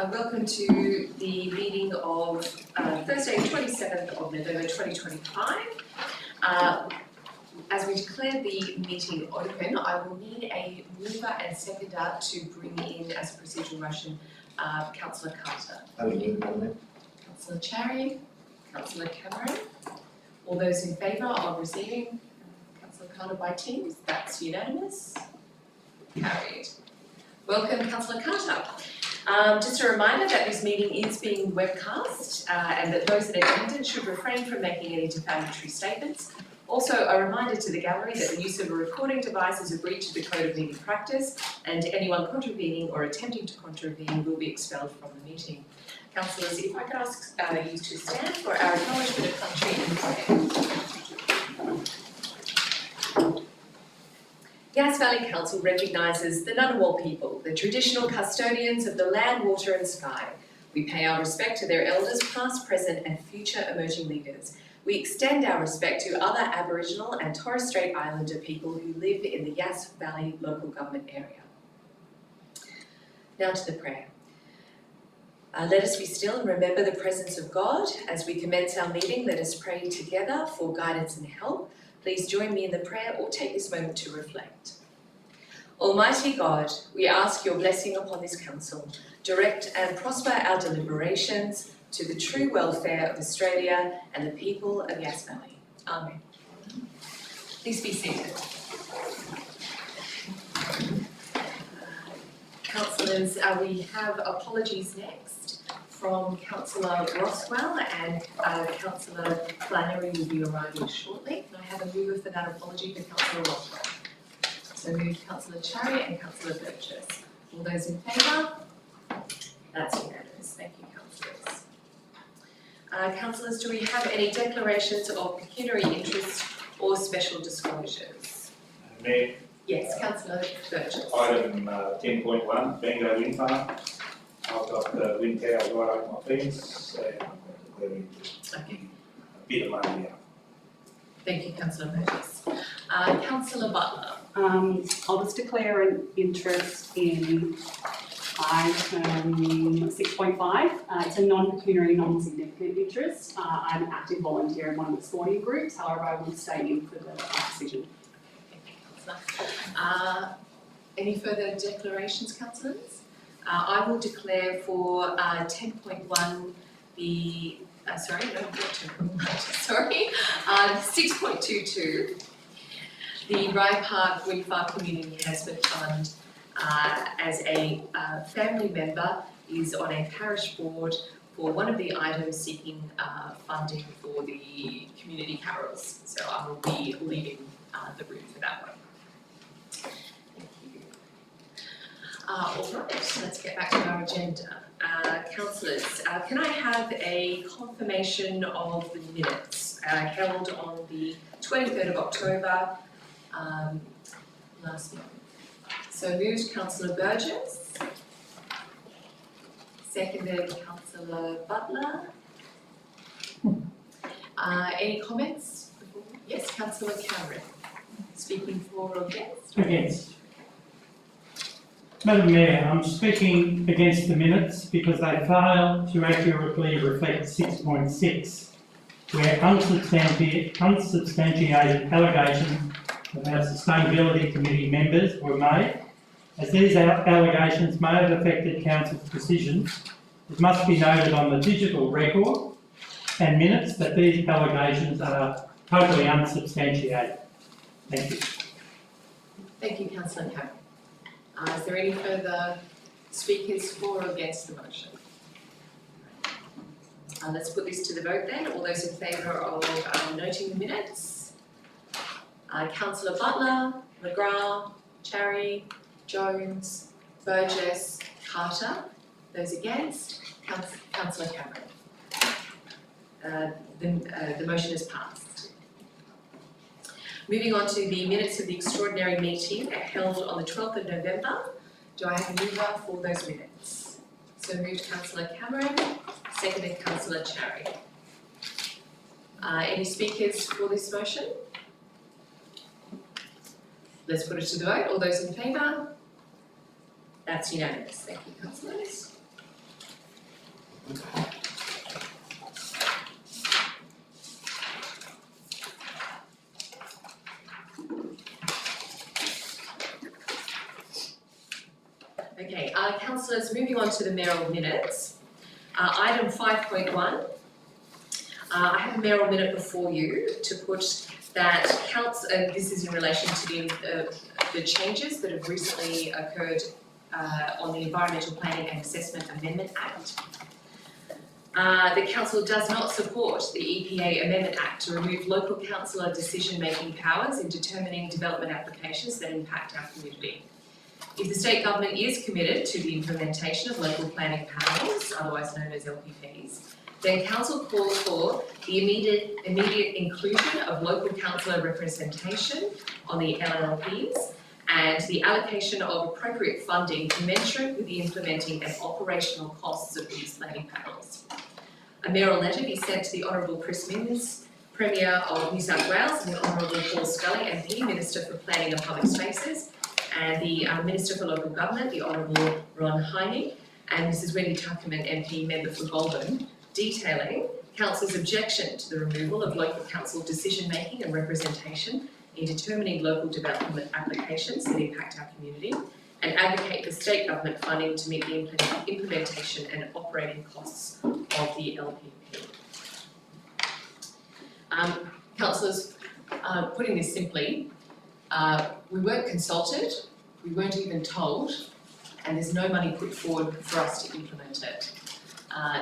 Welcome to the meeting of Thursday, 27th of November 2025. As we declare the meeting open, I will need a mover and seconder to bring in as a procedural motion Councillor Carter. I will move, Madam Mayor. Councillor Cherry, Councillor Cameron. All those in favour of receiving Councillor Carter by teams? That's unanimous. Carried. Welcome, Councillor Carter. Just a reminder that this meeting is being webcast and that those in attendance should refrain from making any defamatory statements. Also, a reminder to the gallery that the use of a recording device is a breach of the Code of Meeting Practice, and anyone contravening or attempting to contravene will be expelled from the meeting. Councillors, if I could ask you to stand for our acknowledgement of country and prayer. Yass Valley Council recognises the Ngunnawal people, the traditional custodians of the land, water and sky. We pay our respect to their elders past, present and future emerging leaders. We extend our respect to other Aboriginal and Torres Strait Islander people who live in the Yass Valley local government area. Now to the prayer. Let us be still and remember the presence of God. As we commence our meeting, let us pray together for guidance and help. Please join me in the prayer or take this moment to reflect. Almighty God, we ask your blessing upon this council. Direct and prosper our deliberations to the true welfare of Australia and the people of Yass Valley. Amen. Please be seated. Councillors, we have apologies next from Councillor Rosswell, and Councillor Flannery will be arriving shortly. Can I have a mover for that apology for Councillor Rosswell? So move Councillor Cherry and Councillor Burgess. All those in favour? That's unanimous. Thank you, Councillors. Councillors, do we have any declarations of pecuniary interest or special disclosures? Mayor. Yes, Councillor Burgess. Item 10.1, Bengo Wind Farm. I've got the wind tower right over my fence, and I'm going to Okay. a bit of money out. Thank you, Councillor Burgess. Councillor Butler. I'll just declare an interest in item 6.5. It's a non-pecuniary, non-significant interest. I'm an active volunteer in one of the sporting groups, however I will stay in for the decision. Thank you, Councillor. Any further declarations, Councillors? I will declare for 10.1 the, 6.22, the Rye Park Wind Farm Community Enhancement Fund as a family member is on a parish board for one of the items seeking funding for the community carols. So I will be leaving the room for that one. All right, let's get back to our agenda. Councillors, can I have a confirmation of the minutes held on the 23rd of October last month? So moved Councillor Burgess, seconded Councillor Butler. Any comments? Yes, Councillor Cameron, speaking for or against? Against. Madam Mayor, I'm speaking against the minutes because they fail to accurately reflect 6.6, where unsubstantiated allegations about Sustainability Committee members were made. As these allegations may have affected Council's decisions, it must be noted on the digital record and minutes that these allegations are totally unsubstantiated. Thank you. Thank you, Councillor Cameron. Is there any further speakers for or against the motion? Let's put this to the vote then. All those in favour of noting the minutes? Councillor Butler, McGrath, Cherry, Jones, Burgess, Carter. Those against? Councillor Cameron. The motion is passed. Moving on to the minutes of the extraordinary meeting held on the 12th of November. Do I have a mover for those minutes? So moved Councillor Cameron, seconded Councillor Cherry. Any speakers for this motion? Let's put it to the vote. All those in favour? That's unanimous. Thank you, councillors. Okay, councillors, moving on to the mayoral minutes. Item 5.1. I have a mayoral minute before you to put that this is in relation to the changes that have recently occurred on the Environmental Planning and Assessment Amendment Act. The council does not support the EPA Amendment Act to remove local councillor decision-making powers in determining development applications that impact our community. If the state government is committed to the implementation of local planning panels, otherwise known as LPPs, then council calls for the immediate inclusion of local councillor representation on the LLPs and the allocation of appropriate funding commensurate with the implementing and operational costs of these planning panels. A mayoral letter be sent to the Honourable Chris Minns, Premier of New South Wales, and the Honourable Paul Scully, MP, Minister for Planning and Public Spaces, and the Minister for Local Government, the Honourable Ron Heine, and Mrs Wendy Tuckerman, MP, Member for Goulburn, detailing Council's objection to the removal of local council decision-making and representation in determining local development applications that impact our community, and advocate for state government funding to meet the implementation and operating costs of the LPP. Councillors, putting this simply, we weren't consulted, we weren't even told, and there's no money put forward for us to implement it.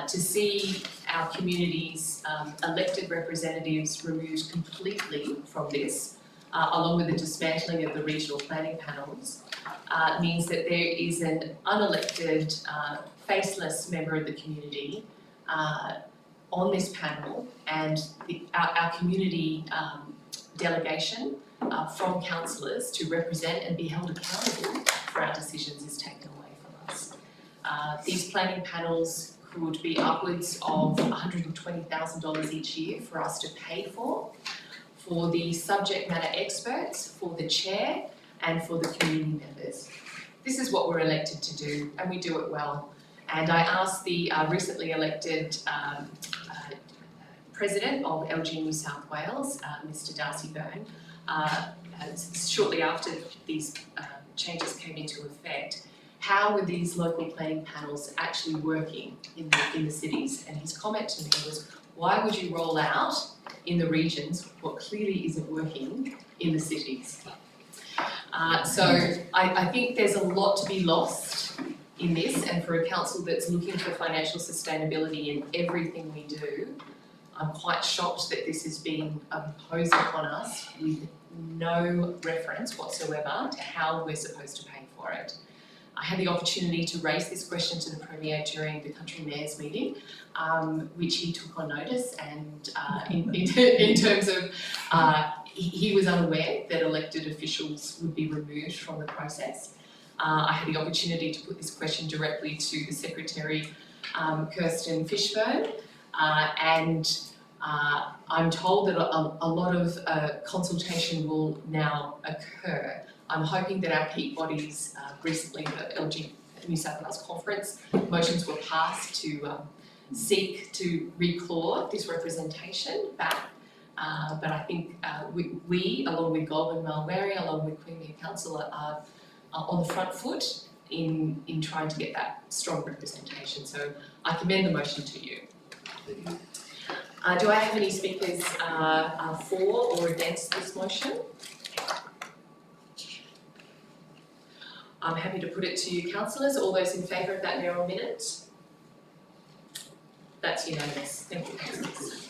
To see our community's elected representatives removed completely from this, along with the dismantling of the regional planning panels, means that there is an unelected, faceless member of the community on this panel, and our community delegation from councillors to represent and be held accountable for our decisions is taken away from us. These planning panels could be upwards of $120,000 each year for us to pay for the subject matter experts, for the chair, and for the community members. This is what we're elected to do, and we do it well. And I asked the recently elected President of LG New South Wales, Mr Darcy Byrne, shortly after these changes came into effect, how were these local planning panels actually working in the cities? And his comment to me was, why would you roll out in the regions what clearly isn't working in the cities? So I think there's a lot to be lost in this, and for a council that's looking for financial sustainability in everything we do, I'm quite shocked that this is being imposed upon us with no reference whatsoever to how we're supposed to pay for it. I had the opportunity to raise this question to the Premier during the Country Mayor's meeting, which he took on notice, and in terms of he was unaware that elected officials would be removed from the process. I had the opportunity to put this question directly to the Secretary, Kirsten Fishburn, and I'm told that a lot of consultation will now occur. I'm hoping that our peak bodies, recently the LG New South Wales Conference, motions were passed to seek to reclaw this representation back. But I think we, along with Goulburn Malwari, along with Queanbeyan Council, are on the front foot in trying to get that strong representation. So I commend the motion to you. Do I have any speakers for or against this motion? I'm happy to put it to you, councillors. All those in favour of that mayoral minute? That's unanimous. Thank you, councillors.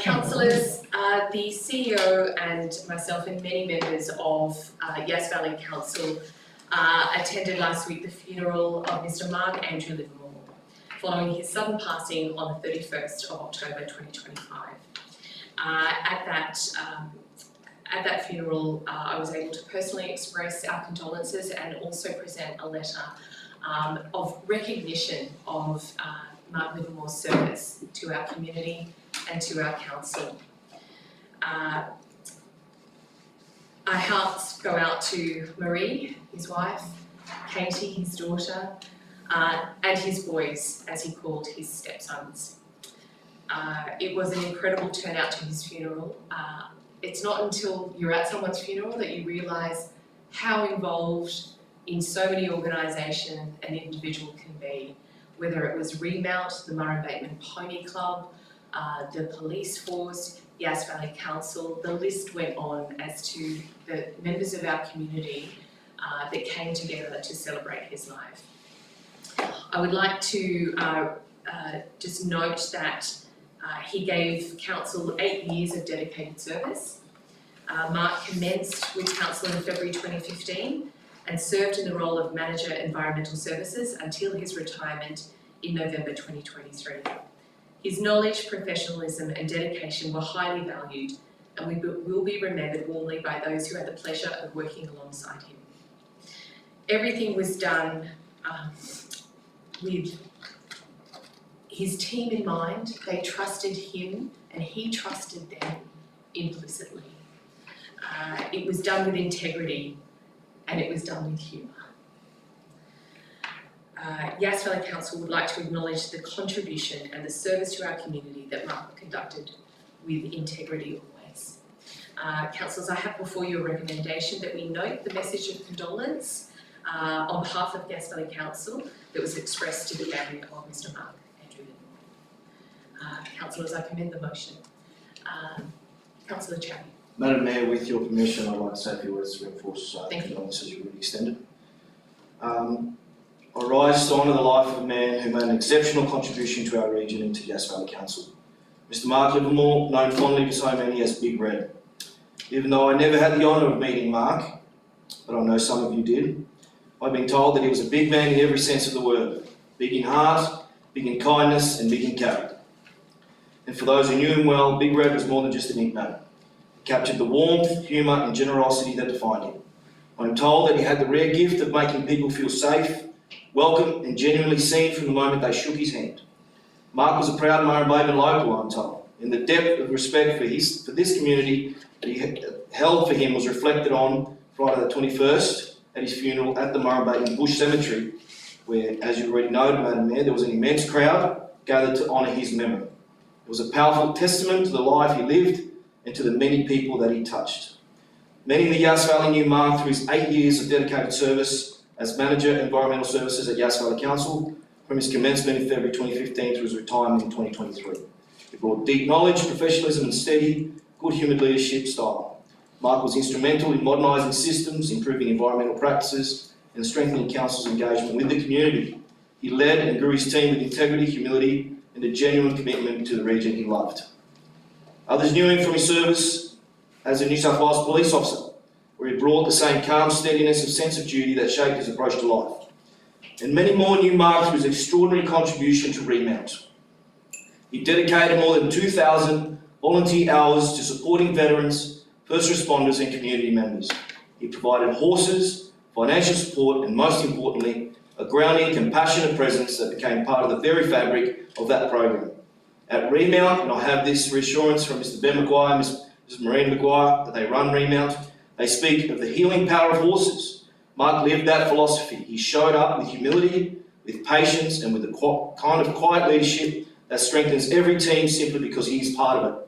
Councillors, the CEO and myself and many members of Yass Valley Council attended last week the funeral of Mr Mark Andrew Livermore, following his sudden passing on the 31st of October 2025. At that funeral, I was able to personally express our condolences and also present a letter of recognition of Mark Livermore's service to our community and to our council. Our hearts go out to Marie, his wife, Katie, his daughter, and his boys, as he called his stepsons. It was an incredible turnout to his funeral. It's not until you're at someone's funeral that you realise how involved in so many organisations an individual can be, whether it was Remount, the Murray Bateman Pony Club, the police force, Yass Valley Council. The list went on as to the members of our community that came together to celebrate his life. I would like to just note that he gave council 8 years of dedicated service. Mark commenced with council in February 2015 and served in the role of Manager Environmental Services until his retirement in November 2023. His knowledge, professionalism and dedication were highly valued, and we will be remembered warmly by those who had the pleasure of working alongside him. Everything was done with his team in mind. They trusted him and he trusted them implicitly. It was done with integrity and it was done with humour. Yass Valley Council would like to acknowledge the contribution and the service to our community that Mark conducted with integrity always. Councillors, I have before you a recommendation that we note the message of condolence on behalf of Yass Valley Council that was expressed to the family of Mr. Mark Andrew. Councillors, I commend the motion. Councillor Cherry. Madam Mayor, with your permission, I'd like to say a few words to reinforce Thank you. condolences you've already extended. I rise to honour the life of a man who made an exceptional contribution to our region and to Yass Valley Council. Mr. Mark Livermore, known fondly to so many as Big Red. Even though I never had the honour of meeting Mark, but I know some of you did, I've been told that he was a big man in every sense of the word. Big in heart, big in kindness and big in character. And for those who knew him well, Big Red was more than just a nickname. He captured the warmth, humour and generosity that defined him. I'm told that he had the rare gift of making people feel safe, welcome and genuinely seen from the moment they shook his hand. Mark was a proud Murray Bateman local, I'm told, and the depth of respect for this community that he held for him was reflected on Friday the 21st at his funeral at the Murray Bateman Bush Cemetery, where, as you already noted, Madam Mayor, there was an immense crowd gathered to honour his memory. It was a powerful testament to the life he lived and to the many people that he touched. Many in the Yass Valley knew Mark through his 8 years of dedicated service as Manager Environmental Services at Yass Valley Council, from his commencement in February 2015 to his retirement in 2023. He brought deep knowledge, professionalism and steady, good-humoured leadership style. Mark was instrumental in modernising systems, improving environmental practices and strengthening council's engagement with the community. He led and grew his team with integrity, humility and a genuine commitment to the region he loved. Others knew him from his service as a New South Wales police officer, where he brought the same calm steadiness and sense of duty that shaped his approach to life. And many more knew Mark through his extraordinary contribution to Remount. He dedicated more than 2,000 volunteer hours to supporting veterans, first responders and community members. He provided horses, financial support and most importantly, a grounding, compassionate presence that became part of the very fabric of that program. At Remount, and I have this reassurance from Mr. Ben McGuire and Mrs. Maureen McGuire that they run Remount, they speak of the healing power of horses. Mark lived that philosophy. He showed up with humility, with patience and with the kind of quiet leadership that strengthens every team simply because he is part of it.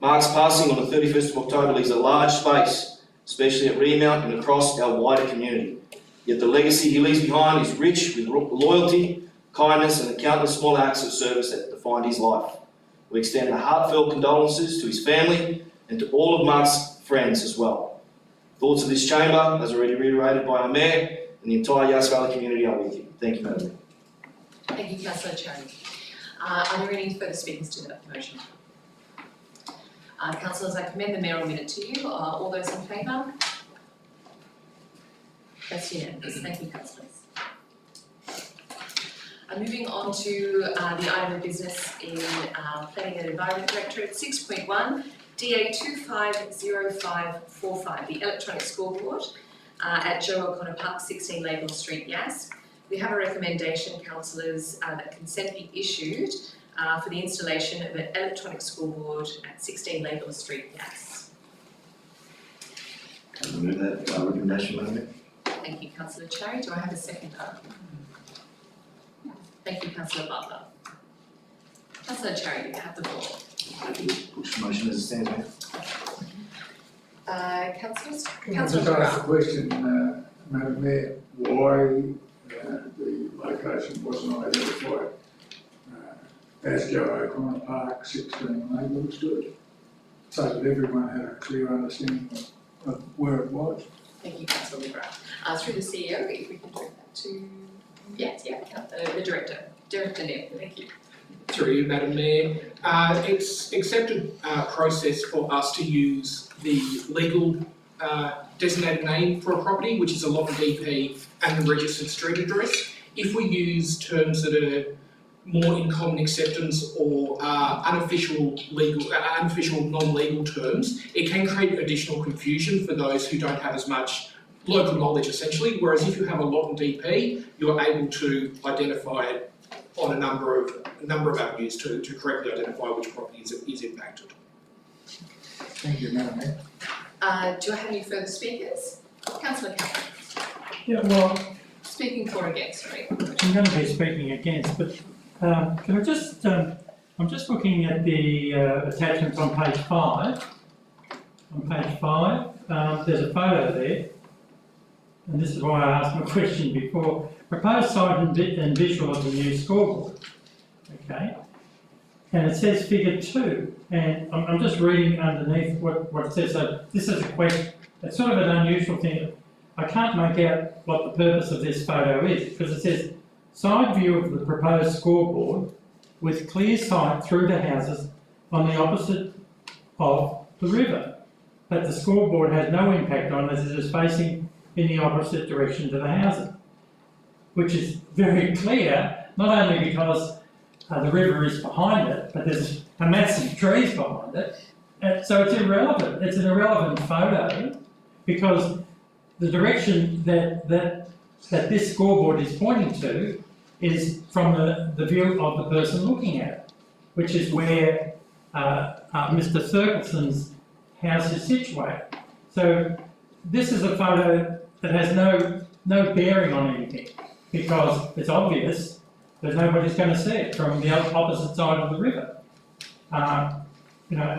Mark's passing on the 31st of October leaves a large space, especially at Remount and across our wider community. Yet the legacy he leaves behind is rich with loyalty, kindness and the countless small acts of service that defined his life. We extend our heartfelt condolences to his family and to all of Mark's friends as well. Thoughts of this chamber, as already reiterated by our Mayor, and the entire Yass Valley community are with you. Thank you, Madam Mayor. Thank you, Councillor Cherry. Are there any further speakers to that motion? Councillors, I commend the mayoral minute to you. All those in favour? That's unanimous. Thank you, councillors. Moving on to the item of business in Planning and Environment Directorate 6.1, DA 250545, the electronic scoreboard at Joe O'Connor Park, 16 Laidlaw Street, Yass. We have a recommendation, councillors, that consent be issued for the installation of an electronic scoreboard at 16 Laidlaw Street, Yass. I'll move that recommendation, Madam Mayor. Thank you, councillor Cherry. Do I have a seconder? Thank you, councillor Butler. Councillor Cherry, you have the floor. Push the motion as it stands, Mayor. Councillors, Can I councillor just ask McGrath. a question, Madam Mayor, why the location wasn't identified as Joe O'Connor Park, 16 Mayville Street, so that everyone had a clear understanding of where it was? Thank you, councillor McGrath. Through the CEO, if we can direct that to, yes, the director, Director Neil, thank you. Through you, Madam Mayor. It's accepted process for us to use the legal designated name for a property, which is a lot of DP and the registered street address. If we use terms that are more in common acceptance or unofficial non-legal terms, it can create additional confusion for those who don't have as much local knowledge essentially, whereas if you have a lot in DP, you're able to identify it on a number of avenues to correctly identify which property is impacted. Thank you, Madam Mayor. Do I have any further speakers? Councillor Cameron, Yeah, well, speaking for or against, sorry. I'm going to be speaking against, but can I just, I'm just looking at the attachments on page 5. On page 5, there's a photo there, and this is why I asked my question before. Proposed site and visual of the new scoreboard, okay? And it says figure 2, and I'm just reading underneath what it says. So this is a question, it's sort of an unusual thing. I can't make out what the purpose of this photo is, because it says side view of the proposed scoreboard with clear sight through the houses on the opposite of the river. But the scoreboard has no impact on as it is facing in the opposite direction to the houses, which is very clear, not only because the river is behind it, but there's a massive trees behind it. So it's irrelevant. It's an irrelevant photo because the direction that this scoreboard is pointing to is from the view of the person looking at it, which is where Mr. Thurkelson's house is situated. So this is a photo that has no bearing on anything because it's obvious that nobody's going to see it from the opposite side of the river. You know,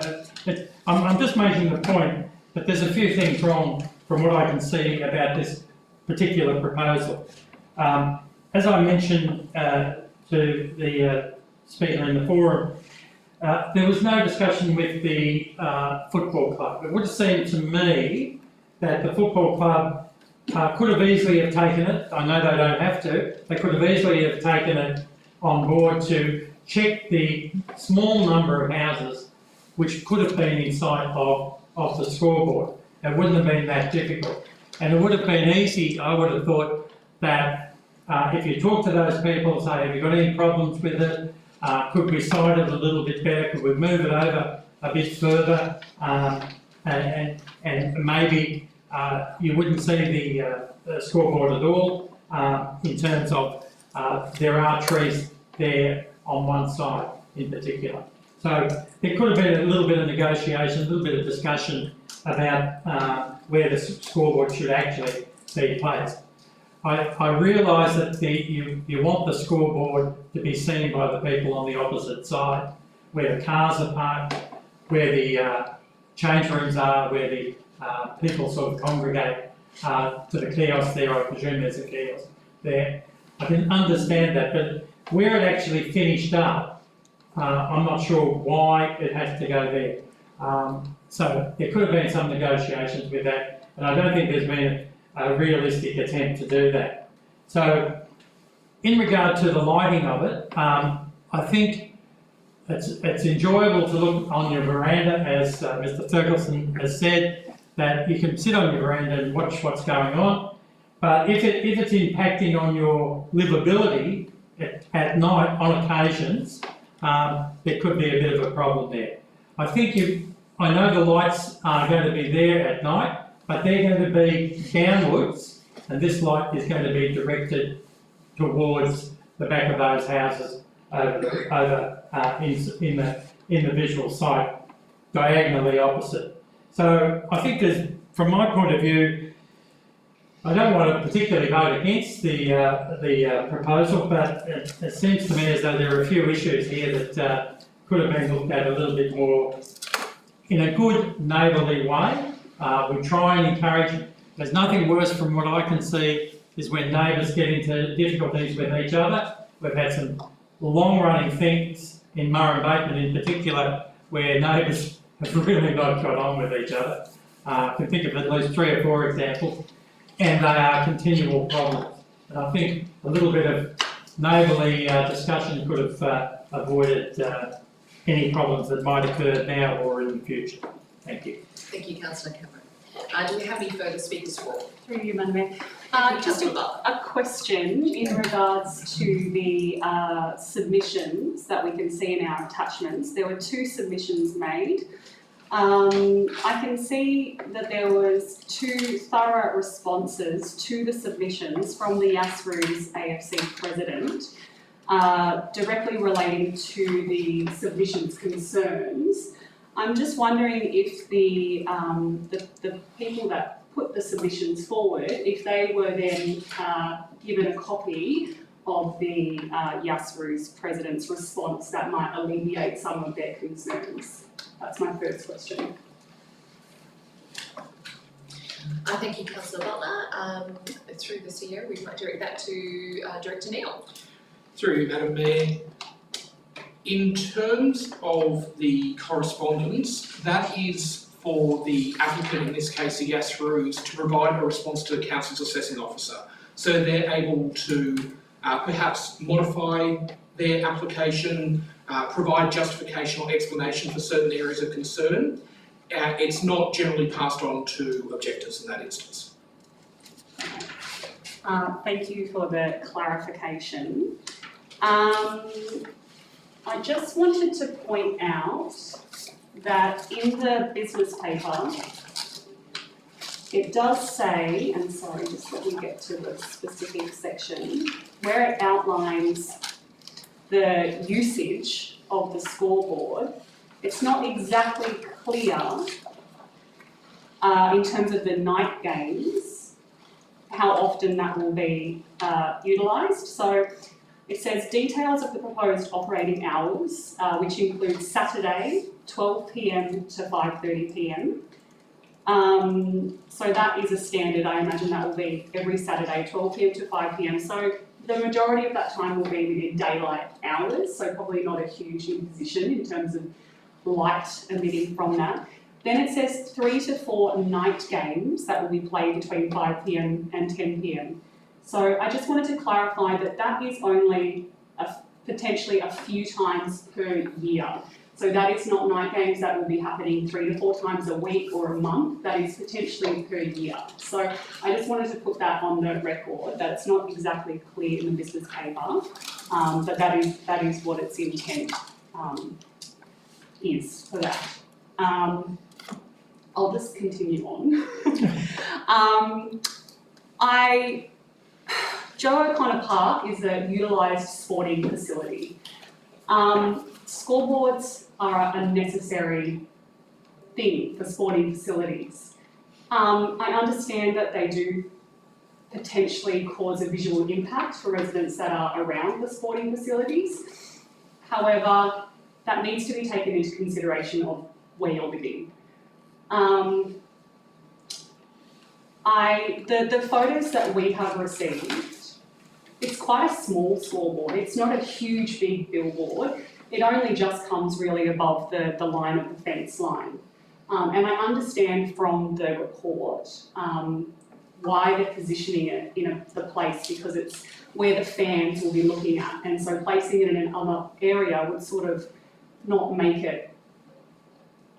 I'm just making the point that there's a few things wrong from what I can see about this particular proposal. As I mentioned to the speaker in the forum, there was no discussion with the football club. It would seem to me that the football club could have easily have taken it. I know they don't have to. They could have easily have taken it on board to check the small number of houses which could have been in sight of the scoreboard. It wouldn't have been that difficult. And it would have been easy, I would have thought, that if you talk to those people, say, have you got any problems with it? Could we site it a little bit better? Could we move it over a bit further? And maybe you wouldn't see the scoreboard at all in terms of there are trees there on one side in particular. So there could have been a little bit of negotiation, a little bit of discussion about where the scoreboard should actually be placed. I realise that you want the scoreboard to be seen by the people on the opposite side, where the cars are parked, where the change rooms are, where the people sort of congregate to the kiosk there. I presume there's a kiosk there. I can understand that, but where it actually finished up, I'm not sure why it has to go there. So there could have been some negotiations with that, and I don't think there's been a realistic attempt to do that. So in regard to the lighting of it, I think it's enjoyable to look on your veranda, as Mr. Thurkelson has said, that you can sit on your veranda and watch what's going on. But if it's impacting on your livability at night on occasions, there could be a bit of a problem there. I know the lights are going to be there at night, but they're going to be downwards, and this light is going to be directed towards the back of those houses in the visual sight, diagonally opposite. So I think from my point of view, I don't want to particularly vote against the proposal, but it seems to me as though there are a few issues here that could have been looked at a little bit more in a good neighbourly way. We try and encourage. There's nothing worse from what I can see is when neighbours get into difficulties with each other. We've had some long-running things in Murray Bateman in particular where neighbours have really not got on with each other. I can think of at least 3 or 4 examples, and they are continual problems. And I think a little bit of neighbourly discussion could have avoided any problems that might occur now or in the future. Thank you. Thank you, Councillor Cameron. Do we have any further speakers for? Through you, Madam Mayor. Just Councillor Butler. a question in regards to the submissions that we can see in our attachments. There were 2 submissions made. I can see that there was 2 thorough responses to the submissions from the Yass AFC president, directly relating to the submissions concerns. I'm just wondering if the people that put the submissions forward, if they were then given a copy of the Yass president's response that might alleviate some of their concerns. That's my first question. Thank you, Councillor Butler. Through the CEO, we might direct that to Director Neil. Through you, Madam Mayor. In terms of the correspondence, that is for the applicant, in this case the Yass to provide a response to the Council's assessing officer. So they're able to perhaps modify their application, provide justification or explanation for certain areas of concern. It's not generally passed on to objectors in that instance. Thank you for the clarification. I just wanted to point out that in the business paper, it does say, and sorry, just let me get to the specific section, where it outlines the usage of the scoreboard. It's not exactly clear in terms of the night games, how often that will be utilised. So it says details of the proposed operating hours, which include Saturday, 12 p.m. to 5:30 p.m. So that is a standard. I imagine that will be every Saturday, 12 p.m. to 5 p.m. So the majority of that time will be within daylight hours, so probably not a huge imposition in terms of light emitting from that. Then it says 3 to 4 night games that will be played between 5 p.m. and 10 p.m. So I just wanted to clarify that that is only potentially a few times per year. So that is not night games that will be happening 3 to 4 times a week or a month. That is potentially per year. So I just wanted to put that on the record, that it's not exactly clear in the business paper, but that is what its intent is for that. I'll just continue on. Joe O'Connor Park is a utilised sporting facility. Scoreboards are a necessary thing for sporting facilities. I understand that they do potentially cause a visual impact for residents that are around the sporting facilities. However, that needs to be taken into consideration of where you're living. The photos that we have received, it's quite a small scoreboard. It's not a huge, big billboard. It only just comes really above the line of the fence line. And I understand from the report why they're positioning it in the place, because it's where the fans will be looking at. And so placing it in another area would sort of not make it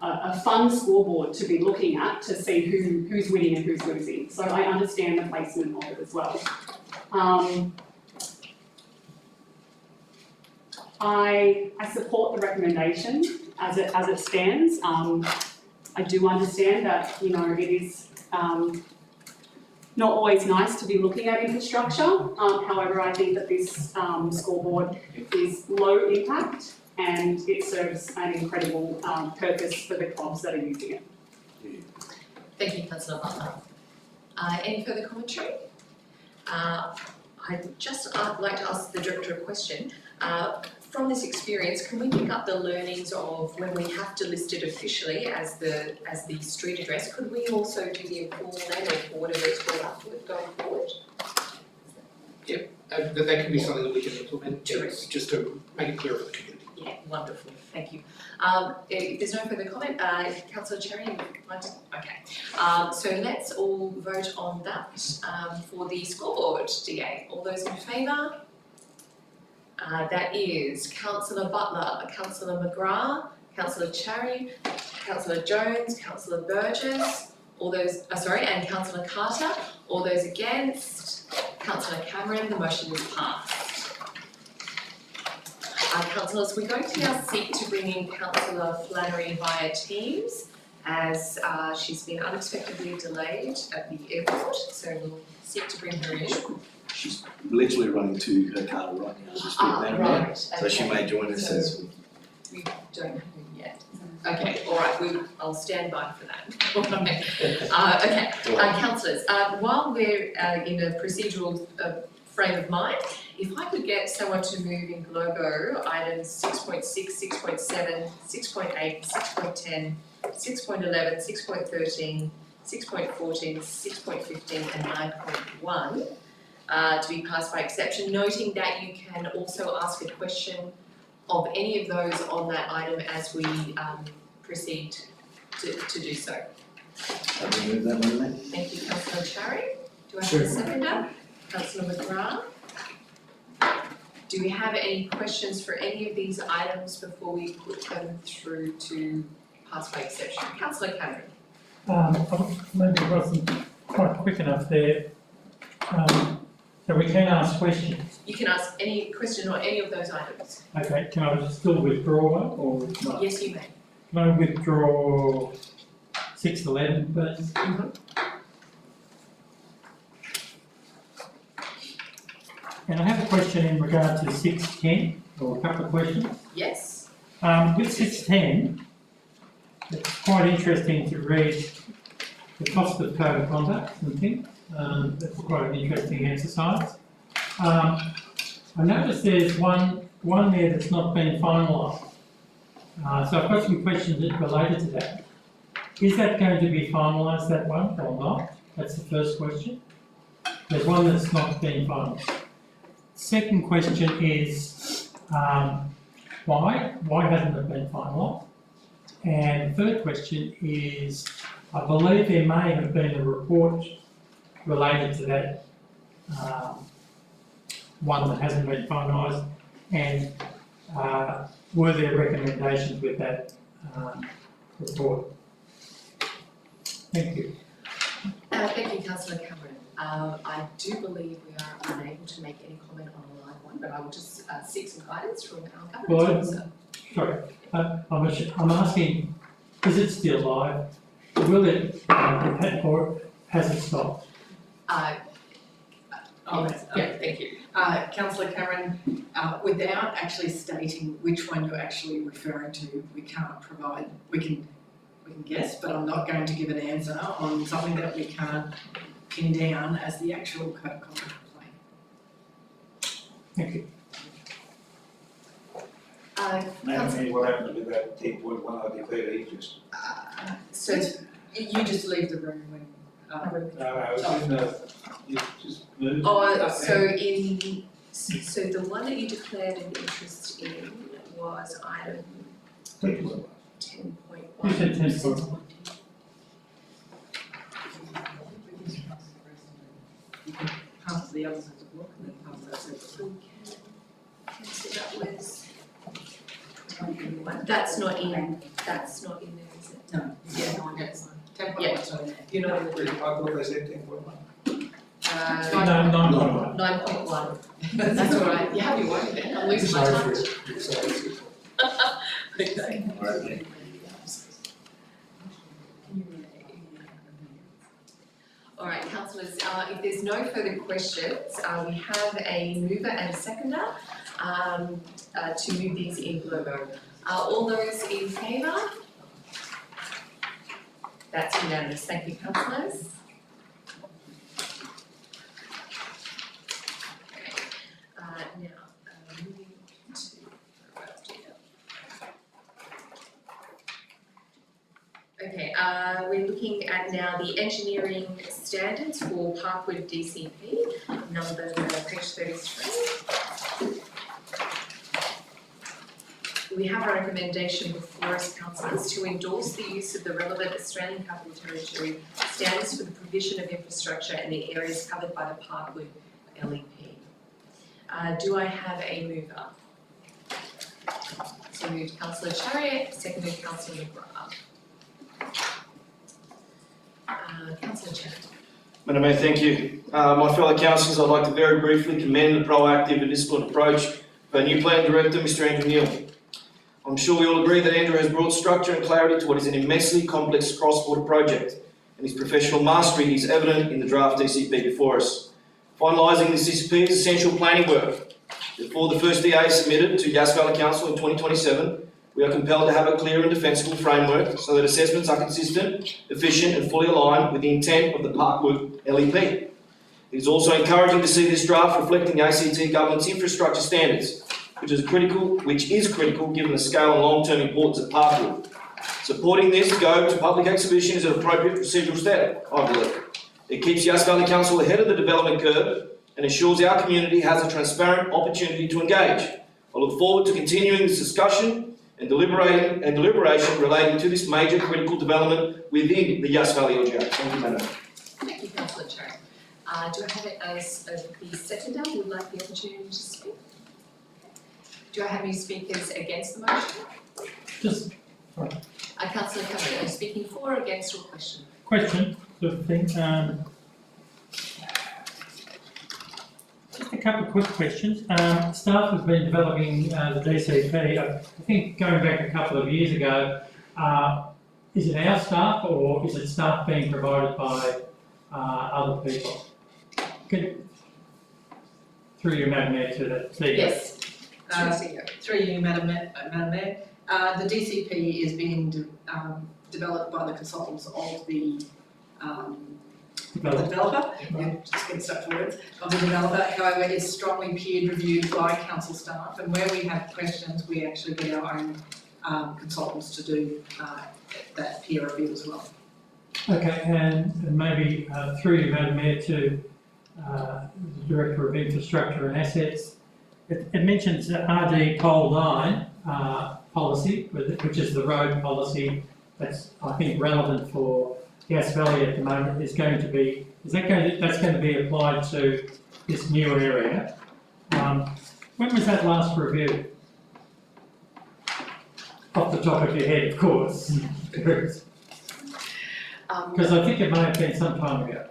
a fun scoreboard to be looking at to see who's winning and who's losing. So I understand the placement of it as well. I support the recommendation as it stands. I do understand that, you know, it is not always nice to be looking at infrastructure. However, I think that this scoreboard is low impact and it serves an incredible purpose for the clubs that are using it. Thank you, Councillor Butler. Any further commentary? I'd just like to ask the director a question. From this experience, can we pick up the learnings of when we have to list it officially as the street address? Could we also do the informal name or whatever it's called afterward, going forward? That can be something that we can implement, Terrific. just to make it clear for the community. Yeah, wonderful, thank you. If there's no further comment, Councillor Cherry, you'd like to? Okay. So let's all vote on that for the scoreboard, DA. All those in favour? That is Councillor Butler, Councillor McGrath, Councillor Cherry, Councillor Jones, Councillor Burgess, and Councillor Carter. All those against? Councillor Cameron, the motion is passed. Councillors, we're going to now seek to bring in Councillor Flannery via Teams as she's been unexpectedly delayed at the airport, so we'll seek to bring her in. She's literally running to her car right now as we speak, Madam Mayor. Right, So she may join us as we don't have her yet. Okay, all right, I'll stand by for that. All right. Okay, councillors, while we're in a procedural frame of mind, if I could get someone to move in Globo items 6.6, 6.7, 6.8, 6.10, 6.11, 6.13, 6.14, 6.15 and 9.1 to be passed by exception, noting that you can also ask a question of any of those on that item as we proceed to do so. I will move that, Madam Mayor. Thank you, Councillor Cherry. Do I have a seconder? Councillor McGrath. Do we have any questions for any of these items before we put them through to pass by exception? Councillor Cameron. Maybe it wasn't quite quick enough there. So we can ask questions. You can ask any question on any of those items. Okay, can I still withdraw one or not? Yes, you may. Can I withdraw 6.11, please? And I have a question in regard to 6.10, or a couple of questions. Yes. With 6.10, it's quite interesting to read the cost of code of conduct and things. That's quite an interesting exercise. I noticed there's one there that's not been finalised. So I've got some questions related to that. Is that going to be finalised, that one, or not? That's the first question. There's one that's not been finalised. Second question is, why? Why hasn't it been finalised? And third question is, I believe there may have been a report related to that one that hasn't been finalised, and were there recommendations with that report? Thank you. Thank you, Councillor Cameron. I do believe we are unable to make any comment on the live one, but I will just seek some guidance from our government officer. Sorry, I'm asking, is it still live? Will it, or has it stopped? Yeah, thank you. Councillor Cameron, without actually stating which one you're actually referring to, we can't provide, we can guess, but I'm not going to give an answer on something that we can't pin down as the actual code of conduct complaint. Thank you. Madam Mayor, what happened with that 10.1 I declared interest? So You just leave the room when, No, it's in the, you just moved. so the one that you declared an interest in was item 10.1. 10.1. You said 10.1. you can pass the others as a block and then pass that separately. So that was 21. That's not in there, is it? No, Yeah. no, yes. 10.1, Yeah. sorry. You're not in the I group. thought they said 10.1. No. 9.1. That's all right. You have your way then. I'm losing my touch. Okay. All right, councillors, if there's no further questions, we have a mover and a seconder to move these in Globo. All those in favour? That's unanimous. Thank you, councillors. we're looking at now the engineering standards for Parkwood DCP, number page 33. We have a recommendation before us, councillors, to endorse the use of the relevant Australian Capital Territory standards for the provision of infrastructure in the areas covered by the Parkwood LEP. Do I have a mover? So moved Councillor Chariot, seconded Councillor McGrath. Councillor Chan. Madam Mayor, thank you. My fellow councillors, I'd like to very briefly commend the proactive and disciplined approach of our new Plan Director, Mr Andrew Neal. I'm sure we all agree that Andrew has brought structure and clarity to what is an immensely complex cross-border project, and his professional mastery is evident in the draft DCP before us. Finalising this DCP is essential planning work. Before the first DA is submitted to Yass Valley Council in 2027, we are compelled to have a clear and defensible framework so that assessments are consistent, efficient and fully aligned with the intent of the Parkwood LEP. It is also encouraging to see this draft reflecting the ACT government's infrastructure standards, which is critical given the scale and long-term importance of Parkwood. Supporting this go to public exhibition is an appropriate procedural step, I believe. It keeps Yass Valley Council ahead of the development curve and ensures our community has a transparent opportunity to engage. I look forward to continuing this discussion and deliberation relating to this major critical development within the Yass Valley LGA. Thank you, Madam. Thank you, Councillor Chariot. Do I have it as the seconder who would like the opportunity to speak? Do I have any speakers against the motion? Just Councillor Cameron, are you speaking for or against your question? question sort of thing. Just a couple of quick questions. Staff has been developing the DCP. I think going back a couple of years ago, is it our staff or is it staff being provided by other people? Through your Madam Mayor to the CEO. Yes. Through you, Madam Mayor. The DCP is being developed by the consultants of the developer. Yeah, just getting stuck to words. Of the developer, however, is strongly peer reviewed by council staff, and where we have questions, we actually get our own consultants to do that peer review as well. Okay, and maybe through you, Madam Mayor, to the Director of Infrastructure and Assets. It mentions the RD pole line policy, which is the road policy that's, I think, relevant for Yass Valley at the moment. Is going to be, that's going to be applied to this new area. When was that last review? Off the top of your head, of course. Because I think it may have been some time ago.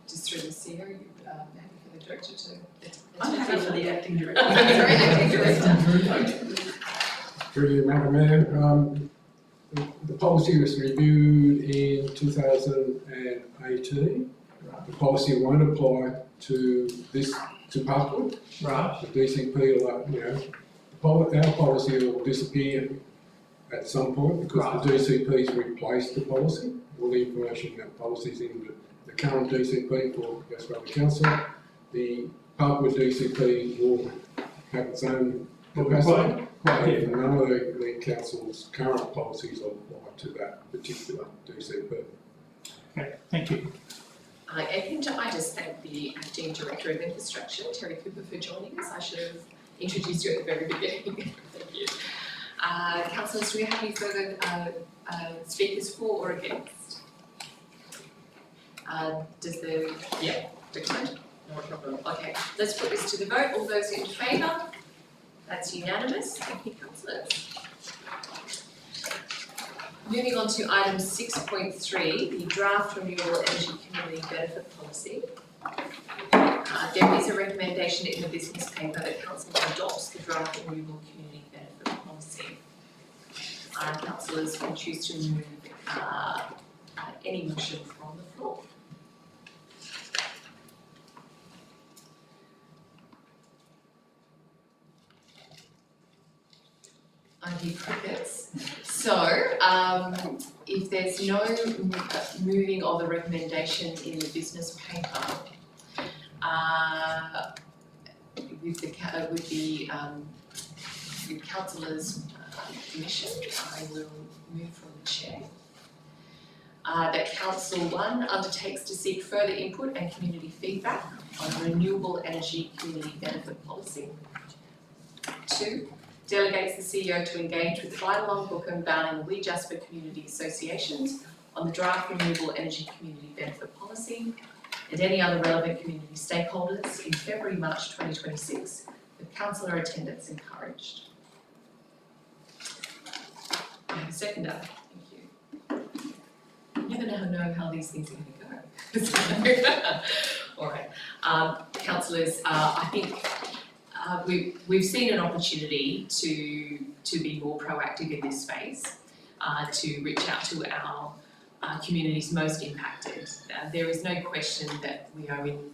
Just through the CEO, happy for the director to. I'm happy for the acting director. Sorry, acting director. Through you, Madam Mayor. The policy was reviewed in 2018. The policy won't apply to Parkwood. Right. The DCP will, our policy will disappear at some point because the DCP's replaced the policy. All the information in that policy is in the current DCP for Yass Valley Council. The Parkwood DCP will have its own capacity. And none of the council's current policies apply to that particular DCP. Okay, thank you. And can I just thank the Acting Director of Infrastructure, Terry Cooper, for joining us. I should have introduced you at the very beginning. Thank you. Councillors, do we have any further speakers for or against? Decline? No problem. Okay, let's put this to the vote. All those in favour? That's unanimous. Thank you, councillors. Moving on to item 6.3, the draft renewable energy community benefit policy. There is a recommendation in the business paper that council adopts the draft renewable community benefit policy. Councillors can choose to remove any motion from the floor. I hear crickets. So, if there's no moving of the recommendation in the business paper, with councillors' permission, I will move from the chair. that Council 1 undertakes to seek further input and community feedback on a renewable energy community benefit policy. 2, delegates the CEO to engage with Bynalong, Bookham, Bowling and Wee Jasper community associations on the draft renewable energy community benefit policy and any other relevant community stakeholders in February, March 2026, with councillor attendance encouraged. I have a seconder, thank you. You never know how these things are going to go. All right, councillors, I think we've seen an opportunity to be more proactive in this space, to reach out to our communities most impacted. There is no question that we are in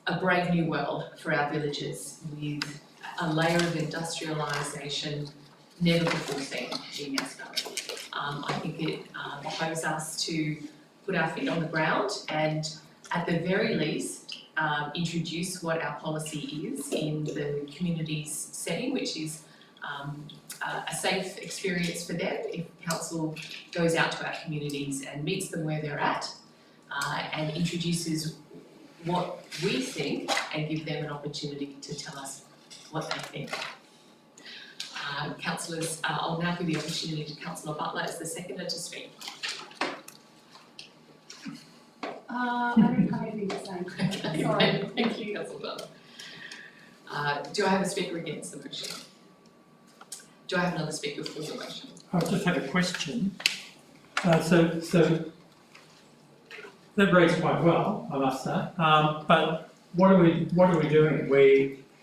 a brave new world for our villages with a layer of industrialisation never before seen in Yass Valley. I think it behoves us to put our feet on the ground and at the very least introduce what our policy is in the community's setting, which is a safe experience for them if council goes out to our communities and meets them where they're at and introduces what we think and give them an opportunity to tell us what they think. Councillors, I'll now give the opportunity to Councillor Butler as the seconder to speak. I don't have anything to say. Okay, Sorry. thank you, Councillor Butler. Do I have a speaker against the motion? Do I have another speaker for the motion? I just have a question. So that reads quite well, I must say. But what are we doing?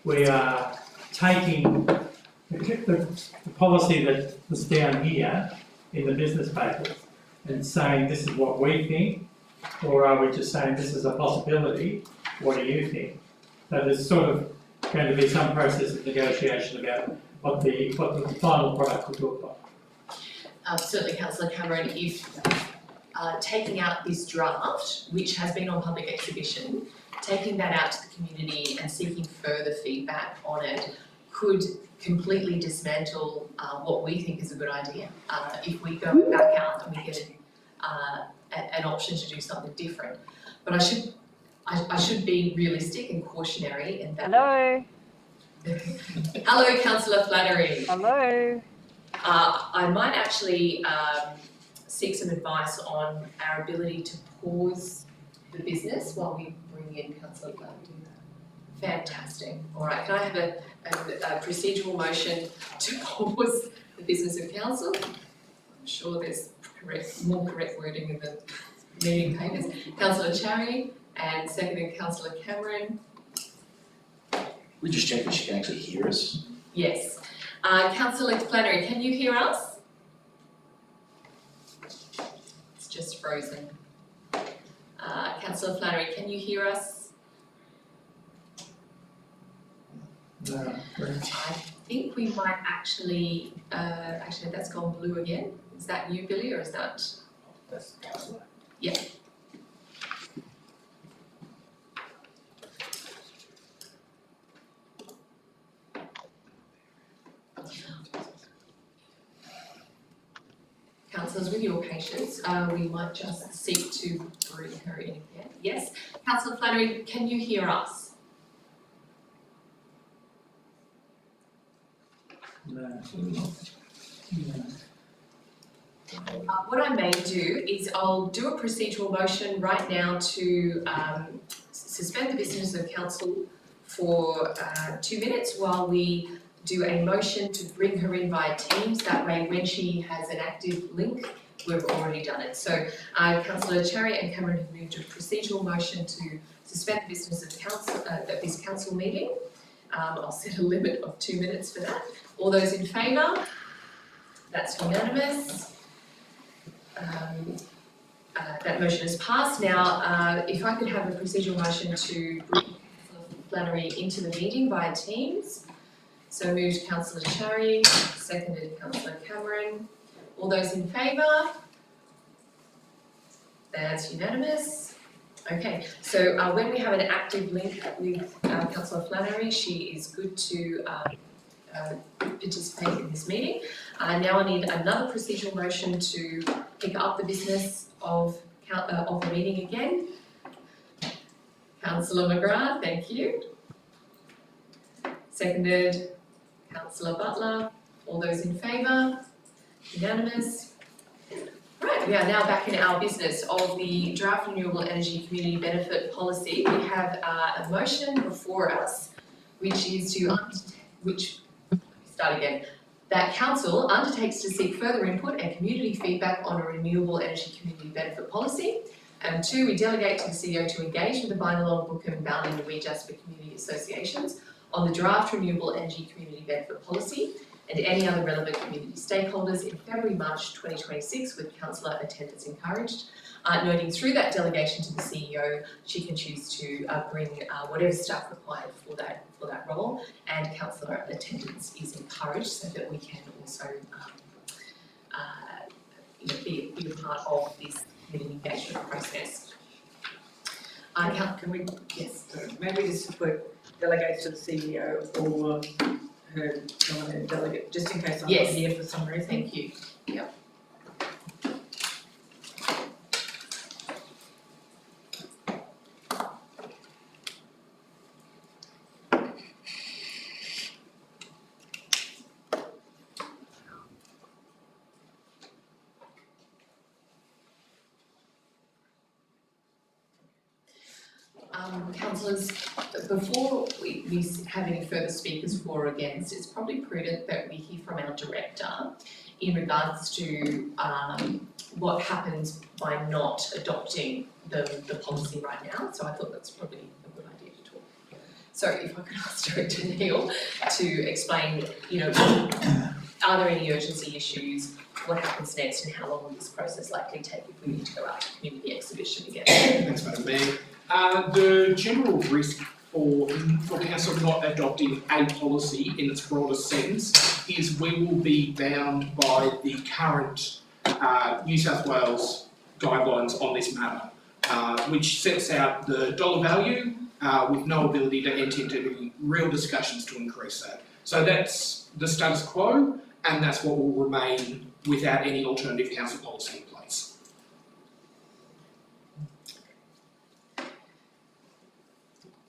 We are taking the policy that was down here in the business papers and saying this is what we think, or are we just saying this is a possibility? What do you think? So there's sort of going to be some process of negotiation about what the final product would look like. Certainly, Councillor Cameron, if taking out this draft, which has been on public exhibition, taking that out to the community and seeking further feedback on it could completely dismantle what we think is a good idea. If we go back out and we get an option to do something different. But I should be realistic and cautionary in that. Hello. Hello, Councillor Flannery. Hello. I might actually seek some advice on our ability to pause the business while we bring in Councillor Flannery. Fantastic. All right, can I have a procedural motion to pause the business of council? I'm sure there's more correct wording in the meeting papers. Councillor Cherry and seconded Councillor Cameron. We just check that she can actually hear us. Yes. Councillor Flannery, can you hear us? It's just frozen. Councillor Flannery, can you hear us? No. I think we might actually that's gone blue again. Is that you, Billy, or is that? That's councillor. Yeah. Councillors, with your patience, we might just seek to bring her in again. Yes, Councillor Flannery, can you hear us? No. What I may do is I'll do a procedural motion right now to suspend the business of council for 2 minutes while we do a motion to bring her in via Teams. That way, when she has an active link, we've already done it. So Councillor Cherry and Cameron have moved a procedural motion to suspend the business of council at this council meeting. I'll set a limit of 2 minutes for that. All those in favour? That's unanimous. That motion is passed. Now, if I could have a procedural motion to bring Councillor Flannery into the meeting via Teams. So moved Councillor Cherry, seconded Councillor Cameron. All those in favour? That's unanimous. Okay, so when we have an active link with Councillor Flannery, she is good to participate in this meeting. Now I need another procedural motion to pick up the business of the meeting again. Councillor McGrath, thank you. Seconded, Councillor Butler. All those in favour? Unanimous. Right, we are now back in our business of the draft renewable energy community benefit policy. We have a motion before us, which is that council undertakes to seek further input and community feedback on a renewable energy community benefit policy. And 2, we delegate to the CEO to engage with the Binalong, Bookham, Bowling and Wee Jasper community associations on the draft renewable energy community benefit policy and any other relevant community stakeholders in February, March 2026 with councillor attendance encouraged. Noting through that delegation to the CEO, she can choose to bring whatever staff required for that role, and councillor attendance is encouraged so that we can also be a part of this community engagement process. Can we, Yes. maybe just put delegates to the CEO or her nominated delegate, just in case I'm not Yes. here for some reason. Thank you. Yep. Councillors, before we have any further speakers for or against, it's probably prudent that we hear from our director in regards to what happens by not adopting the policy right now. So I thought that's probably a good idea to talk. So if I could ask Director Neil to explain, are there any urgency issues, what happens next, and how long will this process likely take if we need to go out to community exhibition again? Thanks, Madam Mayor. The general risk for council not adopting a policy in its broadest sense is we will be bound by the current New South Wales guidelines on this matter, which sets out the dollar value with no ability to enter into any real discussions to increase that. So that's the status quo, and that's what will remain without any alternative council policy in place.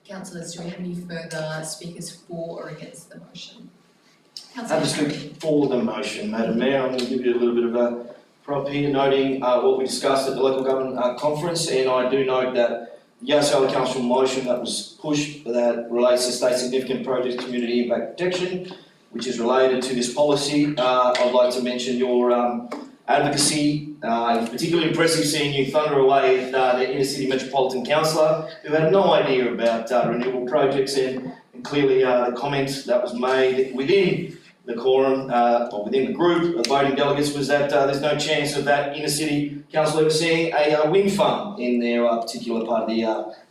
Councillors, do we have any further speakers for or against the motion? I have to speak for the motion, Madam Mayor. I'm going to give you a little bit of a prop here, noting what we discussed at the local government conference, and I do note that the Yass council motion that was pushed that relates to state significant project community impact protection, which is related to this policy. I'd like to mention your advocacy. It's particularly impressive seeing you thunder away at the inner city metropolitan councillor who had no idea about renewable projects, and clearly the comment that was made within the quorum or within the group of voting delegates was that there's no chance of that inner city council ever seeing a wind farm in their particular part of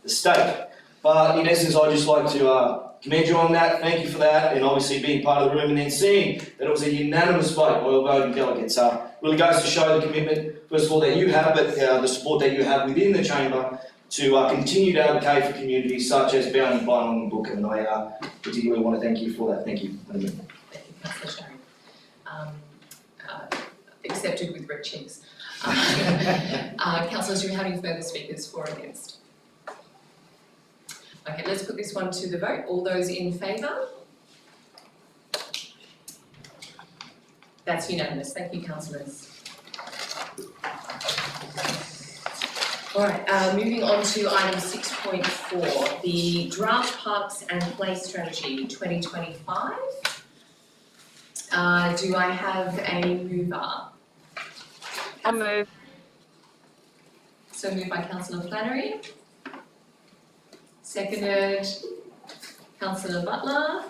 the state. But in essence, I'd just like to commend you on that. Thank you for that, and obviously being part of the room and then seeing that it was a unanimous vote by all voting delegates. Really goes to show the commitment, first of all, that you have, but the support that you have within the chamber to continue to advocate for communities such as Bowling, Binalong and Bookham, and I particularly want to thank you for that. Thank you. Thank you, Councillor Sharon. Accepted with red cheeks. Councillors, do we have any further speakers for or against? Okay, let's put this one to the vote. All those in favour? That's unanimous. Thank you, councillors. All right, moving on to item 6.4, the draft Parks and Play Strategy 2025. Do I have a mover? I'll move. So moved by Councillor Flannery. Seconded, Councillor Butler.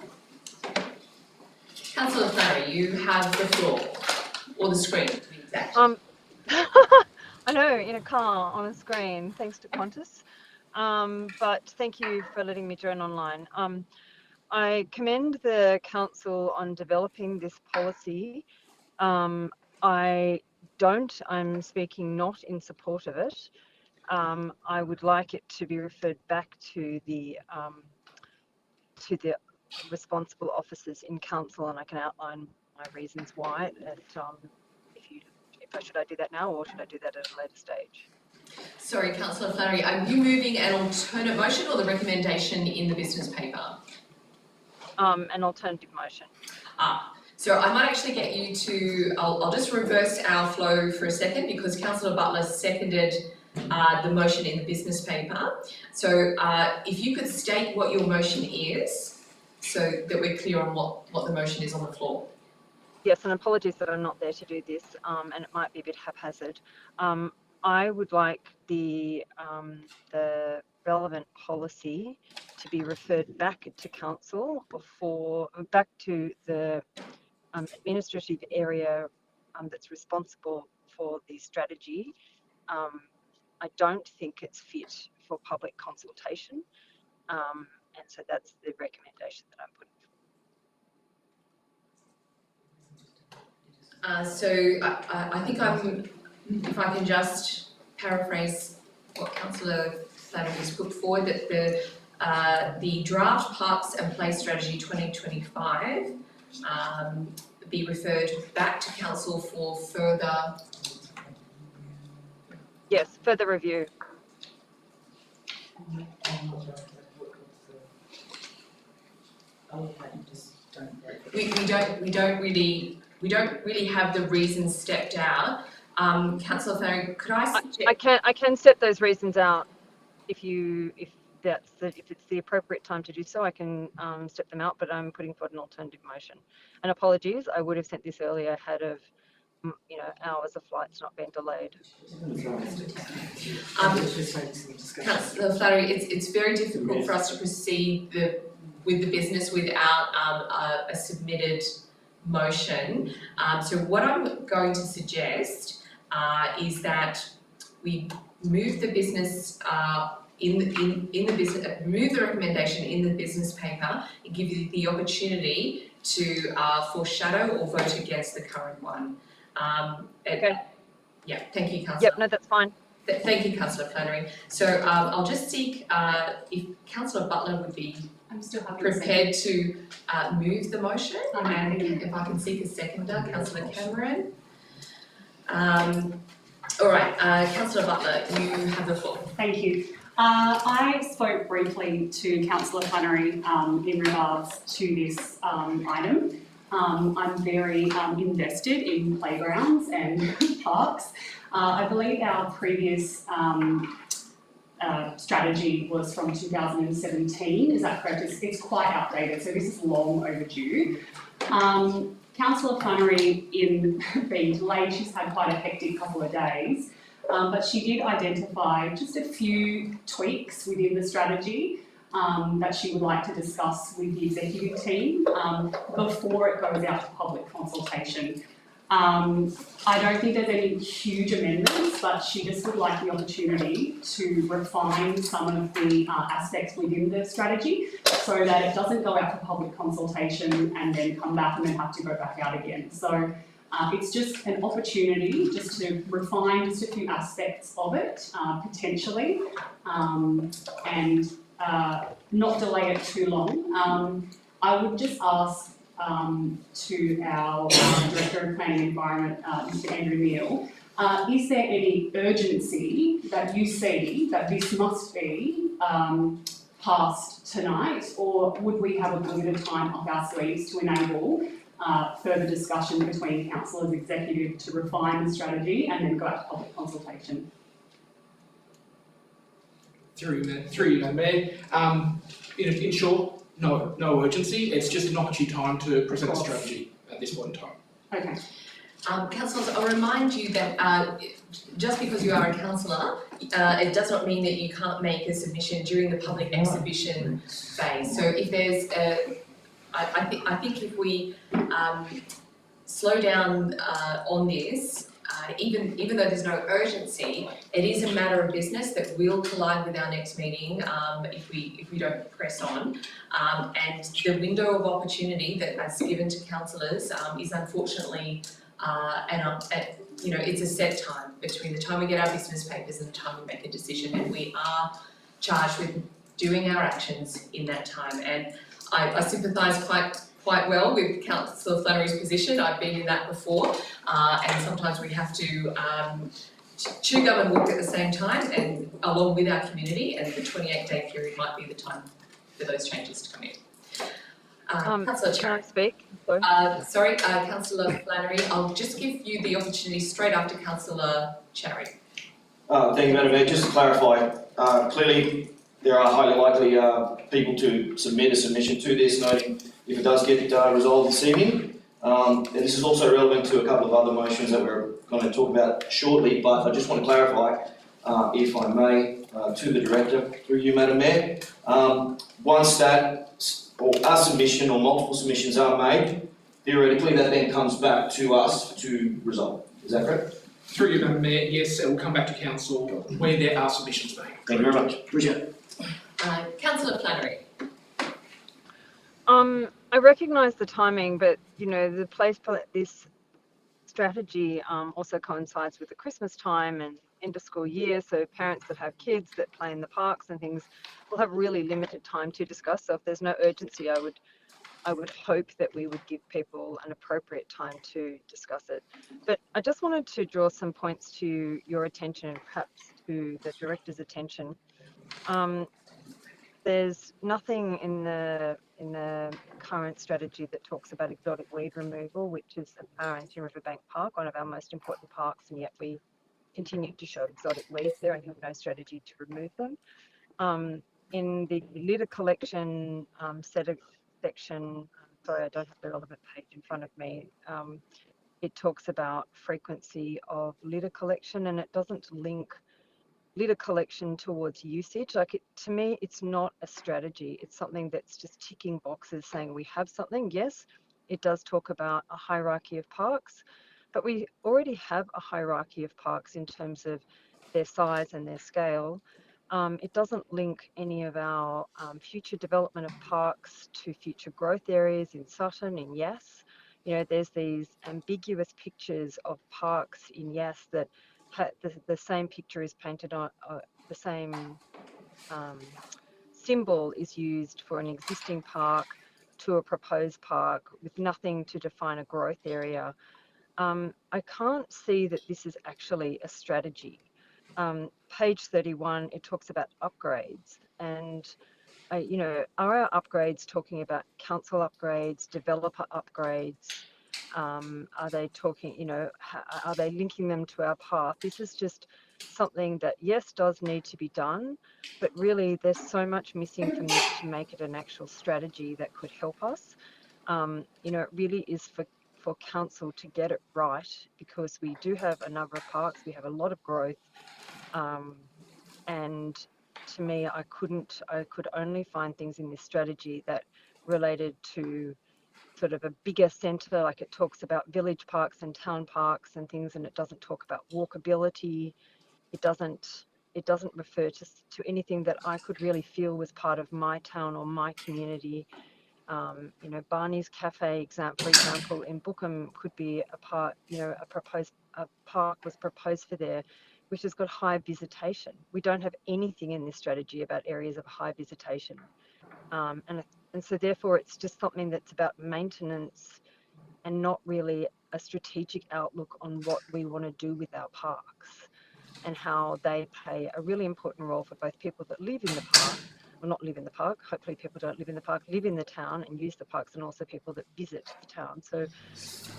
Councillor Flannery, you have the floor, or the screen to be exact. I know, in a car on a screen, thanks to Qantas. But thank you for letting me join online. I commend the council on developing this policy. I'm speaking not in support of it. I would like it to be referred back to the responsible officers in council, and I can outline my reasons why. Should I do that now, or should I do that at a later stage? Sorry, Councillor Flannery, are you moving an alternate motion or the recommendation in the business paper? An alternative motion. So I might actually get you to, I'll just reverse our flow for a second, because Councillor Butler seconded the motion in the business paper. So if you could state what your motion is, so that we're clear on what the motion is on the floor. Yes, and apologies that I'm not there to do this, and it might be a bit haphazard. I would like the relevant policy to be referred back to council back to the administrative area that's responsible for the strategy. I don't think it's fit for public consultation, and so that's the recommendation that I'm putting forward. So I think if I can just paraphrase what Councillor Flannery has put forward, that the draft Parks and Play Strategy 2025 be referred back to council for further. Yes, further review. We don't really have the reasons stepped out. Councillor Flannery, could I suggest? I can set those reasons out if it's the appropriate time to do so. I can step them out, but I'm putting forward an alternative motion. And apologies, I would have sent this earlier ahead of hours of flights not being delayed. Councillor Flannery, it's very difficult for us to proceed with the business without a submitted motion. So what I'm going to suggest is that we move the business move the recommendation in the business paper and give you the opportunity to foreshadow or vote against the current one. Okay. Yeah, thank you, Councillor. Yep, no, that's fine. Thank you, Councillor Flannery. So I'll just seek if Councillor Butler would be prepared to move the motion, and if I can seek a seconder, Councillor Cameron. All right, Councillor Butler, you have the floor. Thank you. I spoke briefly to Councillor Flannery in regards to this item. I'm very invested in playgrounds and parks. I believe our previous strategy was from 2017, is that correct? It's quite outdated, so this is long overdue. Councillor Flannery, in being delayed, she's had quite a hectic couple of days, but she did identify just a few tweaks within the strategy that she would like to discuss with the executive team before it goes out to public consultation. I don't think there's any huge amendments, but she just would like the opportunity to refine some of the aspects within the strategy so that it doesn't go out to public consultation and then come back and then have to go back out again. So it's just an opportunity just to refine just a few aspects of it, potentially, and not delay it too long. I would just ask to our Director of Planning and Environment, Mr. Andrew Neal, is there any urgency that you see that this must be passed tonight, or would we have a little bit of time up our sleeves to enable further discussion between council as executive to refine the strategy and then go out to public consultation? Through you, Madam Mayor. In short, no urgency. It's just an opportune time to present a strategy at this point in time. Okay. Councillors, I'll remind you that just because you are a councillor, it does not mean that you can't make a submission during the public exhibition phase. So if there's I think if we slow down on this, even though there's no urgency, it is a matter of business that will collide with our next meeting if we don't press on. And the window of opportunity that's given to councillors is unfortunately, it's a set time between the time we get our business papers and the time we make a decision, and we are charged with doing our actions in that time. And I sympathise quite well with Councillor Flannery's position. I've been in that before, and sometimes we have to chew gum and walk at the same time, and along with our community. And the 28-day period might be the time for those changes to come in. Councillor Can Chair. I speak? Sorry. Councillor Flannery, I'll just give you the opportunity straight after Councillor Cherry. Thank you, Madam Mayor. Just to clarify, clearly there are highly likely people to submit a submission to this, noting if it does get resolved this evening. And this is also relevant to a couple of other motions that we're going to talk about shortly, but I just want to clarify, if I may, to the Director, through you, Madam Mayor. Once that or a submission or multiple submissions are made, theoretically that then comes back to us to resolve. Is that correct? Through you, Madam Mayor, yes, it will come back to council where there are submissions made. Thank you very much. Appreciate it. Councillor Flannery. I recognise the timing, but you know, the place for this strategy also coincides with the Christmas time and end of school year, so parents that have kids that play in the parks and things will have really limited time to discuss. So if there's no urgency, I would hope that we would give people an appropriate time to discuss it. But I just wanted to draw some points to your attention and perhaps to the Director's attention. There's nothing in the current strategy that talks about exotic weed removal, which is our Riverbank Park, one of our most important parks, and yet we continue to show exotic weeds there and have no strategy to remove them. In the litter collection section, sorry, I don't have the relevant page in front of me. It talks about frequency of litter collection, and it doesn't link litter collection towards usage. To me, it's not a strategy. It's something that's just ticking boxes saying we have something. Yes, it does talk about a hierarchy of parks, but we already have a hierarchy of parks in terms of their size and their scale. It doesn't link any of our future development of parks to future growth areas in Sutton, in Yass. You know, there's these ambiguous pictures of parks in Yass that the same picture is painted on, the same symbol is used for an existing park to a proposed park with nothing to define a growth area. I can't see that this is actually a strategy. Page 31, it talks about upgrades, and you know, are our upgrades talking about council upgrades, developer upgrades? Are they talking, you know, are they linking them to our path? This is just something that, yes, does need to be done, but really there's so much missing from this to make it an actual strategy that could help us. You know, it really is for council to get it right, because we do have a number of parks, we have a lot of growth, and to me, I could only find things in this strategy that related to sort of a bigger centre, like it talks about village parks and town parks and things, and it doesn't talk about walkability. It doesn't refer to anything that I could really feel was part of my town or my community. You know, Barney's Cafe, for example, in Bookham could be a part, you know, a park was proposed for there, which has got high visitation. We don't have anything in this strategy about areas of high visitation. And so therefore it's just something that's about maintenance and not really a strategic outlook on what we want to do with our parks and how they play a really important role for both people that live in the park, or not live in the park, hopefully people don't live in the park, live in the town and use the parks, and also people that visit the town. So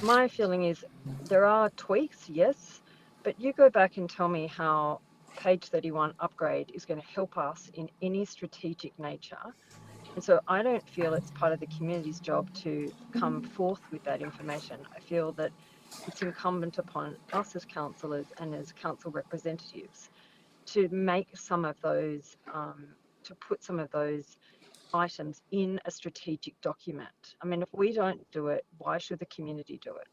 my feeling is there are tweaks, yes, but you go back and tell me how page 31 upgrade is going to help us in any strategic nature. And so I don't feel it's part of the community's job to come forth with that information. I feel that it's incumbent upon us as councillors and as council representatives to make some of those, to put some of those items in a strategic document. I mean, if we don't do it, why should the community do it?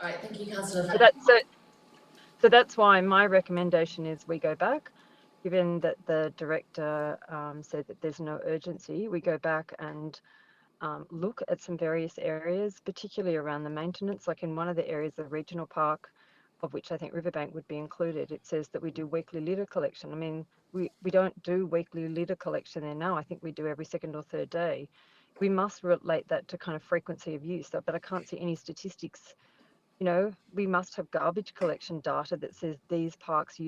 All right, thank you, Councillor. So that's why my recommendation is we go back. Given that the Director said that there's no urgency, we go back and look at some various areas, particularly around the maintenance. Like in one of the areas of the regional park, of which I think Riverbank would be included, it says that we do weekly litter collection. I mean, we don't do weekly litter collection there now. I think we do every second or third day. We must relate that to kind of frequency of use, but I can't see any statistics. You know, we must have garbage collection data that says these parks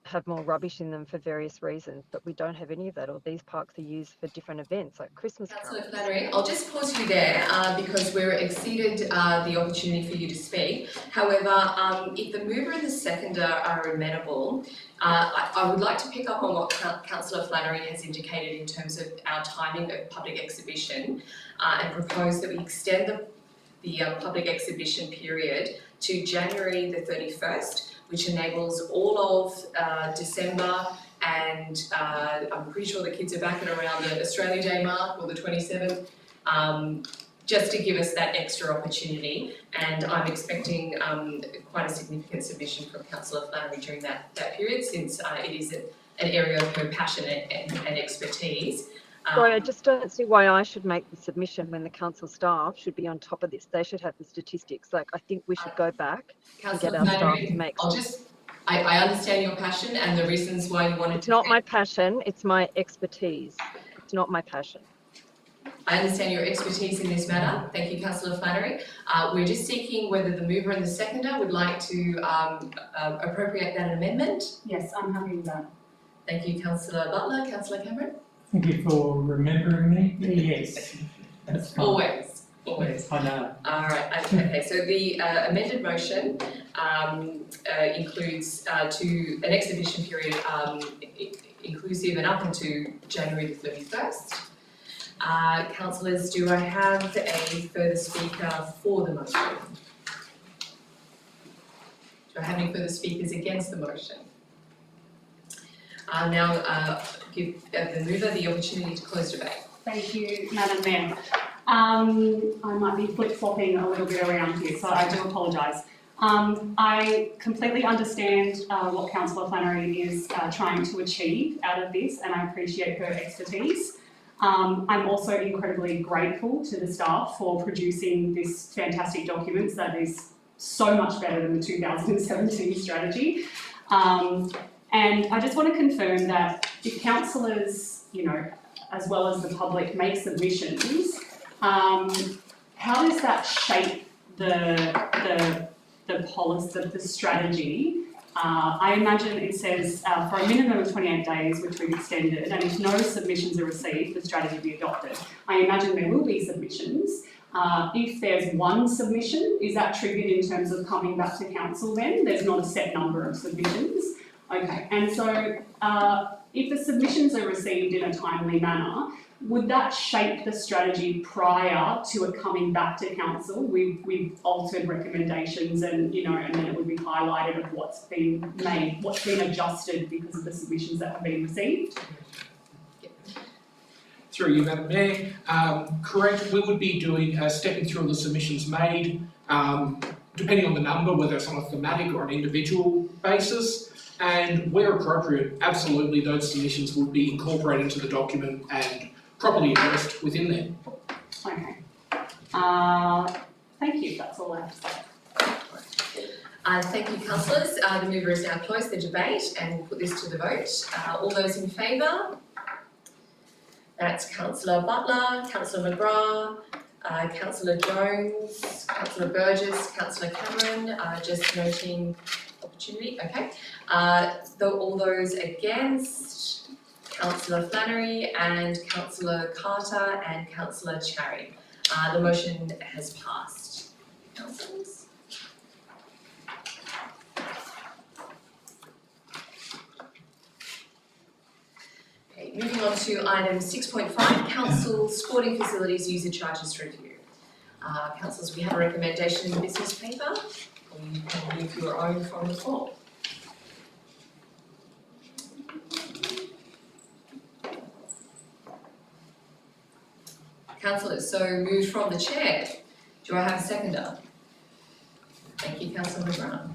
have more rubbish in them for various reasons, but we don't have any of that, or these parks are used for different events like Christmas Councillor carols. Flannery, I'll just pause you there because we're exceeded the opportunity for you to speak. However, if the mover and the seconder are amenable, I would like to pick up on what Councillor Flannery has indicated in terms of our timing of public exhibition and propose that we extend the public exhibition period to January the 31st, which enables all of December, and I'm pretty sure the kids are back at around the Australia Day mark or the 27th, just to give us that extra opportunity. And I'm expecting quite a significant submission from Councillor Flannery during that period, since it is an area of her passion and expertise. Sorry, I just don't see why I should make the submission when the council staff should be on top of this. They should have the statistics. Like, I think we should go back and get our staff to make. I understand your passion and the reasons why you wanted to. It's not my passion, it's my expertise. It's not my passion. I understand your expertise in this matter. Thank you, Councillor Flannery. We're just seeking whether the mover and the seconder would like to appropriate that amendment. Yes, I'm happy with that. Thank you, Councillor Butler. Councillor Cameron? Thank you for remembering me. Yes, that's fine. Always. I know. All right, okay, so the amended motion includes to an exhibition period inclusive and up until January the 31st. Councillors, do I have a further speaker for the motion? Do I have any further speakers against the motion? Now give the mover the opportunity to close debate. Thank you, Madam Mayor. I might be flip-flopping a little bit around here, so I do apologise. I completely understand what Councillor Flannery is trying to achieve out of this, and I appreciate her expertise. I'm also incredibly grateful to the staff for producing this fantastic document that is so much better than the 2017 strategy. And I just want to confirm that if councillors, you know, as well as the public, make submissions, how does that shape the policy, the strategy? I imagine it says for a minimum of 28 days, which we've extended, and if no submissions are received, the strategy will be adopted. I imagine there will be submissions. If there's one submission, is that triggered in terms of coming back to council then? There's not a set number of submissions. Okay, and so if the submissions are received in a timely manner, would that shape the strategy prior to it coming back to council with altered recommendations, and you know, and then it would be highlighted of what's been made, what's been adjusted because of the submissions that have been received? Through you, Madam Mayor, correct, we would be doing stepping through the submissions made, depending on the number, whether it's on a thematic or an individual basis. And where appropriate, absolutely those submissions would be incorporated into the document and properly addressed within there. Okay. Thank you, that's all I have to say. Thank you, councillors. The mover has now closed the debate and we'll put this to the vote. All those in favour? That's Councillor Butler, Councillor McGrath, Councillor Jones, Councillor Burgess, Councillor Cameron, just noting opportunity, okay. All those against, Councillor Flannery and Councillor Carter and Councillor Cherry. The motion has passed. Councillors? Okay, moving on to item 6.5, Council Sporting Facilities User Charges Review. Councillors, we have a recommendation in the business paper, or you can move your own from the floor. Councillors, so moved from the chair. Do I have a seconder? Thank you, Councillor McGrath.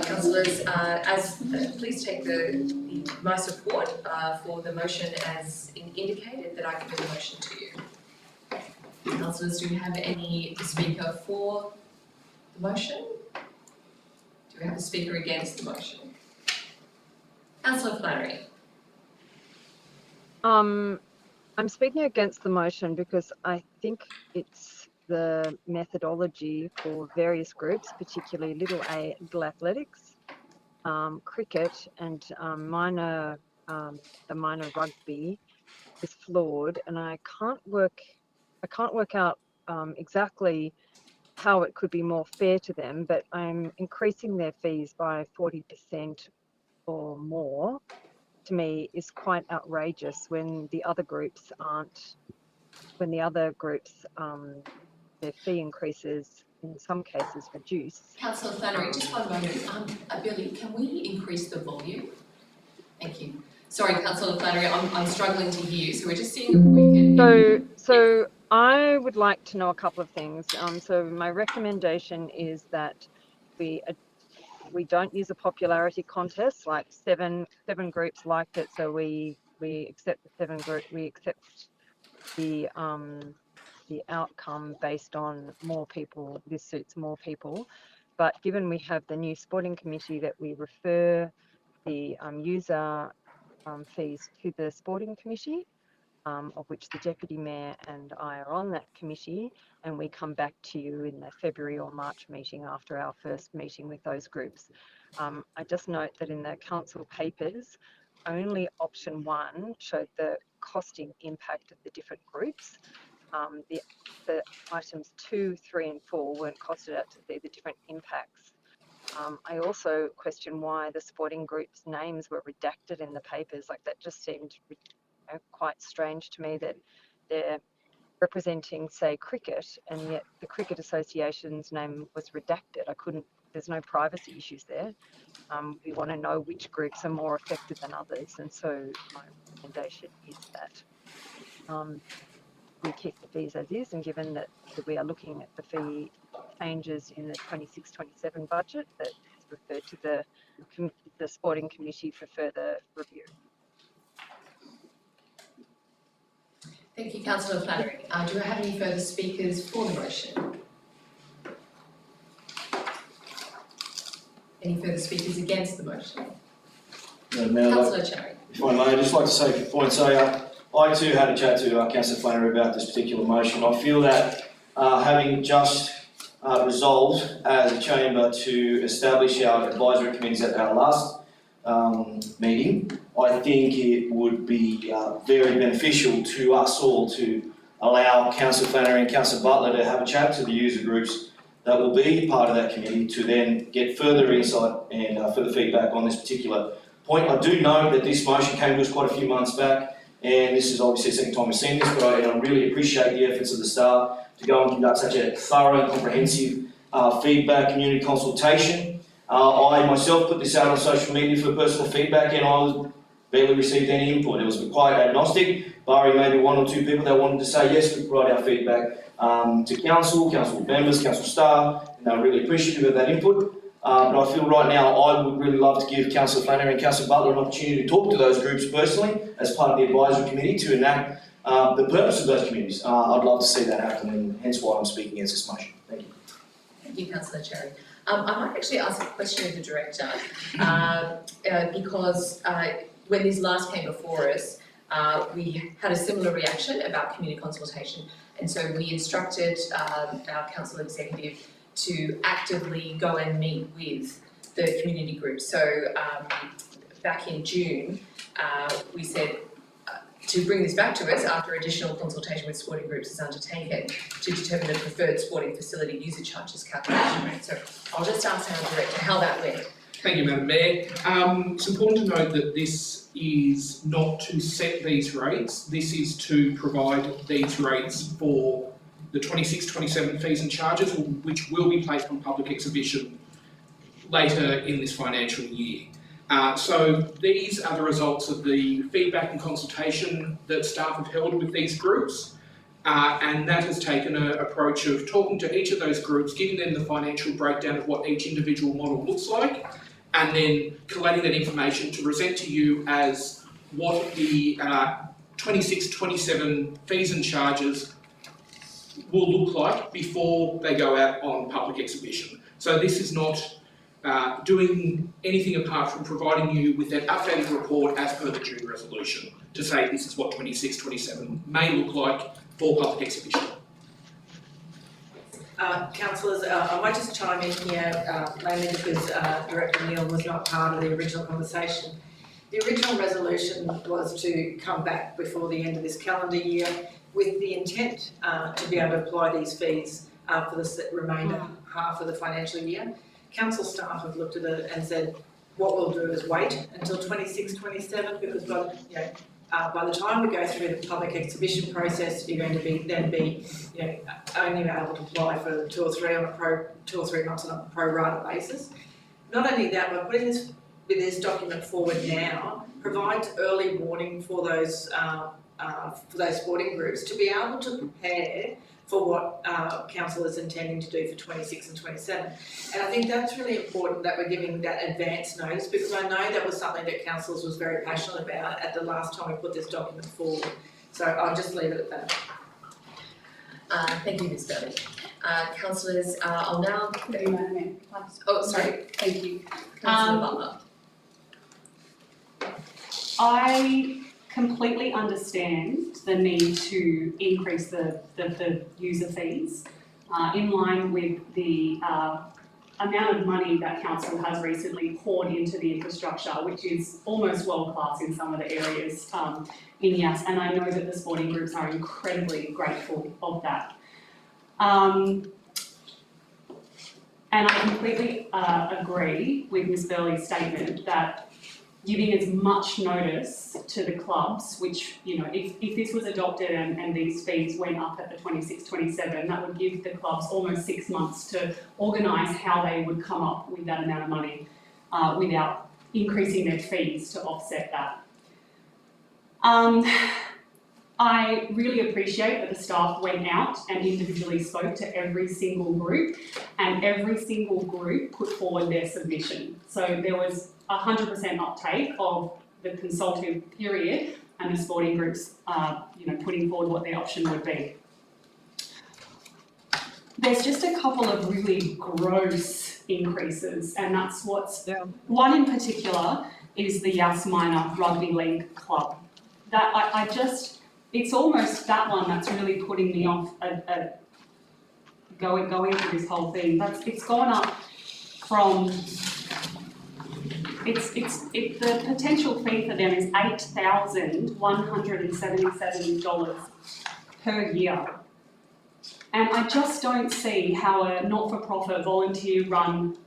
Councillors, please take my support for the motion as indicated that I give the motion to you. Councillors, do we have any speaker for the motion? Do we have a speaker against the motion? Councillor Flannery. I'm speaking against the motion because I think it's the methodology for various groups, particularly little a little athletics, cricket, and the minor rugby is flawed, and I can't work out exactly how it could be more fair to them. But I'm increasing their fees by 40% or more. To me, is quite outrageous when the other groups aren't. When the other groups, their fee increases in some cases reduce. Councillor Flannery, just one moment. Billy, can we increase the volume? Thank you. Sorry, Councillor Flannery, I'm struggling to hear you, so we're just seeing if we can. So I would like to know a couple of things. So my recommendation is that we don't use a popularity contest. Like seven groups liked it, so we accept the 7 group. We accept the outcome based on more people. This suits more people. But given we have the new sporting committee, that we refer the user fees to the sporting committee, of which the Deputy Mayor and I are on that committee, and we come back to you in the February or March meeting after our first meeting with those groups. I just note that in the council papers, only option 1 showed the costing impact of the different groups. The items 2, 3 and 4 weren't costed out to see the different impacts. I also question why the sporting groups' names were redacted in the papers. Like, that just seemed quite strange to me, that they're representing, say, cricket, and yet the Cricket Association's name was redacted. There's no privacy issues there. We want to know which groups are more affected than others, and so my recommendation is that we keep the fees as is, and given that we are looking at the fee changes in the 26-27 budget, that it's referred to the sporting committee for further review. Thank you, Councillor Flannery. Do I have any further speakers for the motion? Any further speakers against the motion? Councillor Cherry. If I may, I'd just like to say a few points. I too had a chat to Councillor Flannery about this particular motion. I feel that having just resolved as a chamber to establish our advisory committees at our last meeting, I think it would be very beneficial to us all to allow Councillor Flannery and Councillor Butler to have a chat to the user groups that will be part of that committee, to then get further insight and further feedback on this particular point. I do know that this motion came to us quite a few months back, and this is obviously the second time we've seen this, but I really appreciate the efforts of the staff to go and conduct such a thorough and comprehensive feedback community consultation. I myself put this out on social media for personal feedback, and I barely received any input. It was quite agnostic, barring maybe 1 or 2 people that wanted to say yes, we provide our feedback to council members, council staff, and they're really appreciative of that input. But I feel right now I would really love to give Councillor Flannery and Councillor Butler an opportunity to talk to those groups personally as part of the advisory committee to enact the purpose of those committees. I'd love to see that happen, and hence why I'm speaking against this motion. Thank you. Thank you, Councillor Cherry. I might actually ask a question of the Director, because when this last came before us, we had a similar reaction about community consultation, and so we instructed our council executive to actively go and meet with the community groups. So back in June, we said to bring this back to us after additional consultation with sporting groups is undertaken to determine the preferred sporting facility user charges calculation rate. So I'll just ask our Director how that went. Thank you, Madam Mayor. It's important to note that this is not to set these rates. This is to provide these rates for the 26-27 fees and charges, which will be placed on public exhibition later in this financial year. So these are the results of the feedback and consultation that staff have held with these groups, and that has taken an approach of talking to each of those groups, giving them the financial breakdown of what each individual model looks like, and then collating that information to present to you as what the 26-27 fees and charges will look like before they go out on public exhibition. So this is not doing anything apart from providing you with that updated report as per the June resolution to say this is what 26-27 may look like for public exhibition. Councillors, I might just chime in here, mainly because Director Neil was not part of the original conversation. The original resolution was to come back before the end of this calendar year with the intent to be able to apply these fees for the remainder half of the financial year. Council staff have looked at it and said, what we'll do is wait until 26-27 because by the time we go through the public exhibition process, you're going to be only able to apply for 2 or 3 months on a pro rata basis. Not only that, but putting this document forward now provides early warning for those sporting groups to be able to prepare for what council is intending to do for 26 and 27. And I think that's really important that we're giving that advance notice because I know that was something that councillors was very passionate about at the last time we put this document forward. So I'll just leave it at that. Thank you, Ms. Bailey. Councillors, I'll now. Madam Mayor. Oh, sorry. Thank you. Councillor Butler. I completely understand the need to increase the user fees in line with the amount of money that council has recently poured into the infrastructure, which is almost world class in some of the areas in Yass, and I know that the sporting groups are incredibly grateful of that. And I completely agree with Ms. Burley's statement that giving as much notice to the clubs, which, if this was adopted and these fees went up at the 26-27, that would give the clubs almost 6 months to organise how they would come up with that amount of money without increasing their fees to offset that. I really appreciate that the staff went out and individually spoke to every single group, and every single group put forward their submission. So there was 100% uptake of the consultative period and the sporting groups, putting forward what their option would be. There's just a couple of really gross increases, and that's one in particular is the Yass Minor Rugby League Club. That it's almost that one that's really putting me off going through this whole thing. It's gone up from. The potential fee for them is $8,177 per year. And I just don't see how a not-for-profit volunteer-run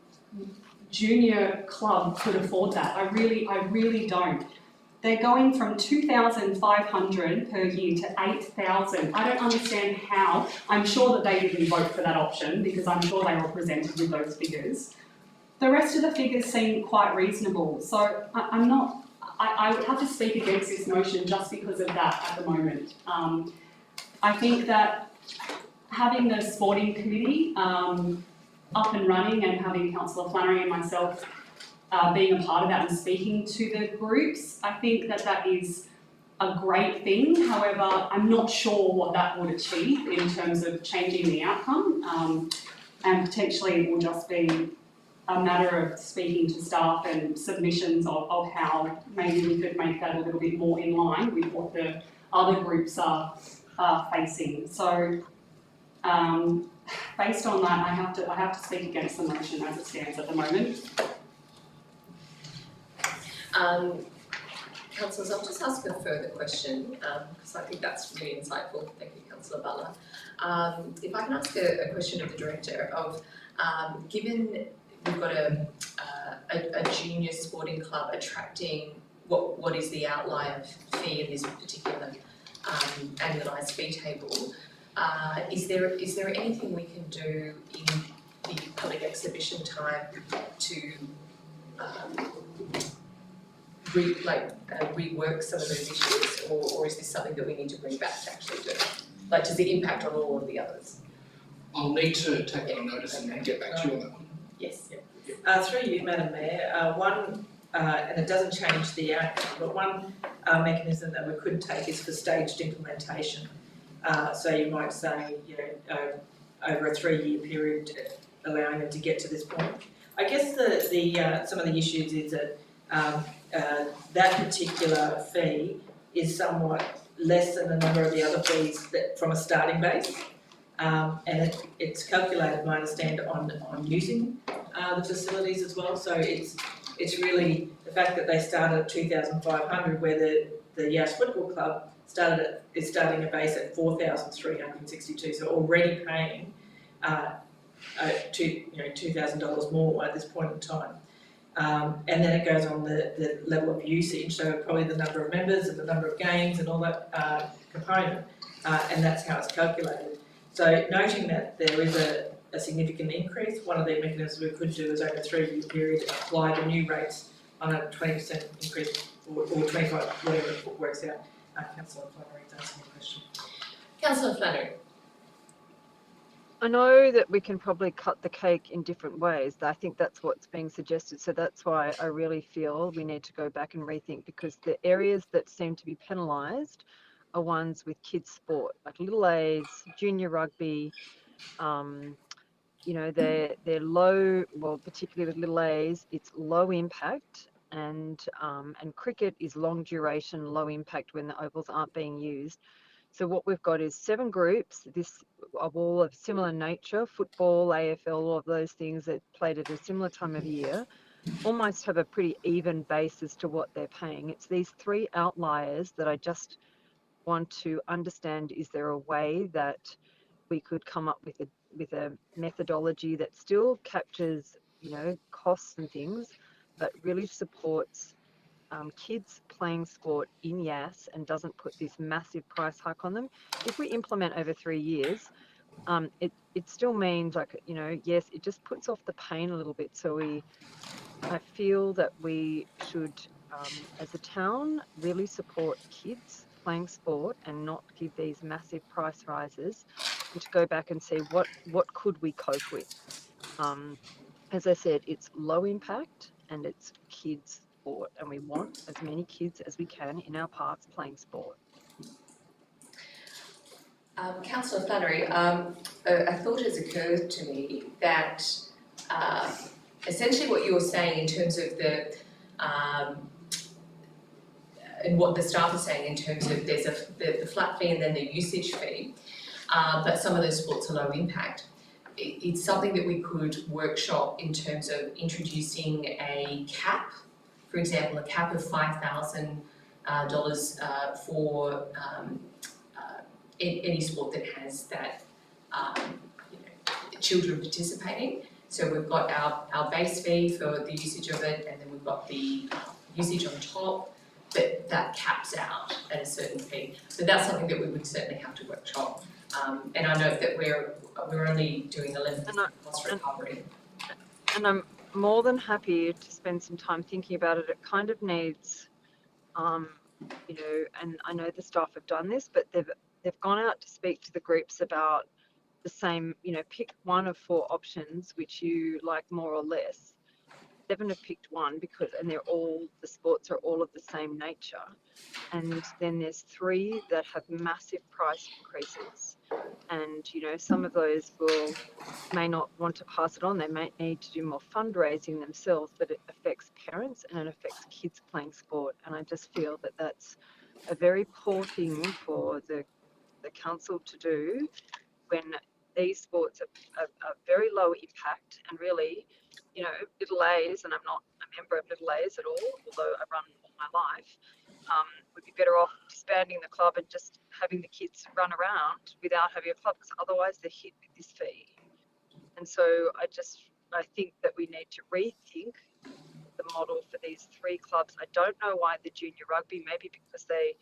junior club could afford that. I really don't. They're going from $2,500 per year to $8,000. I don't understand how. I'm sure that they didn't vote for that option because I'm sure they were presented with those figures. The rest of the figures seem quite reasonable. So I would have to speak against this motion just because of that at the moment. I think that having the sporting committee up and running and having Councillor Flannery and myself being a part of that and speaking to the groups, I think that is a great thing. However, I'm not sure what that would achieve in terms of changing the outcome, and potentially it will just be a matter of speaking to staff and submissions of how maybe we could make that a little bit more in line with what the other groups are facing. So based on that, I have to speak against the motion as it stands at the moment. Councillors, I'll just ask a further question because I think that's really insightful. Thank you, Councillor Butler. If I can ask a question of the Director of, given we've got a junior sporting club attracting what is the outlier fee in this particular annualised fee table, is there anything we can do in the public exhibition time to rework some of those issues, or is this something that we need to bring back to actually do? Like, does it impact on all of the others? I'll need to take that on notice and get back to you on that one. Yes. Through you, Madam Mayor, one, and it doesn't change the outcome, but one mechanism that we could take is for staged implementation. So you might say, over a 3-year period, allowing them to get to this point. I guess some of the issues is that that particular fee is somewhat less than a number of the other fees that from a starting base. And it's calculated, I understand, on using the facilities as well. So it's really the fact that they started at 2,500, where the Yass Football Club is starting a base at 4,362. So already paying $2,000 more at this point in time. And then it goes on the level of usage, so probably the number of members and the number of games and all that component, and that's how it's calculated. So noting that there is a significant increase, one of the mechanisms we could do is over a 3-year period apply the new rates on a 20% increase or 25, whatever it works out. Councillor Flannery, that's my question. Councillor Flannery. I know that we can probably cut the cake in different ways. I think that's what's being suggested. So that's why I really feel we need to go back and rethink, because the areas that seem to be penalised are ones with kids sport, like little A's, junior rugby. They're low, well, particularly with little A's, it's low impact, and cricket is long duration, low impact when the ovals aren't being used. So what we've got is 7 groups, of all of similar nature, football, AFL, all of those things that played at a similar time of year, almost have a pretty even basis to what they're paying. It's these 3 outliers that I just want to understand, is there a way that we could come up with a methodology that still captures, costs and things, but really supports kids playing sport in Yass and doesn't put this massive price hike on them. If we implement over 3 years, it still means, yes, it just puts off the pain a little bit. So I feel that we should, as a town, really support kids playing sport and not give these massive price rises, and to go back and see what could we cope with. As I said, it's low impact and it's kids sport, and we want as many kids as we can in our parks playing sport. Councillor Flannery, a thought has occurred to me that essentially what you're saying in terms of and what the staff is saying in terms of there's the flat fee and then the usage fee, but some of those sports are low impact. It's something that we could workshop in terms of introducing a cap, for example, a cap of $5,000 for any sport that has that children participating. So we've got our base fee for the usage of it, and then we've got the usage on top, but that caps out at a certain fee. So that's something that we would certainly have to workshop. And I know that we're only doing 11% cost recovery. And I'm more than happy to spend some time thinking about it. It kind of needs, and I know the staff have done this, but they've gone out to speak to the groups about the same, pick one of 4 options which you like more or less. 7 have picked one and the sports are all of the same nature. And then there's 3 that have massive price increases. And, some of those may not want to pass it on. They may need to do more fundraising themselves, but it affects parents and it affects kids playing sport. And I just feel that that's a very poor thing for the council to do when these sports are very low impact, and really, Little A's, and I'm not a member of Little A's at all, although I run all my life, would be better off disbanding the club and just having the kids run around without having a club, because otherwise they're hit with this fee. And so I think that we need to rethink the model for these 3 clubs. I don't know why the junior rugby, maybe because they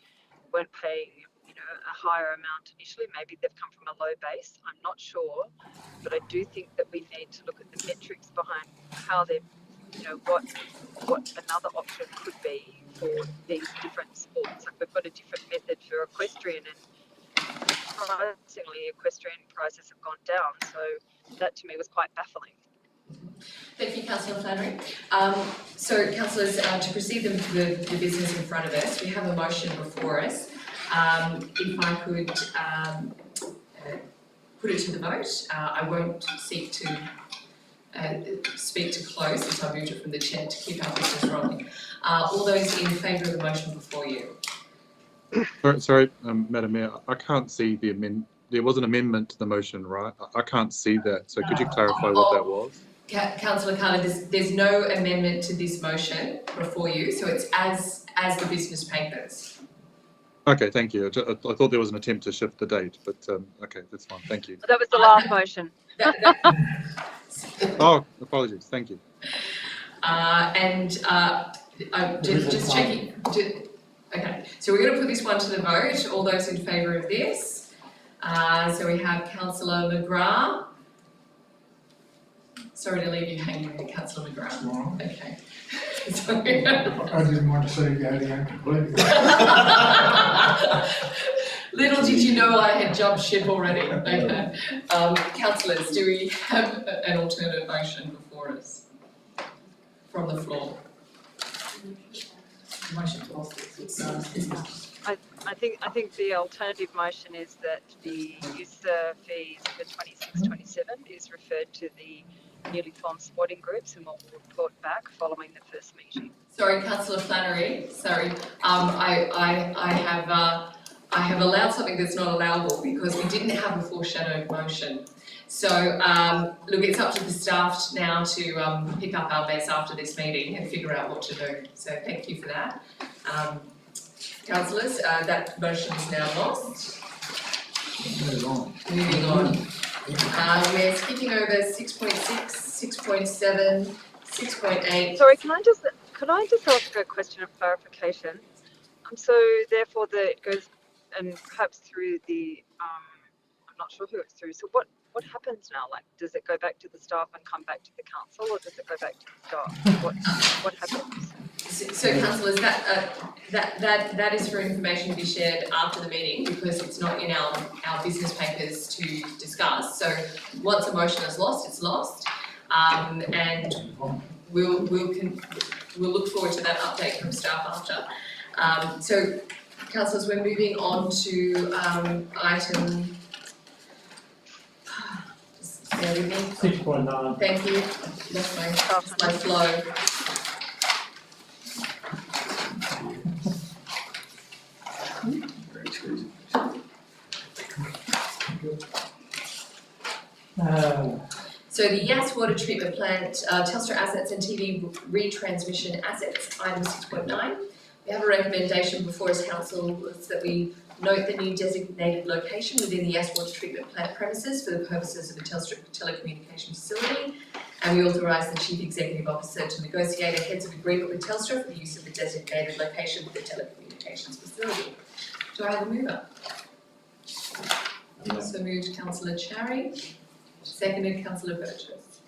weren't paying a higher amount initially, maybe they've come from a low base, I'm not sure, but I do think that we need to look at the metrics behind how they're, what another option could be for these different sports. Like we've got a different method for equestrian, and surprisingly equestrian prices have gone down, so that to me was quite baffling. Thank you, Councillor Flannery. So, councillors, to proceed the business in front of us, we have a motion before us. If I could put it to the vote, I won't seek to speak to close, since I moved it from the chair to keep our business rolling. All those in favour of the motion before you? Sorry, Madam Mayor, I can't see the amendment. There was an amendment to the motion, right? I can't see that. So could you clarify what that was? Councillor Carter, there's no amendment to this motion before you, so it's as the business papers. Okay, thank you. I thought there was an attempt to shift the date, but okay, that's fine. Thank you. That was the last motion. Oh, apologies. Thank you. Just checking. Okay, so we're going to put this one to the vote. All those in favour of this? So we have Councillor McGrath. Sorry to leave you hanging there, Councillor McGrath. Wow. Okay. Sorry. I didn't want to see you go down completely. Little did you know I had jumped ship already. Okay. Councillors, do we have an alternate motion before us from the floor? Motion to I think the alternative motion is that the user fees for 26-27 is referred to the newly formed sporting groups, and we'll report back following the first meeting. Sorry, Councillor Flannery. Sorry, I have allowed something that's not allowable because we didn't have a foreshadowed motion. So look, it's up to the staff now to pick up our mess after this meeting and figure out what to do. So thank you for that. Councillors, that motion is now lost. Moving on. We're skipping over 6.6, 6.7, 6.8. Sorry, could I just ask a question of clarification? So therefore it goes and perhaps through the I'm not sure who it's through. So what happens now? Like, does it go back to the staff and come back to the council, or does it go back to the staff? What happens? So councillors, that is for information to be shared after the meeting because it's not in our business papers to discuss. So once a motion is lost, it's lost, and we'll look forward to that update from staff after. So councillors, we're moving on to item. Just bear with me. 6.9. Thank you. Lost my flow. So the Yass water treatment plant, Telstra assets and TV retransmission assets, item 6.9. We have a recommendation before us, council, is that we note the new designated location within the Yass water treatment plant premises for the purposes of a Telstra telecommunication facility, and we authorise the Chief Executive Officer to negotiate a heads of agreement with Telstra for the use of the designated location for the telecommunications facility. Do I have a mover? So moved, Councillor Cherry. Seconded, Councillor Burgess.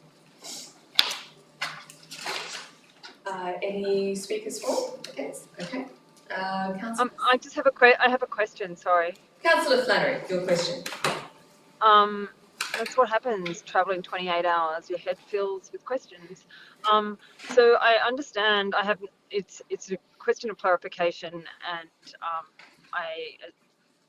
Any speakers for? Yes. Okay. Councillor. I just have I have a question. Sorry. Councillor Flannery, your question. That's what happens travelling 28 hours. Your head fills with questions. So I understand. It's a question of clarification, and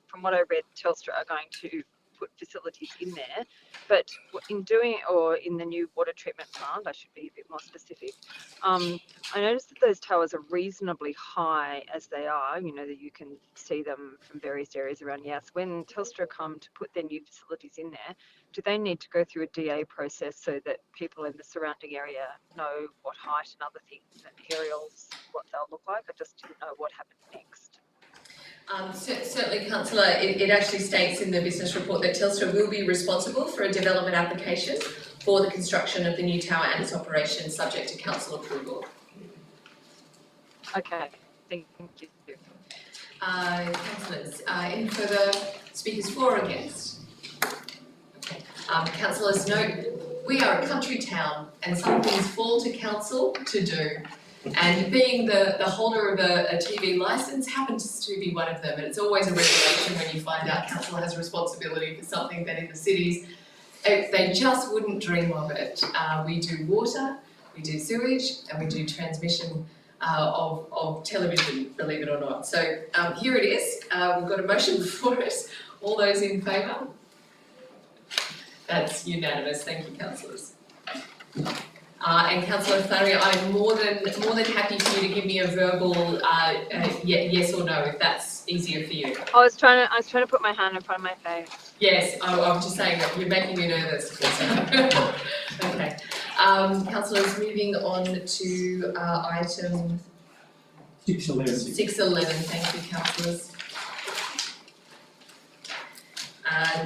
from what I read, Telstra are going to put facilities in there, but in the new water treatment plant, I should be a bit more specific. I noticed that those towers are reasonably high as they are, that you can see them from various areas around Yass. When Telstra come to put their new facilities in there, do they need to go through a DA process so that people in the surrounding area know what height and other things and aerials, what they'll look like? I just didn't know what happened next. Certainly, Councillor, it actually states in the business report that Telstra will be responsible for a development application for the construction of the new tower and its operation subject to council approval. Okay, thank you. Councillors, any further speakers for or against? Okay. Councillors, note, we are a country town and some things fall to council to do. And being the holder of a TV licence happens to be one of them, and it's always a revelation when you find out council has responsibility for something that in the cities they just wouldn't dream of it. We do water, we do sewage, and we do transmission of television, believe it or not. So here it is. We've got a motion for it. All those in favour? That's unanimous. Thank you, councillors. And Councillor Flannery, I'm more than happy for you to give me a verbal yes or no if that's easier for you. I was trying to put my hand in front of my face. Yes, I'm just saying that you're making me nervous. Okay. Councillors, moving on to item 611. 611. Thank you, councillors.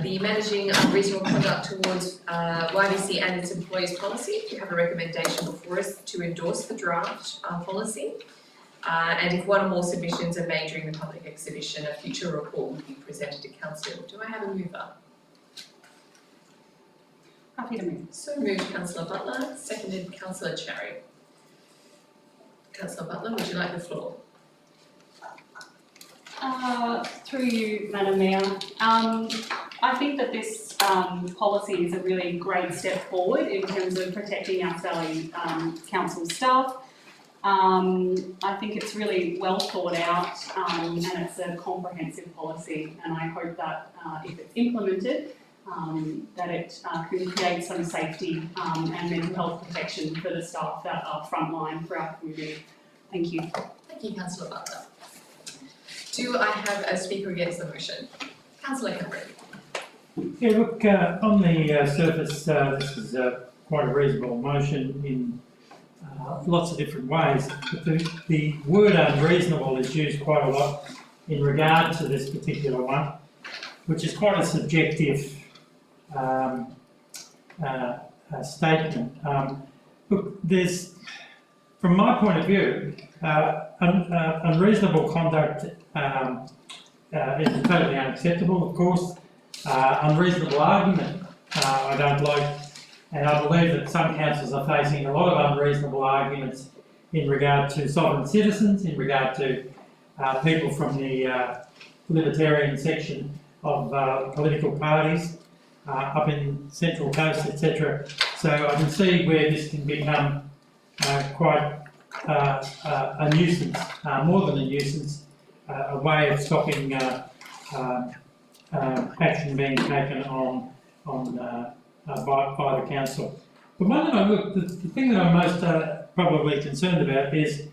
The managing unreasonable conduct towards YBC and its employees policy. We have a recommendation before us to endorse the draft policy. And if one or more submissions are made during the public exhibition, a future report will be presented to council. Do I have a mover? Happy to move. So moved, Councillor Butler, seconded Councillor Cherry. Councillor Butler, would you like the floor? Through you, Madam Mayor, I think that this policy is a really great step forward in terms of protecting our Valley Council staff. I think it's really well thought out and it's a comprehensive policy, and I hope that if it's implemented, that it can create some safety and mental health protection for the staff that are frontline for our community. Thank you. Thank you, Councillor Butler. Do I have a speaker against the motion? Councillor Cameron. Yeah, look, on the surface, this is quite a reasonable motion in lots of different ways, but the word unreasonable is used quite a lot in regard to this particular one, which is quite a subjective statement. Look, there's, from my point of view, unreasonable conduct is totally unacceptable, of course. Unreasonable argument I don't like, and I believe that some councils are facing a lot of unreasonable arguments in regard to sovereign citizens, in regard to people from the libertarian section of political parties up in Central Coast, etc. So I can see where this can become quite a nuisance, more than a nuisance, a way of stopping action being taken on by the council. The one that the thing that I'm most probably concerned about is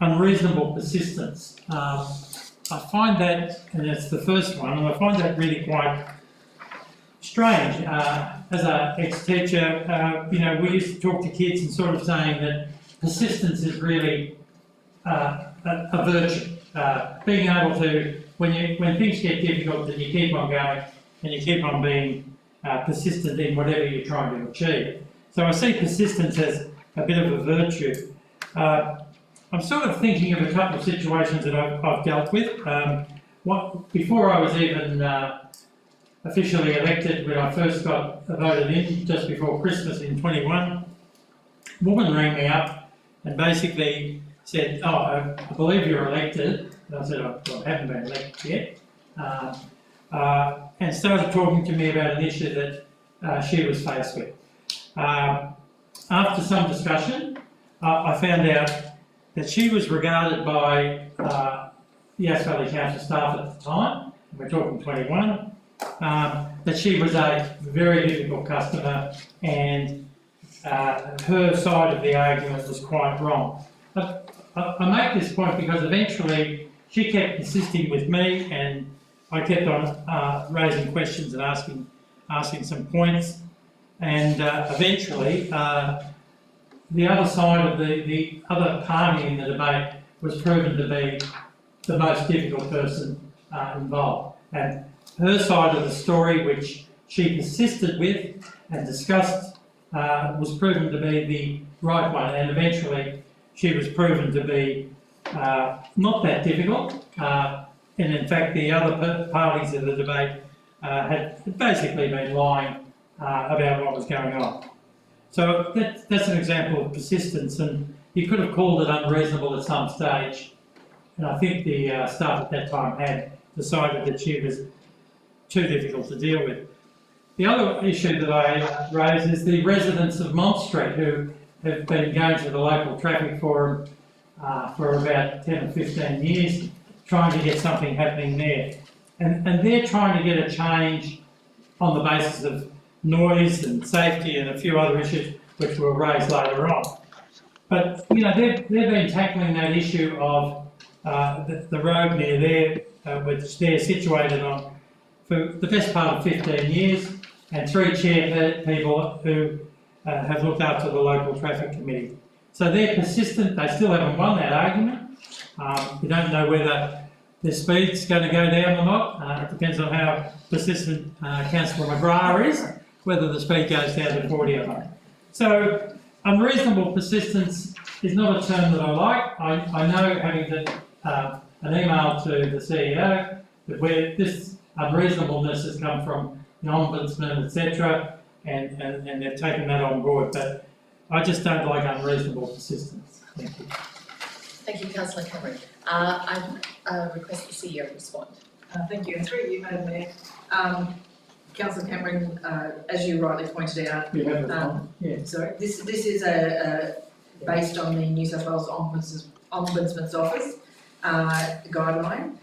unreasonable persistence. I find that, and it's the first one, and I find that really quite strange. As an ex-teacher, you know, we used to talk to kids and sort of saying that persistence is really a virtue. Being able to, when things get difficult, that you keep on going and you keep on being persistent in whatever you're trying to achieve. So I see persistence as a bit of a virtue. I'm sort of thinking of a couple of situations that I've dealt with. Before I was even officially elected, when I first got voted in, just before Christmas in 21, a woman rang me up and basically said, "Oh, I believe you're elected." And I said, I haven't been elected yet. And started talking to me about an issue that she was faced with. After some discussion, I found out that she was regarded by Yass Valley Council staff at the time, and we're talking 21, that she was a very difficult customer and her side of the argument was quite wrong. I make this point because eventually she kept insisting with me and I kept on raising questions and asking some points, and eventually the other side of the other party in the debate was proven to be the most difficult person involved. And her side of the story, which she persisted with and discussed, was proven to be the right one, and eventually she was proven to be not that difficult. And in fact, the other parties of the debate had basically been lying about what was going on. So that's an example of persistence, and you could have called it unreasonable at some stage. And I think the staff at that time had decided that she was too difficult to deal with. The other issue that I raise is the residents of Mont Street who have been going to the local traffic forum for about 10 or 15 years, trying to get something happening there. And they're trying to get a change on the basis of noise and safety and a few other issues which we'll raise later on. But, you know, they've been tackling that issue of the road near there, which they're situated on, for the best part of 15 years, and 3 chair people who have looked after the local traffic committee. So they're persistent, they still haven't won that argument. We don't know whether the speed's going to go down or not. It depends on how persistent Councillor McGrath is, whether the speed goes down to 40 or not. So unreasonable persistence is not a term that I like. I know, having done an email to the CEO, that where this unreasonableness has come from the Ombudsman, etc., and they've taken that on board. But I just don't like unreasonable persistence. Thank you. Thank you, Councillor Cameron. I request the CEO respond. Thank you, and through you, Madam Mayor. Councillor Cameron, as you rightly pointed out, You have a yeah. sorry, this is based on the New South Wales Ombudsman's Office guideline.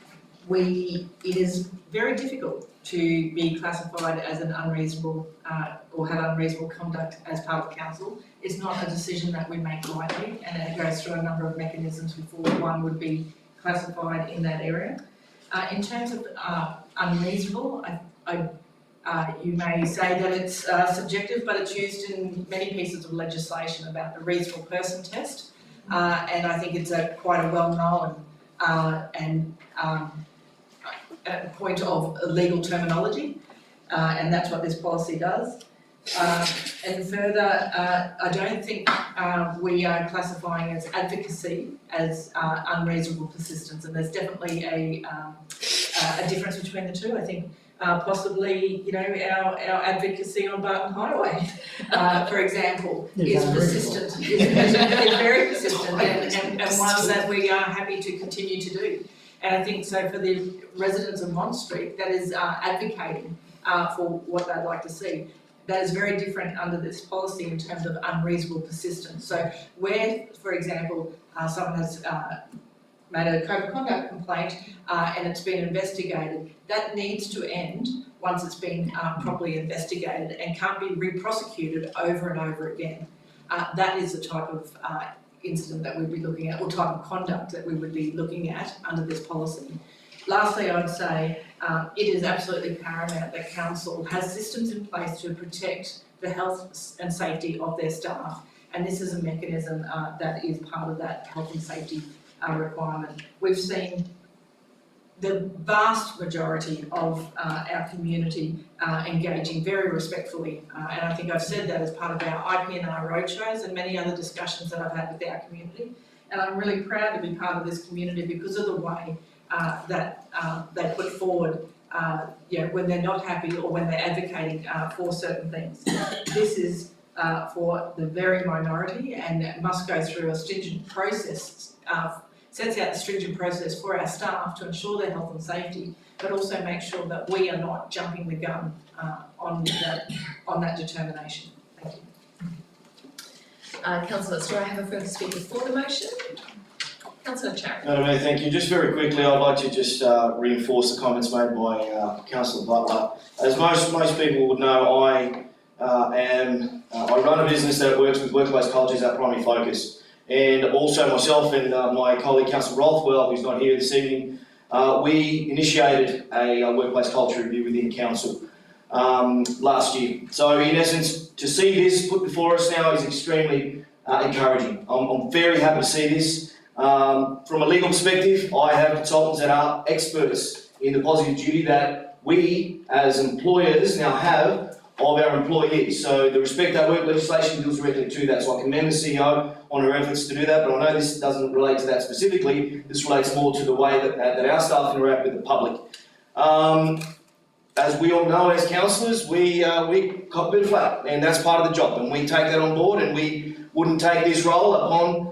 It is very difficult to be classified as an unreasonable or have unreasonable conduct as part of council. It's not a decision that we make lightly, and it goes through a number of mechanisms before one would be classified in that area. In terms of unreasonable, you may say that it's subjective, but it's used in many pieces of legislation about the reasonable person test, and I think it's quite a well-known and a point of legal terminology, and that's what this policy does. And further, I don't think we are classifying as advocacy as unreasonable persistence, and there's definitely a difference between the two. I think possibly, you know, our advocacy on Barton Highway, for example, is persistent, is very persistent, and one that we are happy to continue to do. And I think so for the residents of Mont Street, that is advocating for what they'd like to see. That is very different under this policy in terms of unreasonable persistence. So where, for example, someone has made a code of conduct complaint and it's been investigated, that needs to end once it's been properly investigated and can't be re-prosecuted over and over again. That is the type of incident that we'd be looking at, or type of conduct that we would be looking at under this policy. Lastly, I would say it is absolutely paramount that council has systems in place to protect the health and safety of their staff, and this is a mechanism that is part of that health and safety requirement. We've seen the vast majority of our community engaging very respectfully, and I think I've said that as part of our IPNR roadshows and many other discussions that I've had with our community, and I'm really proud to be part of this community because of the way that they put forward, you know, when they're not happy or when they're advocating for certain things. This is for the very minority, and it must go through a stringent process, sets out a stringent process for our staff to ensure their health and safety, but also make sure that we are not jumping the gun on that determination. Thank you. Councillors, do I have a further speaker for the motion? Councillor Chair. Madam Mayor, thank you. Just very quickly, I'd like to just reinforce the comments made by Councillor Butler. As most people would know, I run a business that works with workplace culture as our primary focus. And also myself and my colleague Councillor Rothwell, who's not here this evening, we initiated a workplace culture review within council last year. So in essence, to see this put before us now is extremely encouraging. I'm very happy to see this. From a legal perspective, I have consultants that are experts in the positive duty that we as employers now have of our employees. So the Respect Our Work legislation deals directly to that. So I commend the CEO on her efforts to do that, but I know this doesn't relate to that specifically. This relates more to the way that our staff interact with the public. As we all know as councillors, we cop a bit of flack, and that's part of the job, and we take that on board, and we wouldn't take this role upon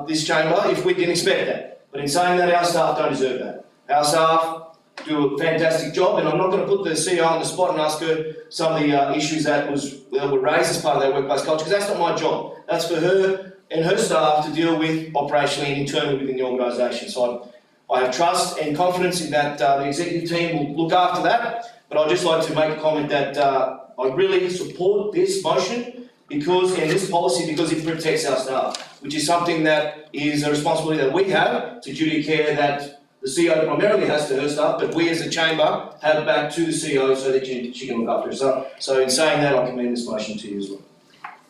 this chamber if we didn't expect that. But in saying that, our staff don't deserve that. Our staff do a fantastic job, and I'm not going to put the CEO on the spot and ask her some of the issues that were raised as part of that workplace culture, because that's not my job. That's for her and her staff to deal with operationally and internally within the organisation. So I have trust and confidence in that the executive team will look after that, but I'd just like to make a comment that I really support this motion and this policy because it protects our staff, which is something that is a responsibility that we have to duty of care that the CEO primarily has to her staff, but we as a chamber have back to the CEO so that she can look after herself. So in saying that, I commend this motion to you as well.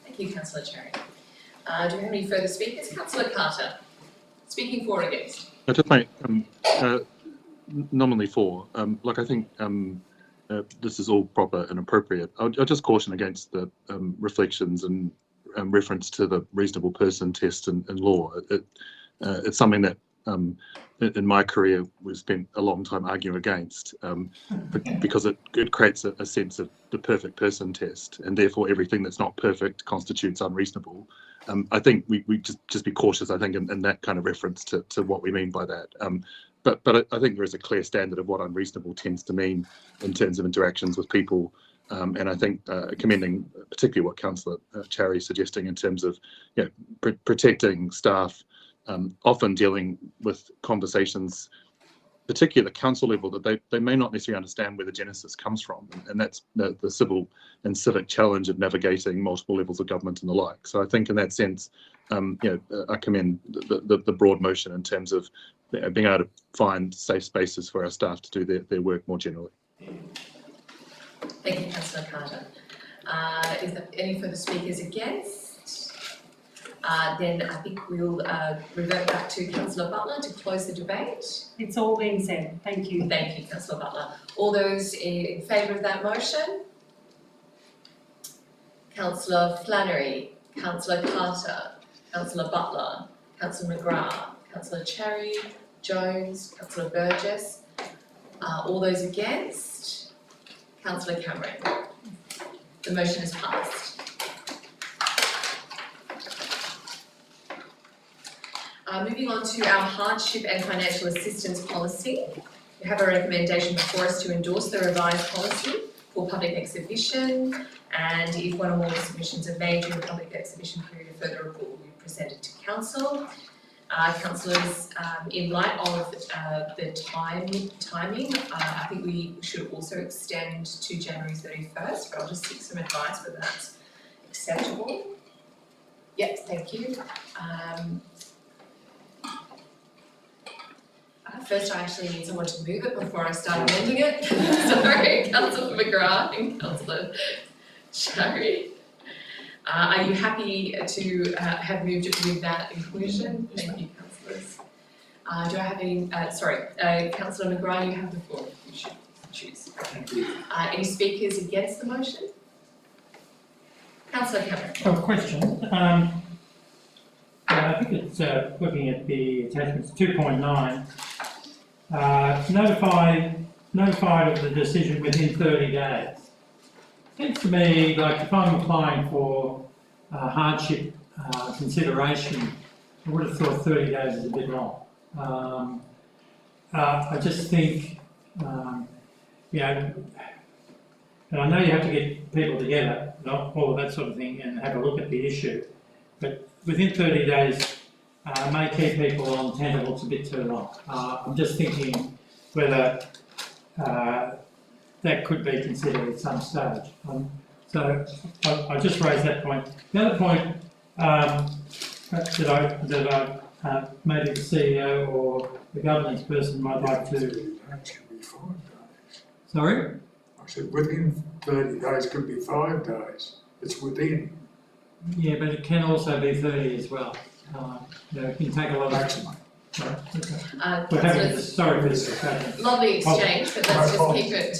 Thank you, Councillor Cherry. Do we have any further speakers? Councillor Carter, speaking for or against? I just make nominally for. I think this is all proper and appropriate. I'll just caution against the reflections and reference to the reasonable person test in law. It's something that in my career we've spent a long time arguing against because it creates a sense of the perfect person test, and therefore everything that's not perfect constitutes unreasonable. I think we just be cautious, I think, in that kind of reference to what we mean by that. But I think there is a clear standard of what unreasonable tends to mean in terms of interactions with people. And I think commending particularly what Councillor Cherry is suggesting in terms of protecting staff, often dealing with conversations, particularly at the council level, that they may not necessarily understand where the genesis comes from, and that's the civil and civic challenge of navigating multiple levels of government and the like. So I think in that sense, I commend the broad motion in terms of being able to find safe spaces for our staff to do their work more generally. Thank you, Councillor Carter. Is there any further speakers against? Then I think we'll revert back to Councillor Butler to close the debate. It's all been said. Thank you. Thank you, Councillor Butler. All those in favour of that motion? Councillor Flannery, Councillor Carter, Councillor Butler, Councillor McGrath, Councillor Cherry, Jones, Councillor Burgess. All those against? Councillor Cameron. The motion is passed. Moving on to our hardship and financial assistance policy. We have a recommendation before us to endorse the revised policy for public exhibition, and if one or more submissions are made during the public exhibition period, a further report will be presented to council. Councillors, in light of the timing, I think we should also extend to January 31st, but I'll just seek some advice whether that's acceptable. Yes, thank you. First, I actually need someone to move it before I start amending it. Sorry, Councillor McGrath and Councillor Cherry. Are you happy to have moved it with that inclusion? Thank you, councillors. Do I have any, Councillor McGrath, you have the floor. You should choose. Thank you. Any speakers against the motion? Councillor Cameron. Oh, question. I think it's looking at the attachments 2.9. Notified of the decision within 30 days. Seems to me like if I'm applying for hardship consideration, I would have thought 30 days is a bit long. I just think, and I know you have to get people together, all of that sort of thing, and have a look at the issue, but within 30 days may keep people on tentacles a bit too long. I'm just thinking whether that could be considered at some stage. So I just raised that point. The other point that I maybe the CEO or the governance person might like to. 30 days could be 5 days. Sorry? I said within 30 days could be 5 days. It's within. Yeah, but it can also be 30 as well. It can take a lot of Maximum. Right, okay. We're having this, sorry for this discussion. Lovely exchange, but let's just keep it,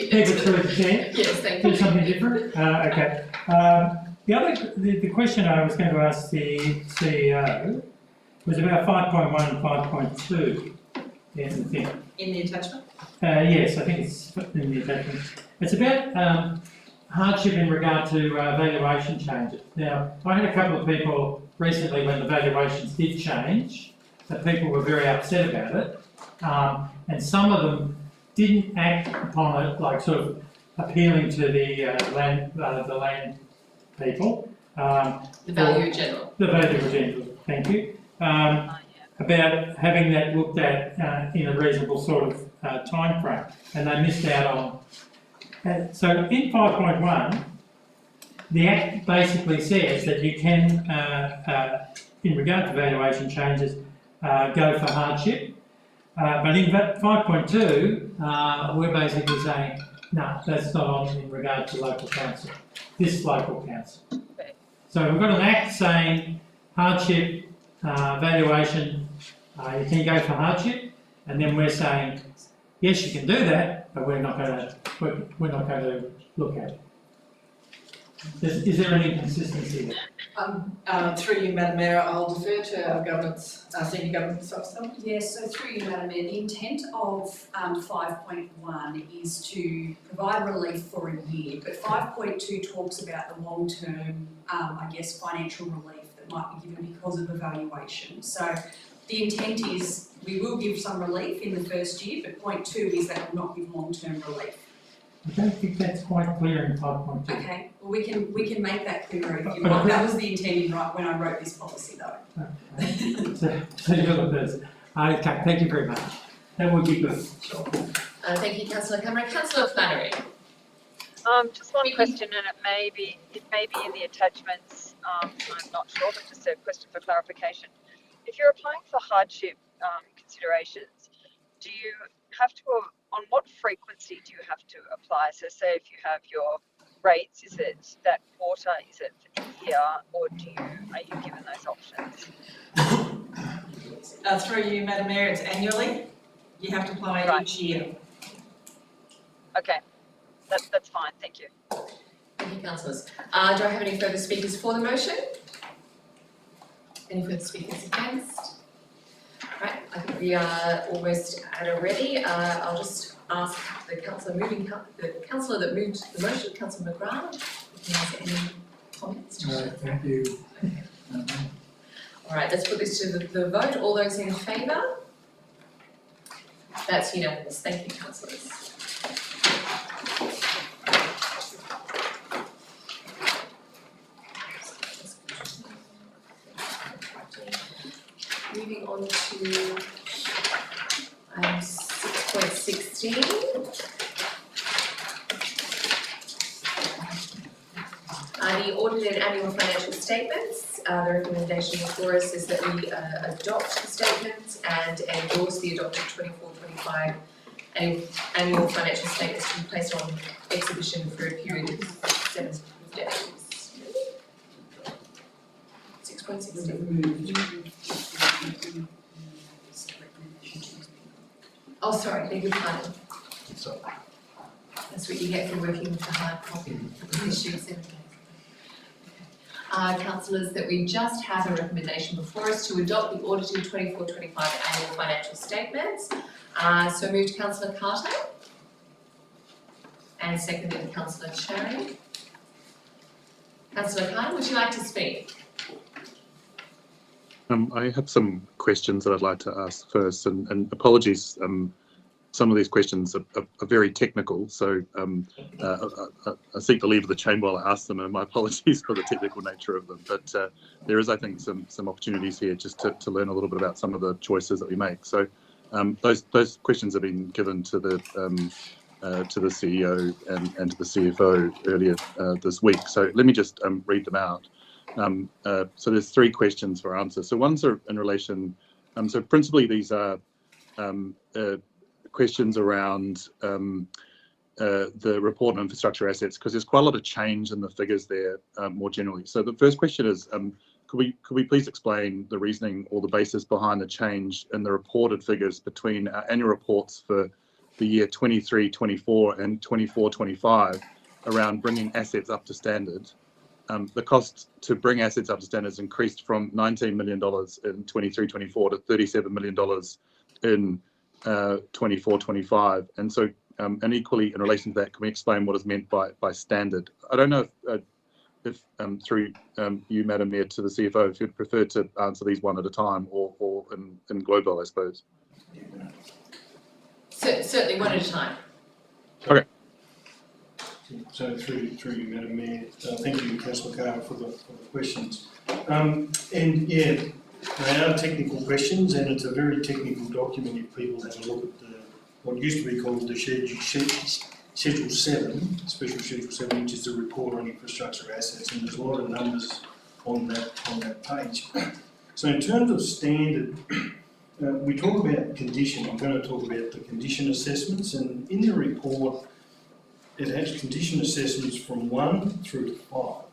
Keep it to a chair. Yes, thank you. Do something different? Okay. The question I was going to ask the CEO was about 5.1 and 5.2 in the thing. In the attachment? Yes, I think it's in the attachment. It's about hardship in regard to valuation changes. Now, I had a couple of people recently when the valuations did change, that people were very upset about it, and some of them didn't act upon it, like sort of appealing to the land people, The value in general. The value of general, thank you. About having that looked at in a reasonable sort of time frame, and they missed out on. So in 5.1, the Act basically says that you can, in regard to valuation changes, go for hardship. But in 5.2, we're basically saying, no, that's not on in regard to local council, this local council. So we've got an Act saying hardship, valuation, you can go for hardship, and then we're saying, yes, you can do that, but we're not going to look at it. Is there any inconsistency there? Through you, Madam Mayor, I'll defer to our senior government officer. Yes, so through you, Madam Mayor, the intent of 5.1 is to provide relief for a year, but 5.2 talks about the long-term, financial relief that might be given because of evaluation. So the intent is we will give some relief in the first year, but point 2 is that will not give long-term relief. I don't think that's quite clear in 5.2. Okay, well we can make that clearer if you want. That was the intent when I wrote this policy though. Okay. So you're the person. Okay, thank you very much. That would be good. Sure. Thank you, Councillor Cameron. Councillor Flannery. Just one question, and it may be in the attachments. I'm not sure, but just a question for clarification. If you're applying for hardship considerations, do you have to, on what frequency do you have to apply? So say if you have your rates, is it that quarter, is it for the year, or are you given those options? Through you, Madam Mayor, it's annually. You have to apply each year. Okay, that's fine, thank you. Thank you, councillors. Do I have any further speakers for the motion? Any further speakers against? Right, I think we are almost at a ready. I'll just ask the councillor that moved the motion, Councillor McGrath, if he has any comments to share. Thank you. All right, let's put this to the vote. All those in favour? That's unanimous. Thank you, councillors. Moving on to item 6.16. The audited annual financial statements. The recommendation before us is that we adopt the statements and endorse the adopted 24-25 annual financial statements to be placed on exhibition for a period of 7 days. 6.16. Oh, sorry, beg your pardon. That's what you get for working with the hard copy. Councillors, that we just have a recommendation before us to adopt the audited 24-25 annual financial statements. So moved Councillor Carter and seconded Councillor Cherry. Councillor Carter, would you like to speak? I have some questions that I'd like to ask first, and apologies, some of these questions are very technical, so I seek the leave of the chamber while I ask them, and my apologies for the technical nature of them, but there is, I think, some opportunities here just to learn a little bit about some of the choices that we make. So those questions have been given to the CEO and to the CFO earlier this week, so let me just read them out. So there's 3 questions for answer. So one's in relation, so principally these are questions around the report on infrastructure assets, because there's quite a lot of change in the figures there more generally. So the first question is, could we please explain the reasoning or the basis behind the change in the reported figures between our annual reports for the year 23-24 and 24-25 around bringing assets up to standard? The cost to bring assets up to standard has increased from $19 million in 23-24 to $37 million in 24-25, and so and equally in relation to that, can we explain what is meant by standard? I don't know if through you, Madam Mayor, to the CFO, if you'd prefer to answer these one at a time or in global, I suppose. Certainly one at a time. Okay. So through you, Madam Mayor, thank you, Councillor Carr, for the questions. And yeah, they are technical questions, and it's a very technical document if people have a look at what used to be called the Schedule 7, Special Schedule 7, which is the report on infrastructure assets, and there's a lot of numbers on that page. So in terms of standard, we talk about condition. I'm going to talk about the condition assessments, and in the report it has condition assessments from 1 through to 5.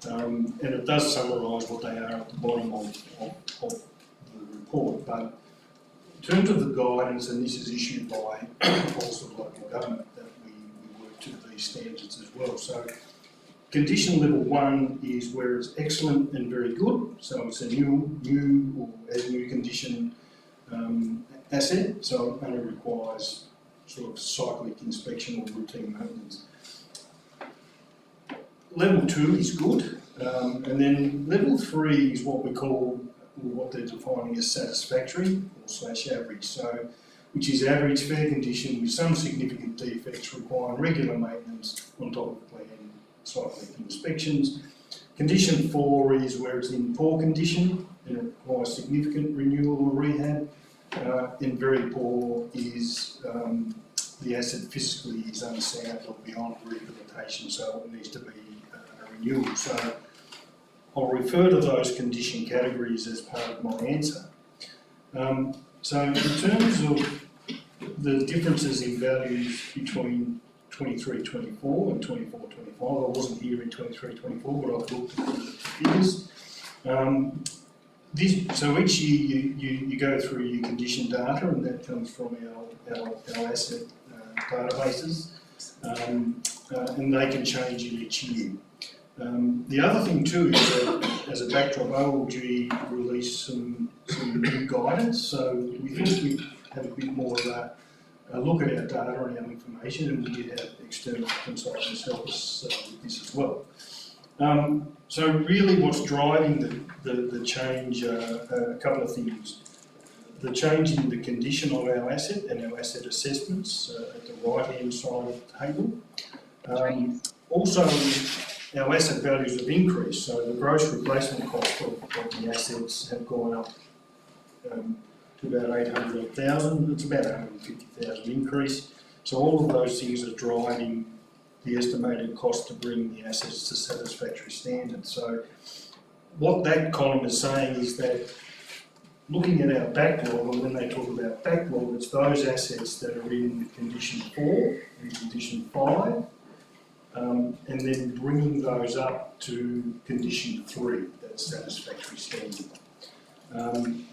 And it does summarise what they are at the bottom of the report. But in terms of the guidance, and this is issued by also local government, that we work to these standards as well. So condition level 1 is where it's excellent and very good. So it's a new or as new condition asset. So it only requires sort of cyclic inspection or routine maintenance. Level 2 is good, and then level 3 is what we call, or what they're defining as satisfactory or /average. So, which is average fair condition with some significant defects requiring regular maintenance on top of planned cyclic inspections. Condition 4 is where it's in poor condition and it requires significant renewal or rehab. And very poor is the asset physically is unsound or beyond rehabilitation, so it needs to be a renewal. So I'll refer to those condition categories as part of my answer. So in terms of the differences in values between 23-24 and 24-25, I wasn't here in 23-24, but I've looked at the figures. So each year you go through your condition data, and that comes from our asset databases, and they can change in each year. The other thing too is that, as a backdrop, OLG released some new guidance, so we thought we'd have a bit more of a look at our data and our information, and we did have external consultants help us with this as well. So really what's driving the change are a couple of things. The change in the condition of our asset and our asset assessments at the right-hand side of the table. Also, our asset values have increased, so the gross replacement cost of the assets have gone up to about 800,000. It's about 150,000 increase. So all of those things are driving the estimated cost to bring the assets to satisfactory standards. So what that column is saying is that looking at our backlog, and when they talk about backlog, it's those assets that are in condition 4 and condition 5, and then bringing those up to condition 3, that's satisfactory standard.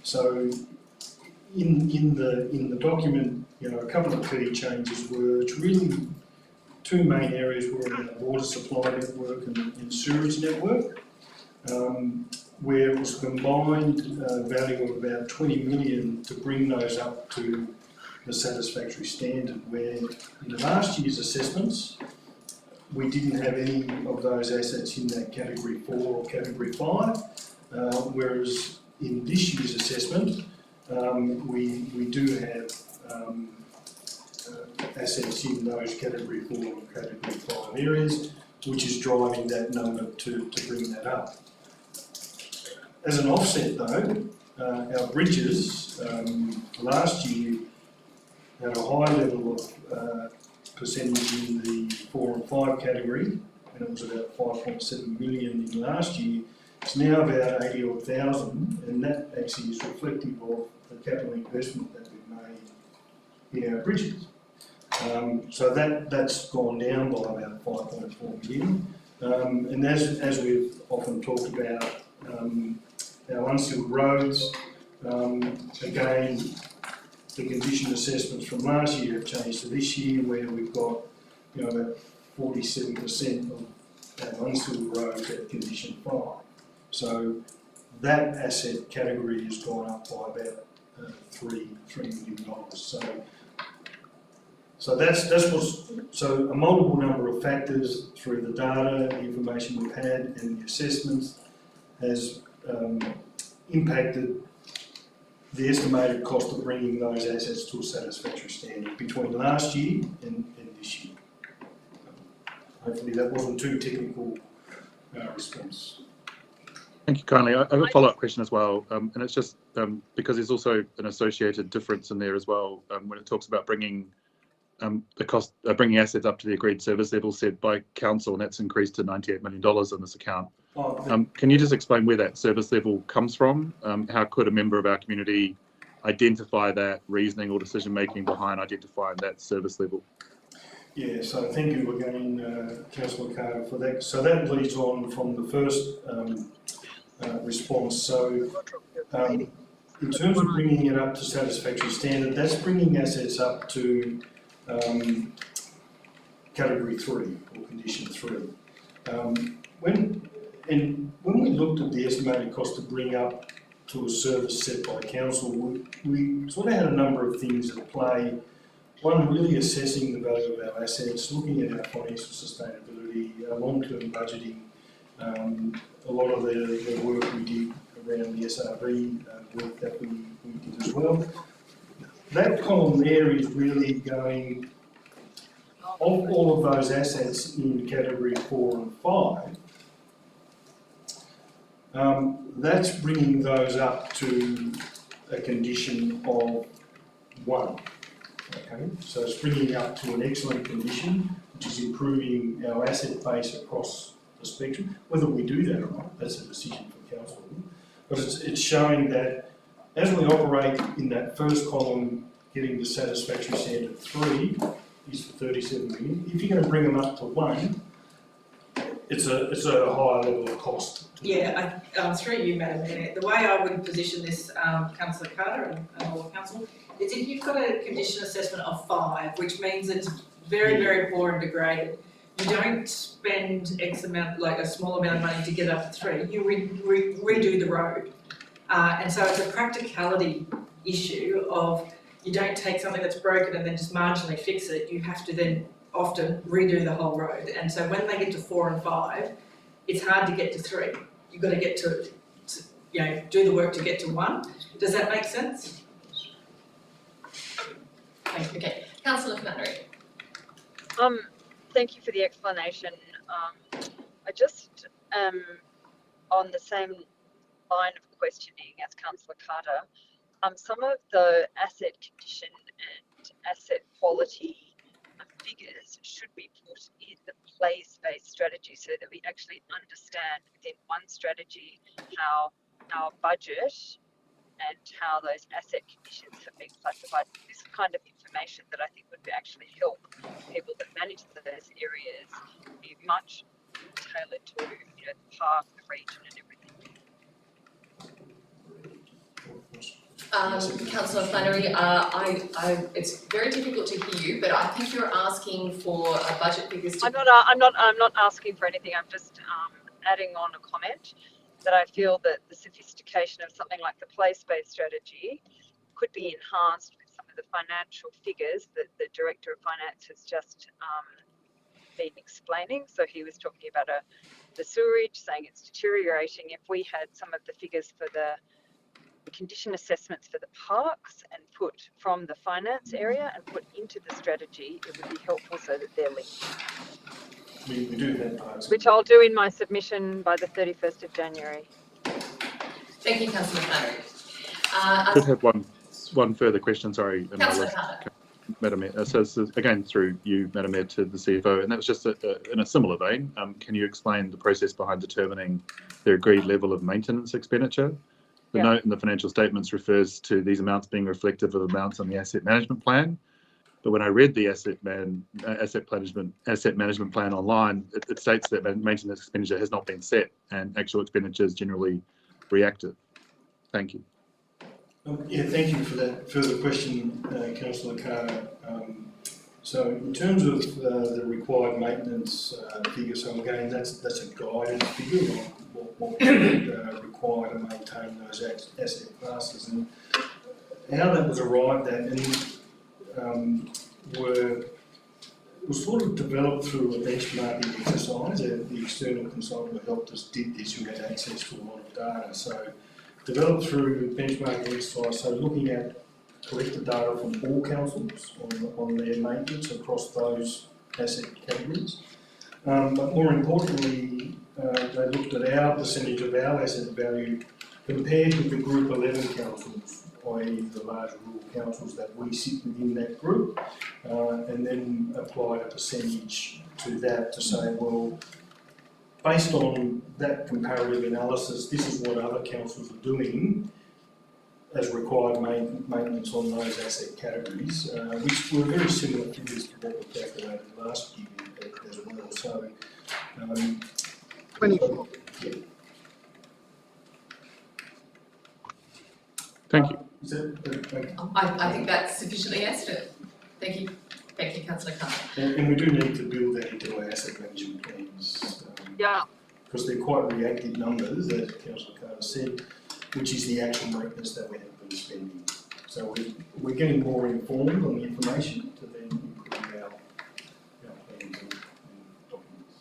So in the document, a couple of key changes were, it's really two main areas were in the water supply network and sewerage network, where it was a combined value of about 20 million to bring those up to the satisfactory standard, where in the last year's assessments we didn't have any of those assets in that category 4 or category 5, whereas in this year's assessment we do have assets in those category 4 and category 5 areas, which is driving that number to bring that up. As an offset though, our bridges last year had a high level of percentage in the 4 and 5 category, and it was about 5.7 million in last year. It's now about 80,000, and that actually is reflective of the capital investment that we've made in our bridges. So that's gone down by about 5.4 million. And as we've often talked about, our unsealed roads, again, the condition assessments from last year have changed to this year, where we've got about 47% of our unsealed roads at condition 5. So that asset category has gone up by about $3 million. So that's so a multiple number of factors through the data, the information we've had, and the assessments has impacted the estimated cost of bringing those assets to a satisfactory standard between last year and this year. hopefully that wasn't too technical response. Thank you kindly. I have a follow-up question as well, and it's just because there's also an associated difference in there as well when it talks about bringing the cost, bringing assets up to the agreed service level set by council, and that's increased to $98 million in this account. Can you just explain where that service level comes from? How could a member of our community identify that reasoning or decision-making behind identifying that service level? Yeah, so thank you again, Councillor Carter, for that. So that leads on from the first response. So in terms of bringing it up to satisfactory standard, that's bringing assets up to category 3 or condition 3. When we looked at the estimated cost to bring up to a service set by council, we sort of had a number of things at play. One, really assessing the value of our assets, looking at our financial sustainability, our long-term budgeting, a lot of the work we did around the SRV work that we did as well. That column there is really going, of all of those assets in category 4 and 5, that's bringing those up to a condition of 1. Okay, so it's bringing up to an excellent condition, which is improving our asset base across the spectrum. Whether we do that or not, that's a decision for council. But it's showing that as we operate in that first column, getting the satisfactory standard 3 is for 37 million. If you're going to bring them up to 1, it's a higher level of cost. Yeah, through you, Madam Mayor, the way I would position this, Councillor Carter and all the council, is if you've got a condition assessment of 5, which means it's very, very poor and degraded, you don't spend X amount, like a small amount of money to get up to 3, you redo the road. And so it's a practicality issue of you don't take something that's broken and then just marginally fix it, you have to then often redo the whole road. And so when they get to 4 and 5, it's hard to get to 3. You've got to get to do the work to get to 1. Does that make sense? Thank you. Okay, Councillor Flannery. Thank you for the explanation. I just on the same line of questioning as Councillor Carter. Some of the asset condition and asset quality figures should be put in the place-based strategy so that we actually understand within one strategy how our budget and how those asset conditions have been classified. This kind of information that I think would actually help people that manage those areas be much tailored to the park, the region and everything. Councillor Flannery, it's very difficult to hear you, but I think you're asking for a budget figures. I'm not asking for anything. I'm just adding on a comment that I feel that the sophistication of something like the place-based strategy could be enhanced with some of the financial figures that the Director of Finance has just been explaining. So he was talking about the sewerage, saying it's deteriorating. If we had some of the figures for the condition assessments for the parks and put from the finance area and put into the strategy, it would be helpful so that they're linked. We do have parts. Which I'll do in my submission by the 31st of January. Thank you, Councillor Flannery. I could have one further question, sorry. Councillor Carter. Madam Mayor, so again through you, Madam Mayor, to the CFO, and that was just in a similar vein. Can you explain the process behind determining the agreed level of maintenance expenditure? The note in the financial statements refers to these amounts being reflective of amounts on the asset management plan. But when I read the asset management plan online, it states that maintenance expenditure has not been set and actual expenditure is generally reactive. Thank you. Yeah, thank you for that further question, Councillor Carter. So in terms of the required maintenance figure, so again, that's a guided figure on what we require to maintain those asset classes, and how that was arrived at and was sort of developed through a benchmarking exercise. The external consultant who helped us did this, who had access to a lot of data. So developed through benchmarking exercise, so looking at collected data from all councils on their maintenance across those asset categories. But more importantly, they looked at our percentage of our asset value compared with the Group 11 councils, i.e. the large rural councils that we sit within that group, and then applied a percentage to that to say, well, based on that comparative analysis, this is what other councils are doing as required maintenance on those asset categories, which were very similar figures to what we calculated last year as well. So, yeah. Thank you. Is that, okay? I think that's sufficiently answered. Thank you, councillor Carter. And we do need to build that into our asset management plans. Yeah. Because they're quite reactive numbers, as Councillor Carter said, which is the actual maintenance that we have been spending. So we're getting more informed on the information to then improve our plans and documents.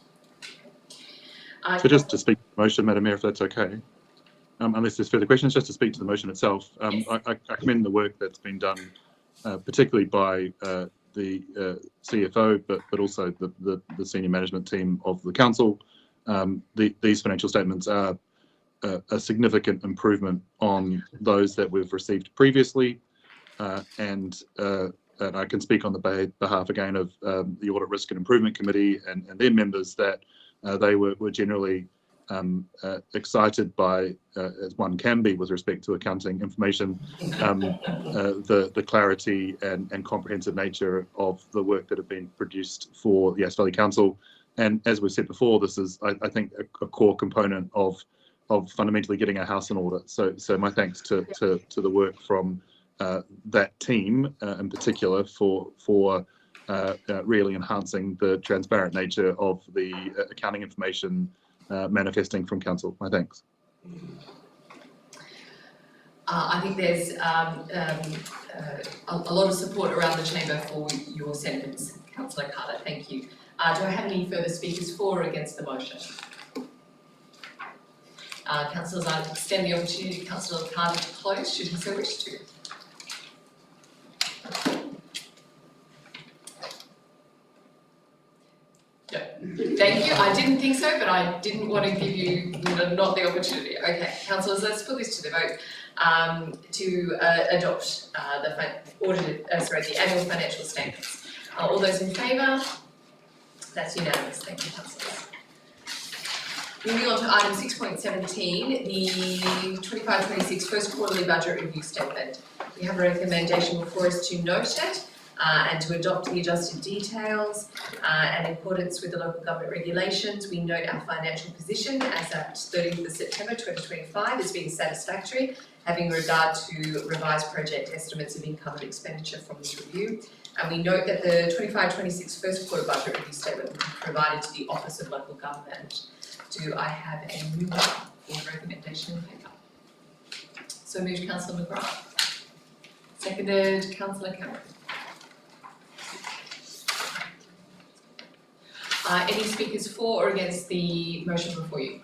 So just to speak to the motion, Madam Mayor, if that's okay, unless there's further questions, just to speak to the motion itself. Yes. I commend the work that's been done, particularly by the CFO, but also the senior management team of the council. These financial statements are a significant improvement on those that we've received previously, and I can speak on the behalf again of the Audit Risk and Improvement Committee and their members that they were generally excited by, as one can be with respect to accounting information, the clarity and comprehensive nature of the work that have been produced for the Yass Valley Council. And as we've said before, this is, I think, a core component of fundamentally getting our house in order. So my thanks to the work from that team in particular for really enhancing the transparent nature of the accounting information manifesting from council. My thanks. I think there's a lot of support around the chamber for your sentiments, councillor Carter. Thank you. Do I have any further speakers for or against the motion? Councillors, I extend the opportunity to Councillor Carter to close, should he so wish to. Thank you. I didn't think so, but I didn't want to give you not the opportunity. Okay, councillors, let's put this to the vote to adopt the annual financial statements. All those in favour? That's unanimous. Thank you, councillors. Moving on to item 6.17, the 25-26 first quarterly budget review statement. We have a recommendation before us to note it and to adopt the adjusted details and in accordance with the local government regulations. We note our financial position as at 30th of September 2025 as being satisfactory, having regard to revised project estimates of income and expenditure from this review. And we note that the 25-26 first quarter budget review statement will be provided to the Office of Local Government. Do I have a mover for the recommendation in favour? So moved, Councillor McGrath. Seconded, Councillor Cameron. Any speakers for or against the motion before you?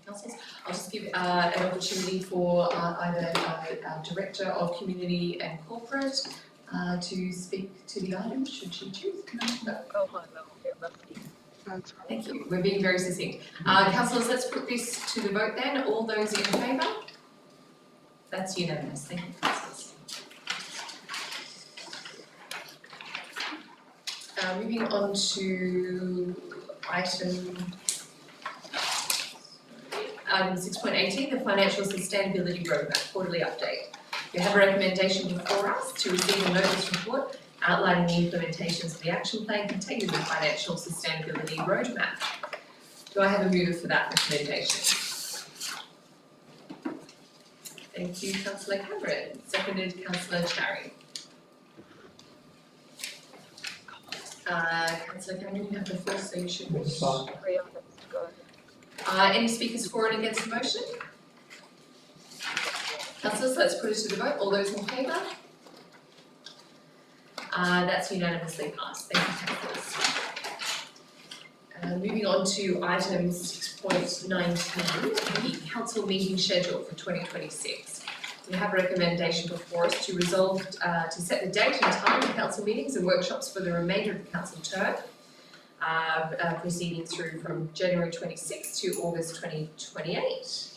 Councillors, I'll just give an opportunity for either our Director of Community and Corporate to speak to the item, should she choose. No. Thank you. We're being very succinct. Councillors, let's put this to the vote then. All those in favour? That's unanimous. Thank you, councillors. Moving on to item 6.18, the Financial Sustainability Roadmap Quarterly Update. We have a recommendation before us to receive a notice report outlining the implementations of the action plan contained in the Financial Sustainability Roadmap. Do I have a mover for that recommendation? Thank you, Councillor Cameron. Seconded, Councillor Cherry. Councillor Cameron, you have the floor, so you should. Any speakers for and against the motion? Councillors, let's put it to the vote. All those in favour? That's unanimously passed. Thank you, councillors. Moving on to item 6.19, the council meeting schedule for 2026. we have a recommendation before us to resolve to set the date and time of council meetings and workshops for the remainder of the council term, proceeding through from January 26th to August 2028.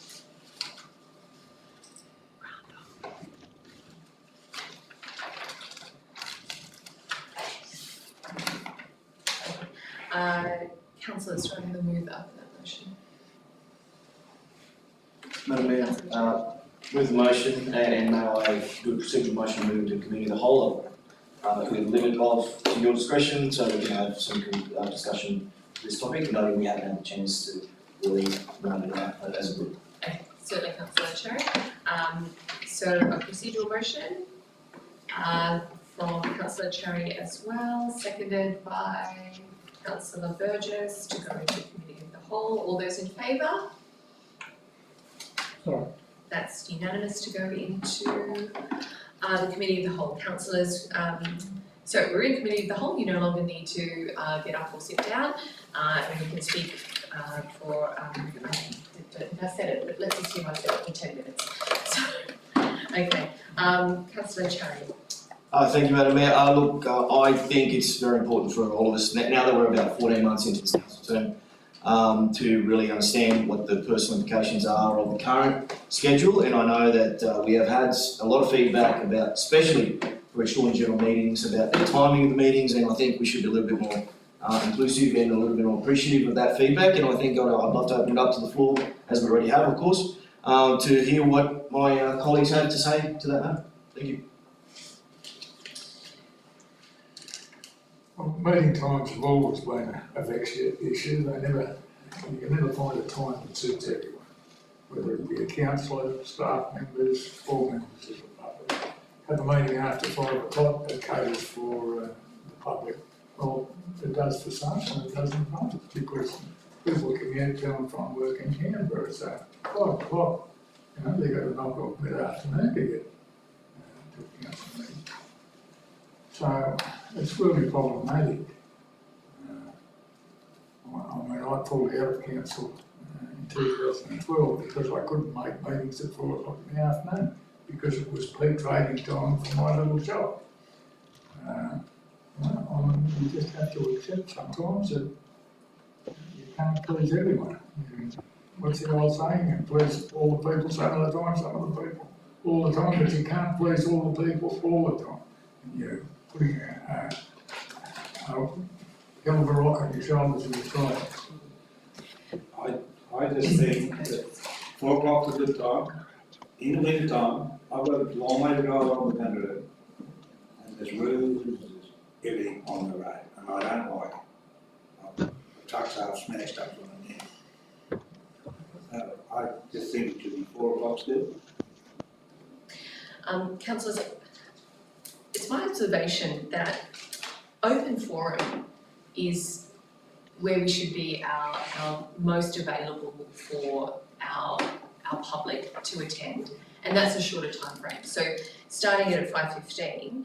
Councillors, do I have a move up that motion? Madam Mayor, move the motion and may I do a procedural motion to move to committee of the whole with limit of to your discretion so we can have some discussion of this topic, noting we haven't had the chance to really run it out as a group. Okay, certainly Councillor Cherry. So a procedural motion from Councillor Cherry as well, seconded by Councillor Burgess to go into committee of the whole. All those in favour? Sorry. That's unanimous to go into the committee of the whole. Councillors, so we're in committee of the whole, you no longer need to get up or sit down, and you can speak for, I said it, but let's assume I said it for 10 minutes. So, okay, Councillor Cherry. Thank you, Madam Mayor. Look, I think it's very important for all of us, now that we're about 14 months into this council term, to really understand what the personal implications are of the current schedule. And I know that we have had a lot of feedback about, especially for extraordinary general meetings, about the timing of the meetings, and I think we should be a little bit more inclusive and a little bit more appreciative of that feedback. And I think I'd love to open it up to the floor, as we already have, of course, to hear what my colleagues have to say to that matter. Thank you. Well, meeting times have always been a vexed issue. You can never find a time that suits everyone, whether it be a councillor, staff members, or members of the public. Have a meeting after 5 o'clock that caters for the public. Well, it does for some and it doesn't for others, because people commute to and from work in Canberra, so 5 o'clock, they've got to knock off mid-afternoon to get to the council meeting. So it's really problematic. I pulled out of council in 2012 because I couldn't make meetings at 4 o'clock in the afternoon because it was peak trading time for my little shop. You just have to accept sometimes that you can't please everyone. What's the old saying? You please all the people some of the time, some of the people all the time, but you can't please all the people all the time. And you're putting a hell of a rock on your shoulders and you're trying. I just think that 4 o'clock's a good time. In the winter time, I've got a long way to go on the country road. And there's roads, everything on the road, and I don't like it. The trucks are smashed up on the end. I just think it should be 4 o'clock still. Councillors, it's my observation that open forum is where we should be our most available for our public to attend, and that's a shorter time frame. So starting at 5:15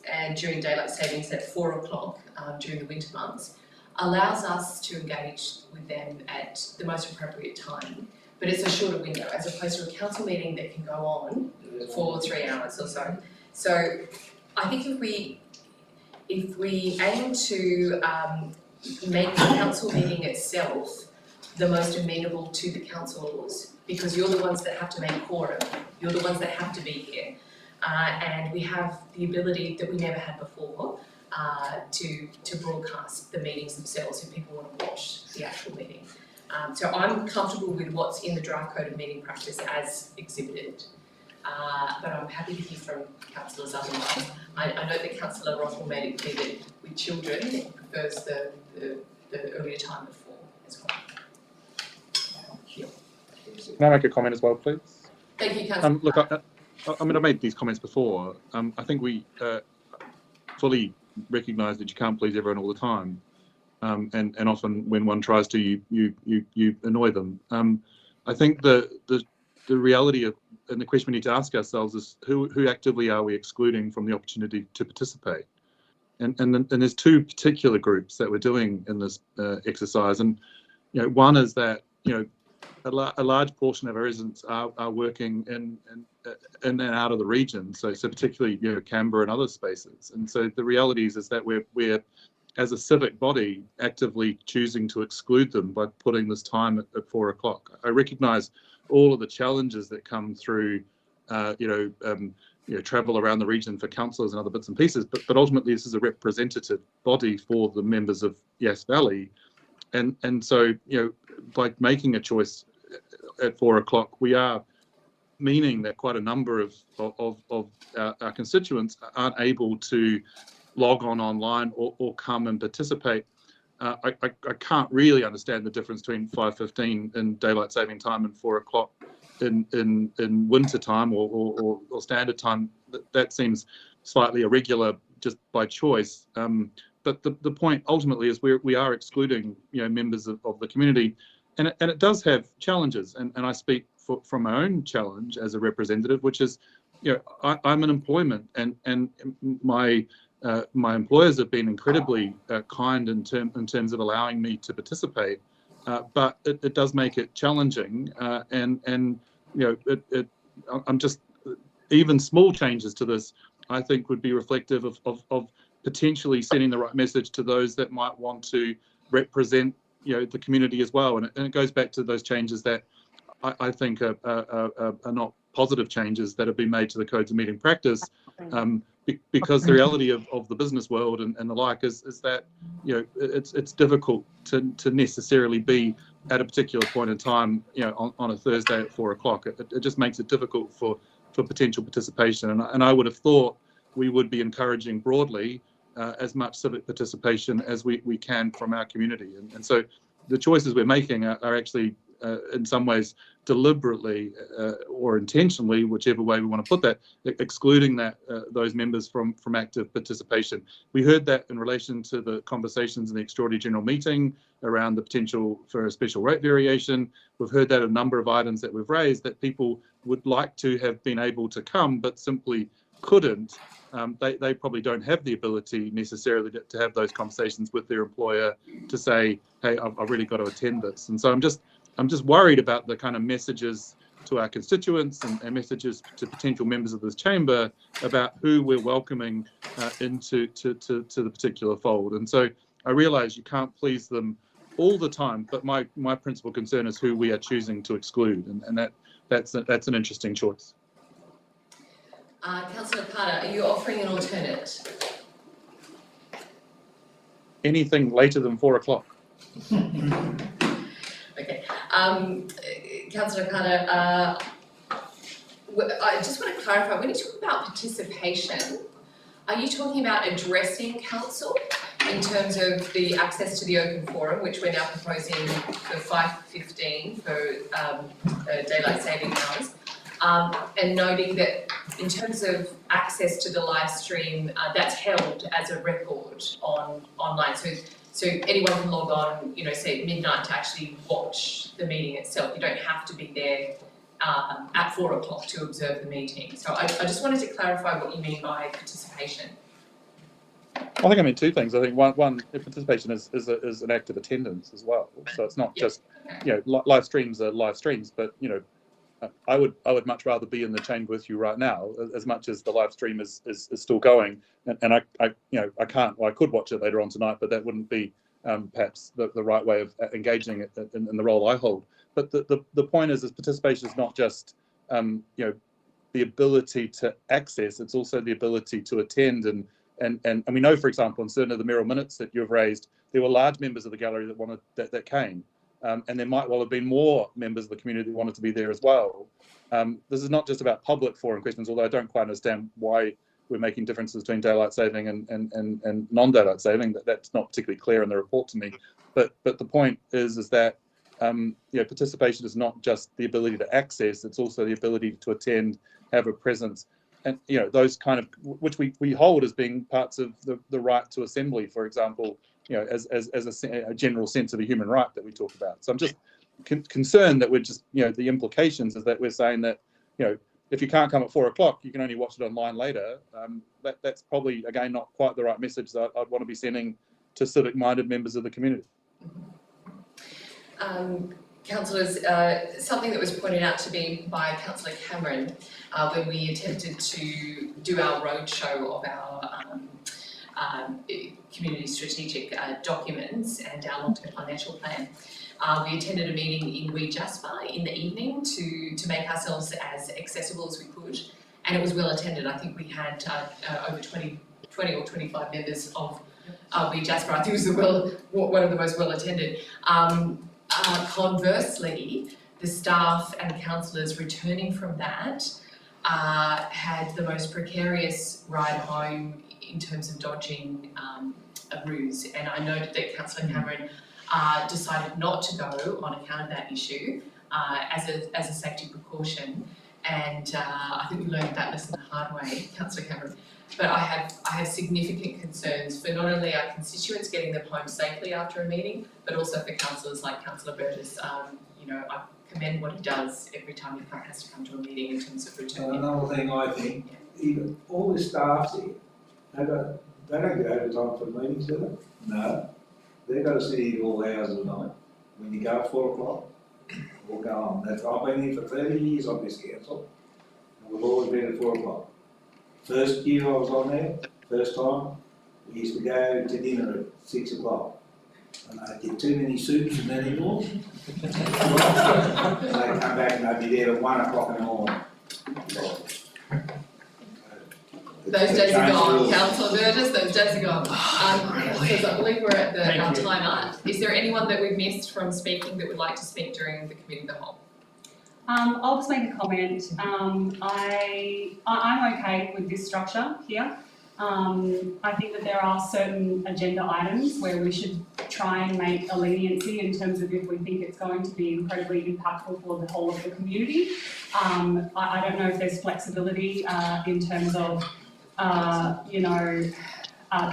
and during daylight savings at 4 o'clock during the winter months allows us to engage with them at the most appropriate time. But it's a shorter window as opposed to a council meeting that can go on for 3 hours or so. So I think if we aim to make the council meeting itself the most amenable to the councillors, because you're the ones that have to make quorum, you're the ones that have to be here, and we have the ability that we never had before to broadcast the meetings themselves if people want to watch the actual meeting. So I'm comfortable with what's in the draft code of meeting practice as exhibited. But I'm happy to hear from councillors otherwise. I know that Councillor Rothwell made it clear that with children, he prefers the earlier time of 4 as well. Can I make a comment as well, please? Thank you, Councillor. Look, I mean, I made these comments before. I think we fully recognise that you can't please everyone all the time, and often when one tries to, you annoy them. I think the reality of, and the question we need to ask ourselves is who actively are we excluding from the opportunity to participate? And there's 2 particular groups that we're doing in this exercise, and one is that a large portion of our residents are working in and out of the region, so particularly Canberra and other spaces, and so the reality is that we're as a civic body actively choosing to exclude them by putting this time at 4 o'clock. I recognise all of the challenges that come through, travel around the region for councillors and other bits and pieces, but ultimately this is a representative body for the members of Yass Valley, and so by making a choice at 4 o'clock, we are meaning that quite a number of our constituents aren't able to log online or come and participate. I can't really understand the difference between 5:15 in daylight saving time and 4 o'clock in winter time or standard time. That seems slightly irregular just by choice. But the point ultimately is we are excluding members of the community, and it does have challenges. And I speak from my own challenge as a representative, which is I'm in employment, and my employers have been incredibly kind in terms of allowing me to participate, but it does make it challenging, I'm just, even small changes to this I think would be reflective of potentially sending the right message to those that might want to represent the community as well, and it goes back to those changes that I think are not positive changes that have been made to the codes of meeting practice, because the reality of the business world and the like is that it's difficult to necessarily be at a particular point in time on a Thursday at 4 o'clock. It just makes it difficult for potential participation, and I would have thought we would be encouraging broadly as much civic participation as we can from our community, and so the choices we're making are actually in some ways deliberately or intentionally, whichever way we want to put that, excluding those members from active participation. We heard that in relation to the conversations in the extraordinary general meeting around the potential for a special rate variation. We've heard that a number of items that we've raised, that people would like to have been able to come but simply couldn't. They probably don't have the ability necessarily to have those conversations with their employer to say, hey, I've really got to attend this. And so I'm just worried about the kind of messages to our constituents and messages to potential members of this chamber about who we're welcoming into the particular fold. And so I realise you can't please them all the time, but my principal concern is who we are choosing to exclude, and that's an interesting choice. Councillor Carter, are you offering an alternate? Anything later than 4 o'clock. Okay. Councillor Carter, I just want to clarify, when you talk about participation, are you talking about addressing council in terms of the access to the open forum, which we're now proposing for 5:15 for daylight saving hours, and noting that in terms of access to the live stream, that's held as a record online, so anyone can log on, say at midnight, to actually watch the meeting itself. You don't have to be there at 4 o'clock to observe the meeting. So I just wanted to clarify what you mean by participation. I think I mean two things. I think one participation is an act of attendance as well. So it's not just live streams are live streams, but I would much rather be in the chamber with you right now, as much as the live stream is still going, and I can't. Well, I could watch it later on tonight, but that wouldn't be perhaps the right way of engaging in the role I hold. But the point is participation is not just the ability to access; it's also the ability to attend. And we know, for example, in certain of the mayoral minutes that you've raised, there were large members of the gallery that came. And there might well have been more members of the community that wanted to be there as well. This is not just about public forum questions, although I don't quite understand why we're making differences between daylight saving and non-daylight saving. That's not particularly clear in the report to me. But the point is that participation is not just the ability to access; it's also the ability to attend, have a presence, and those kind of, which we hold as being parts of the right to assembly, for example. As a general sense of a human right that we talk about. So I'm just concerned that we're just, the implications is that we're saying that, if you can't come at 4 o'clock, you can only watch it online later. That's probably, again, not quite the right message that I'd want to be sending to civic-minded members of the community. Councillors, something that was pointed out to me by Councillor Cameron when we attempted to do our roadshow of our community strategic documents and our long-term financial plan. We attended a meeting in Wee Jasper in the evening to make ourselves as accessible as we could, and it was well attended. I think we had over 20 or 25 members of Wee Jasper. I think it was one of the most well attended. Conversely, the staff and councillors returning from that had the most precarious ride home in terms of dodging a ruse. And I noted that Councillor Cameron decided not to go on account of that issue as a safety precaution. And I think we learned that lesson the hard way, Councillor Cameron. But I have significant concerns for not only our constituents getting them home safely after a meeting, but also for councillors like Councillor Burgess. You know, I commend what he does every time he has to come to a meeting in terms of returning. Another thing I think, even all the staff here, they don't get overtime for meetings, do they? No. They've got to sit here all hours of the night. When you go at 4 o'clock, we'll go on. I've been here for 30 years on this council, and we've always been at 4 o'clock. First year I was on there, first time, we used to go to dinner at 6 o'clock. And I'd get too many soups and then anymore. And they'd come back and they'd be there at 1 o'clock in the morning. Those days are gone, Councillor Burgess, those days are gone. Because I believe we're at our time out. Is there anyone that we've missed from speaking that would like to speak during the committee of the whole? I'll just make a comment. I'm okay with this structure here. I think that there are certain agenda items where we should try and make a leniency in terms of if we think it's going to be incredibly impactful for the whole of the community. I don't know if there's flexibility in terms of,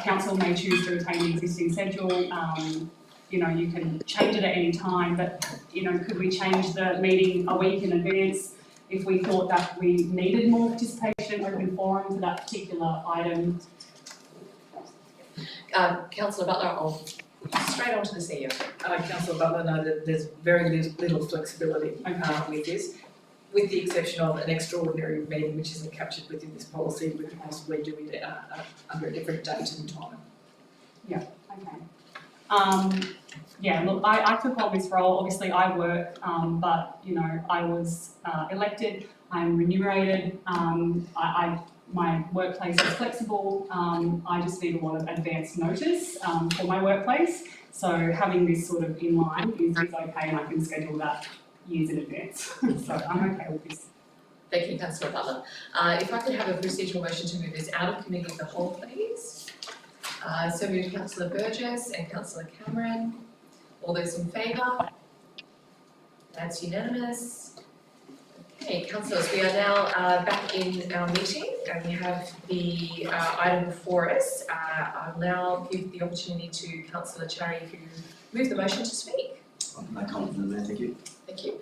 council may choose to retain the existing schedule. You can change it at any time, but, could we change the meeting a week in advance if we thought that we needed more participation, open forum for that particular item? Councillor Butler, I'll straight on to the CEO. Councillor Butler, no, there's very little flexibility with this, with the exception of an extraordinary meeting which isn't captured within this policy. We could possibly do it under a different date and time. Yeah, okay. Look, I took on this role, obviously I work, but, I was elected, I'm remunerated, my workplace is flexible, I just need a lot of advance notice for my workplace, so having this sort of in line is okay, and I can schedule that years in advance, so I'm okay with this. Thank you, Councillor Butler. If I could have a procedural motion to move this out of committee of the whole, please. So moved Councillor Burgess and Councillor Cameron. All those in favour? That's unanimous. Okay, councillors, we are now back in our meeting and we have the item before us. I'll now give the opportunity to Councillor Cherry who moved the motion to speak. No comment from the mayor, thank you. Thank you.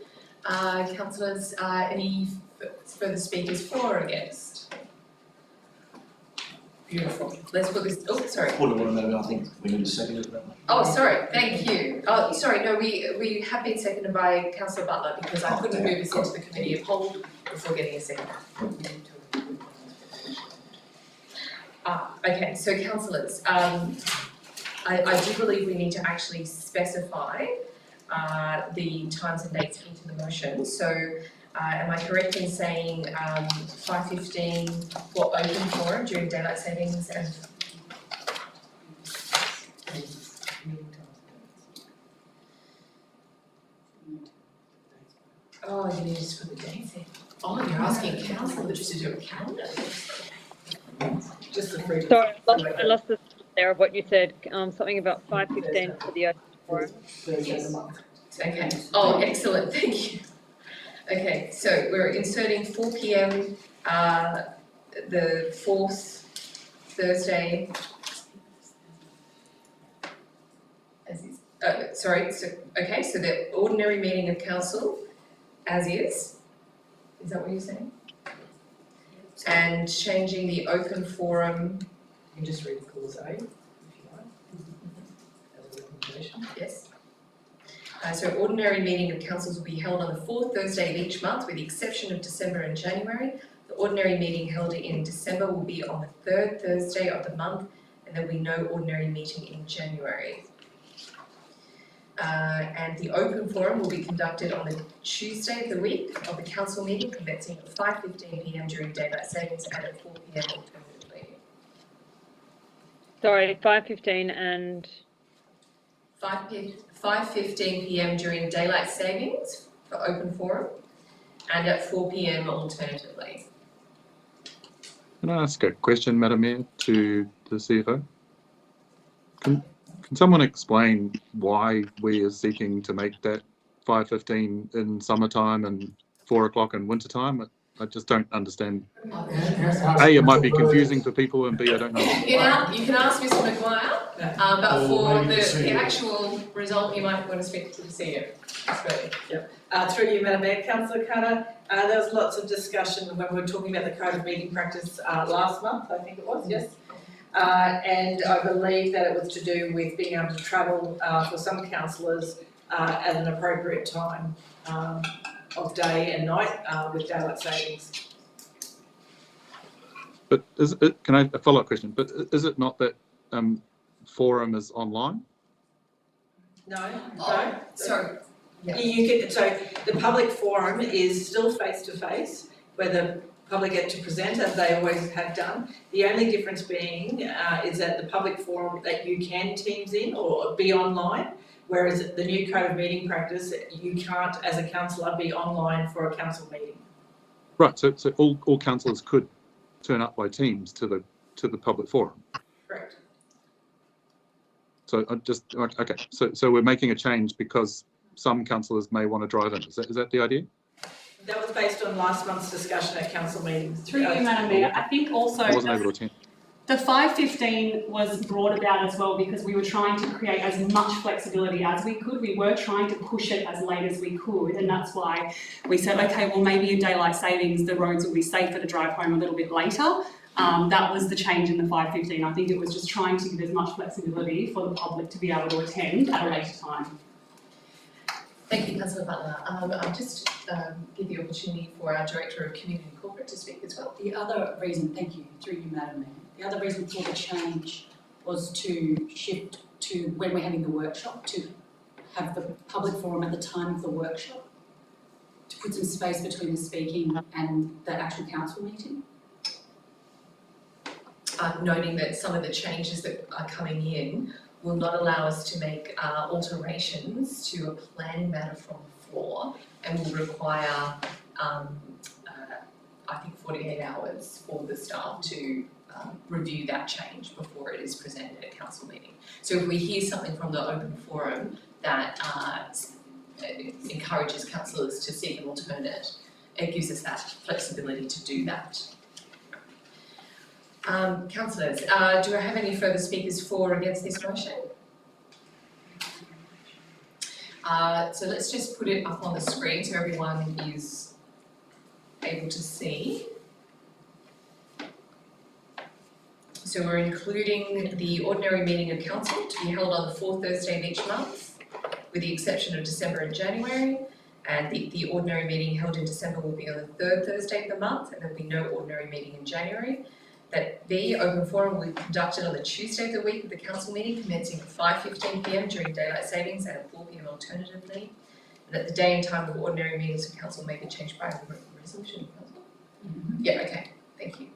Councillors, any further speakers for or against? Beautiful. Let's put this, sorry. Point of order, Madam, I think we need a second for that one. Oh, sorry, thank you. Oh, sorry, no, we have been seconded by Councillor Butler because I couldn't move this into the committee of whole before getting a second. Okay, so councillors, I do believe we need to actually specify the times and dates into the motion. So am I correct in saying 5:15 for open forum during daylight savings and oh, you need us for the dates. Oh, you're asking councillors to do a calendar. Just the freedom. Sorry, I lost the there of what you said. Something about 5:15 for the open forum. Yes. Okay. Oh, excellent. Thank you. Okay, so we're inserting 4 p.m. The 4th Thursday. Sorry. So okay. So the ordinary meeting of council, as is. Is that what you're saying? And changing the open forum. You can just read the clause A if you like, as a recommendation. Yes. So ordinary meeting of councils will be held on the fourth Thursday of each month with the exception of December and January. The ordinary meeting held in December will be on the third Thursday of the month and there will be no ordinary meeting in January. And the open forum will be conducted on the Tuesday of the week of the council meeting commencing at 5:15 p.m. during daylight savings and at 4 p.m. alternatively. Sorry, 5:15 and 5:15 p.m. during daylight savings for open forum and at 4 p.m. alternatively. Can I ask a question, Madam Mayor, to the CFO? Can someone explain why we are seeking to make that 5:15 in summertime and 4 o'clock in wintertime? I just don't understand. A, it might be confusing for people, and B, I don't know. You can ask Mr. Maguire, but Or for maybe the CEO. actual result, you might want to speak to the CEO. Through you, Madam Mayor, Councillor Carter, there was lots of discussion when we were talking about the code of meeting practice last month, I think it was, yes? And I believe that it was to do with being able to travel for some councillors at an appropriate time of day and night with daylight savings. But can I a follow-up question? But is it not that forum is online? No. Sorry. Yeah. So the public forum is still face-to-face, where the public get to present as they always have done. The only difference being is that the public forum that you can Teams in or be online, whereas the new code of meeting practice, you can't, as a councillor, be online for a council meeting. Right. So all councillors could turn up by Teams to the public forum. Correct. So I just okay. So we're making a change because some councillors may want to drive in. Is that the idea? That was based on last month's discussion at council meetings. Through you, Madam Mayor, I think also I wasn't able to attend. the 5:15 was brought about as well because we were trying to create as much flexibility as we could. We were trying to push it as late as we could, and that's why we said, okay, well maybe in daylight savings the roads will be safer to drive home a little bit later. That was the change in the 5:15. I think it was just trying to give as much flexibility for the public to be able to attend at a later time. Thank you, Councillor Butler. I'll just give the opportunity for our Director of Community and Corporate to speak as well. The other reason, thank you, through you, Madam Mayor, the other reason for the change was to shift to when we're having the workshop, to have the public forum at the time of the workshop, to put some space between the speaking and the actual council meeting. Noting that some of the changes that are coming in will not allow us to make alterations to a planning matter from the floor and will require, I think, 48 hours for the staff to review that change before it is presented at council meeting. So if we hear something from the open forum that encourages councillors to seek an alternate, it gives us that flexibility to do that. Councillors, do I have any further speakers for or against this motion? So let's just put it up on the screen so everyone is able to see. So we're including the ordinary meeting of council to be held on the fourth Thursday of each month, with the exception of December and January. And the ordinary meeting held in December will be on the third Thursday of the month, and there will be no ordinary meeting in January. That the open forum will be conducted on the Tuesday of the week of the council meeting, commencing at 5:15 p.m. during daylight savings and at 4 p.m. alternatively. And that the day and time of ordinary meetings of council may be changed by resolution. Yeah, okay, thank you.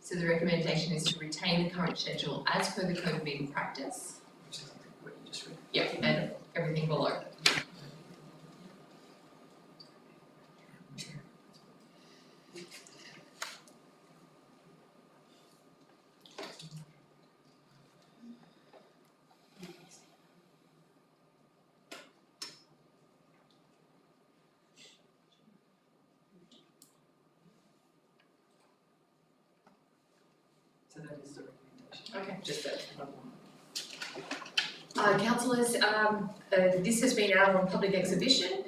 So the recommendation is to retain the current schedule as per the code of meeting practice. What you just read. Yeah, and everything below. So that is the recommendation. Okay, just that. Councillors, this has been out on public exhibition.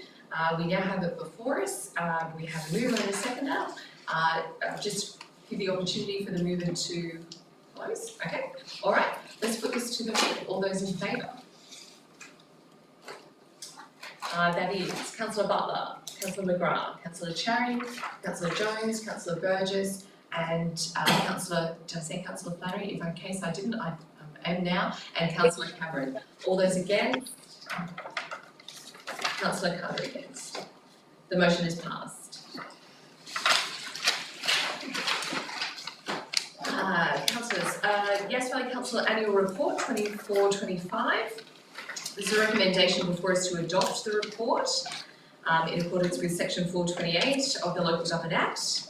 We now have it before us. We have a mover and a seconder. Just give the opportunity for the mover to close. Okay, all right. Let's put this to the vote. All those in favour? That is Councillor Butler, Councillor McGrath, Councillor Charing, Councillor Jones, Councillor Burgess, and Councillor, did I say Councillor Flannery? If in case I didn't, I am now, and Councillor Cameron. All those against? Councillor Carter against. The motion is passed. Councillors, Yass Valley Council Annual Report 24-25. There's a recommendation before us to adopt the report in accordance with section 428 of the Local Government Act,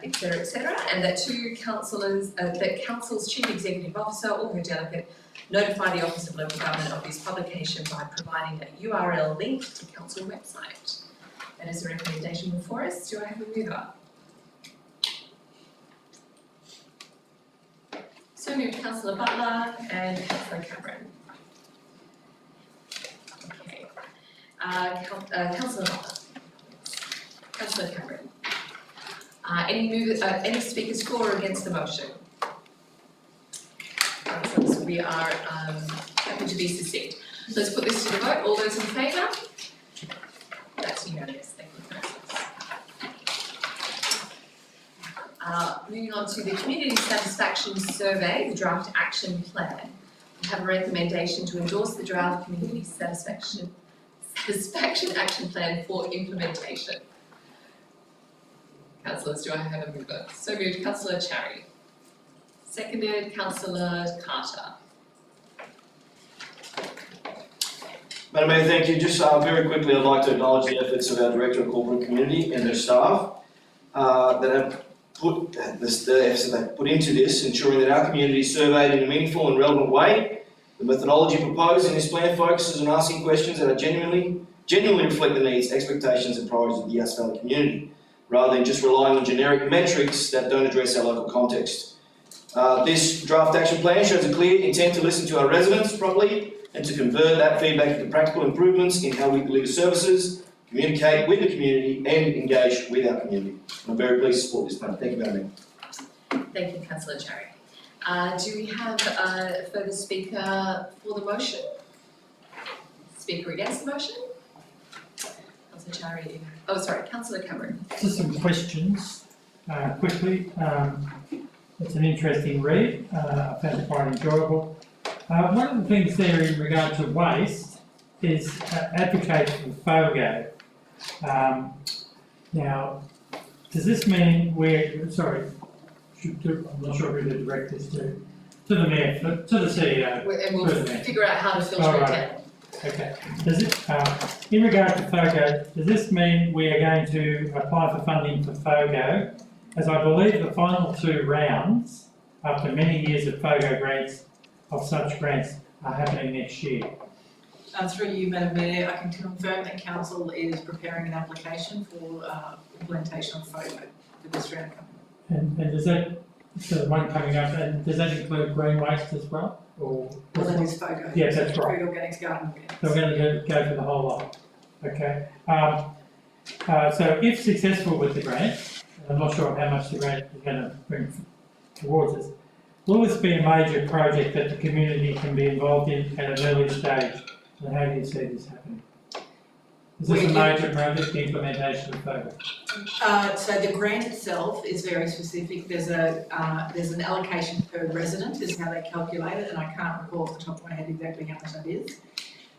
etc., and that that Council's Chief Executive Officer or her delegate notify the Office of Local Government of this publication by providing a URL link to Council website. That is a recommendation before us. Do I have a mover? So moved, Councillor Butler and Councillor Cameron. Okay. Councillor Butler. Councillor Cameron. Any speakers for or against the motion? Councillors, we are happy to be succinct. Let's put this to the vote. All those in favour? That's unanimous. Thank you, councillors. Moving on to the Community Satisfaction Survey, the draft action plan. We have a recommendation to endorse the draft Community Satisfaction Action Plan for implementation. Councillors, do I have a mover? So moved, Councillor Cherry. Seconded, Councillor Carter. Madam Mayor, thank you. Just very quickly, I'd like to acknowledge the efforts of our Director of Corporate Community and her staff that have put the efforts that they've put into this, ensuring that our community is surveyed in a meaningful and relevant way. The methodology proposed in this plan focuses on asking questions that are genuinely reflect the needs, expectations and priorities of the Yass Valley community, rather than just relying on generic metrics that don't address our local context. This draft action plan shows a clear intent to listen to our residents properly and to convert that feedback into practical improvements in how we deliver services, communicate with the community and engage with our community. I'm very pleased to support this plan. Thank you, Madam Mayor. Thank you, Councillor Cherry. Do we have a further speaker for the motion? Speaker against the motion? Councillor Cherry. Oh, sorry, Councillor Cameron. Just some questions, quickly. It's an interesting read. I found it quite enjoyable. One of the things there in regard to waste is advocate for FOGO. Now, does this mean I'm not sure who to direct this to the Mayor, to the CEO. And we'll figure out how to filter it down. Okay. Does it, in regard to FOGO, does this mean we are going to apply for funding for FOGO? As I believe the final 2 rounds, after many years of FOGO grants, of such grants, are happening next year. Through you, Madam Mayor, I can confirm that Council is preparing an application for implementation of FOGO for this round. And does that, so the one coming up, and does that include green waste as well? Or Well, that is FOGO. Yes, that's right. Food, organics, garden organics. So we're going to go for the whole lot. Okay. So if successful with the grant, and I'm not sure how much the grant is going to bring towards us, will this be a major project that the community can be involved in at an early stage? And how do you see this happening? Is this a major project, the implementation of FOGO? So the grant itself is very specific. There's an allocation per resident is how they calculate it, and I can't recall off the top of my head exactly how much that is.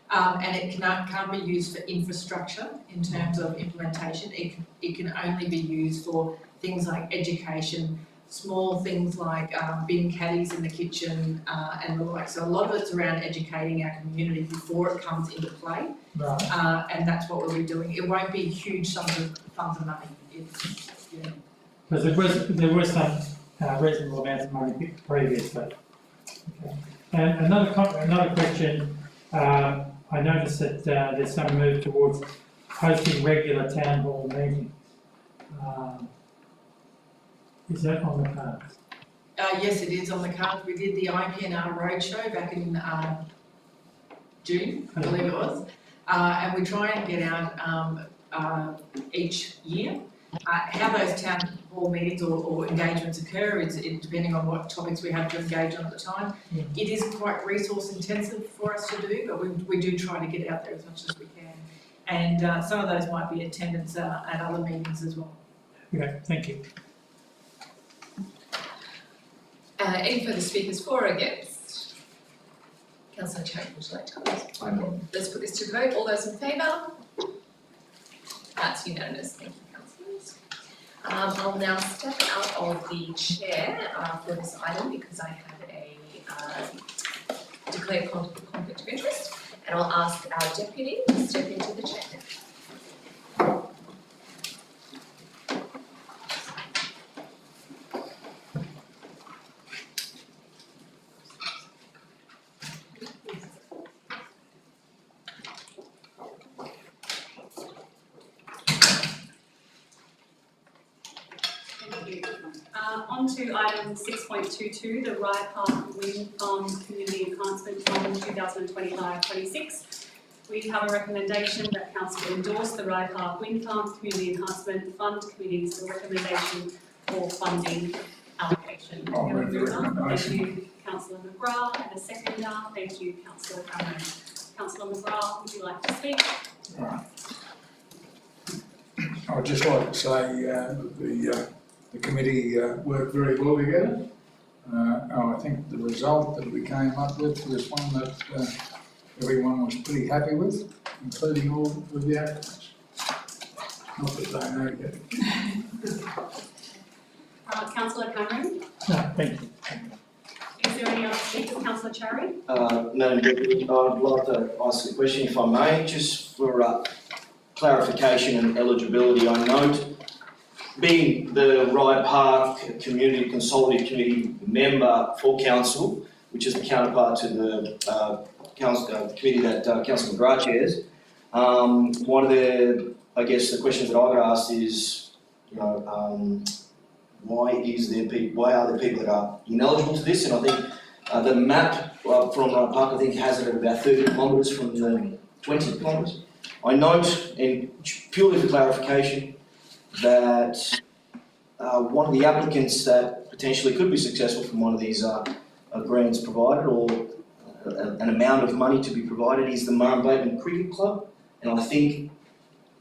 And it can't be used for infrastructure in terms of implementation. It can only be used for things like education, small things like bin caddies in the kitchen and the like. So a lot of it's around educating our community before it comes into play. Right. And that's what we'll be doing. It won't be huge sums of money. Because there was some reasonable amounts of money previously. Okay. And another question. I noticed that there's some move towards hosting regular town hall meetings. Is that on the cards? Yes, it is on the cards. We did the IPNR roadshow back in June, I believe it was. And we try and get out each year. How those town hall meetings or engagements occur is depending on what topics we have to engage on at the time. It is quite resource intensive for us to do, but we do try to get out there as much as we can. And some of those might be attendance at other meetings as well. Okay, thank you. Any further speakers for or against? Councillor Cherry, would you like to comment? I'm not. Let's put this to the vote. All those in favour? That's unanimous. Thank you, councillors. I'll now step out of the chair for this item because I have a declared conflict of interest, and I'll ask our deputy to step into the chair. On to item 6.22, the Rye Park Wind Farm Community Enhancement Fund 2025-26. We have a recommendation that council endorse the Rye Park Wind Farm Community Enhancement Fund Committee's recommendation for funding allocation. I'll move the recommendation. Thank you, Councillor McGrath, and a seconder. Thank you, Councillor Cameron. Councillor McGrath, would you like to speak? Right. I'd just like to say that the committee worked very well together. I think the result that we came up with was one that everyone was pretty happy with, including all of the applicants. Not that they know yet. Councillor Cameron, No, thank you. is there any other speakers? Councillor Cherry? Madam Deputy, I'd like to ask a question if I may, just for clarification and eligibility. I note, being the Rye Park Community Consultative Committee member for council, which is the counterpart to the committee that Councillor McGrath chairs, one of the, I guess, the questions that I've asked is, you know, why are there people that are ineligible to this? And I think the map from Rye Park, I think, has it at about 30 kilometres from the 20 kilometres. I note, and purely for clarification, that one of the applicants that potentially could be successful from one of these grants provided, or an amount of money to be provided, is the Murrumbateman Cricket Club. And I think,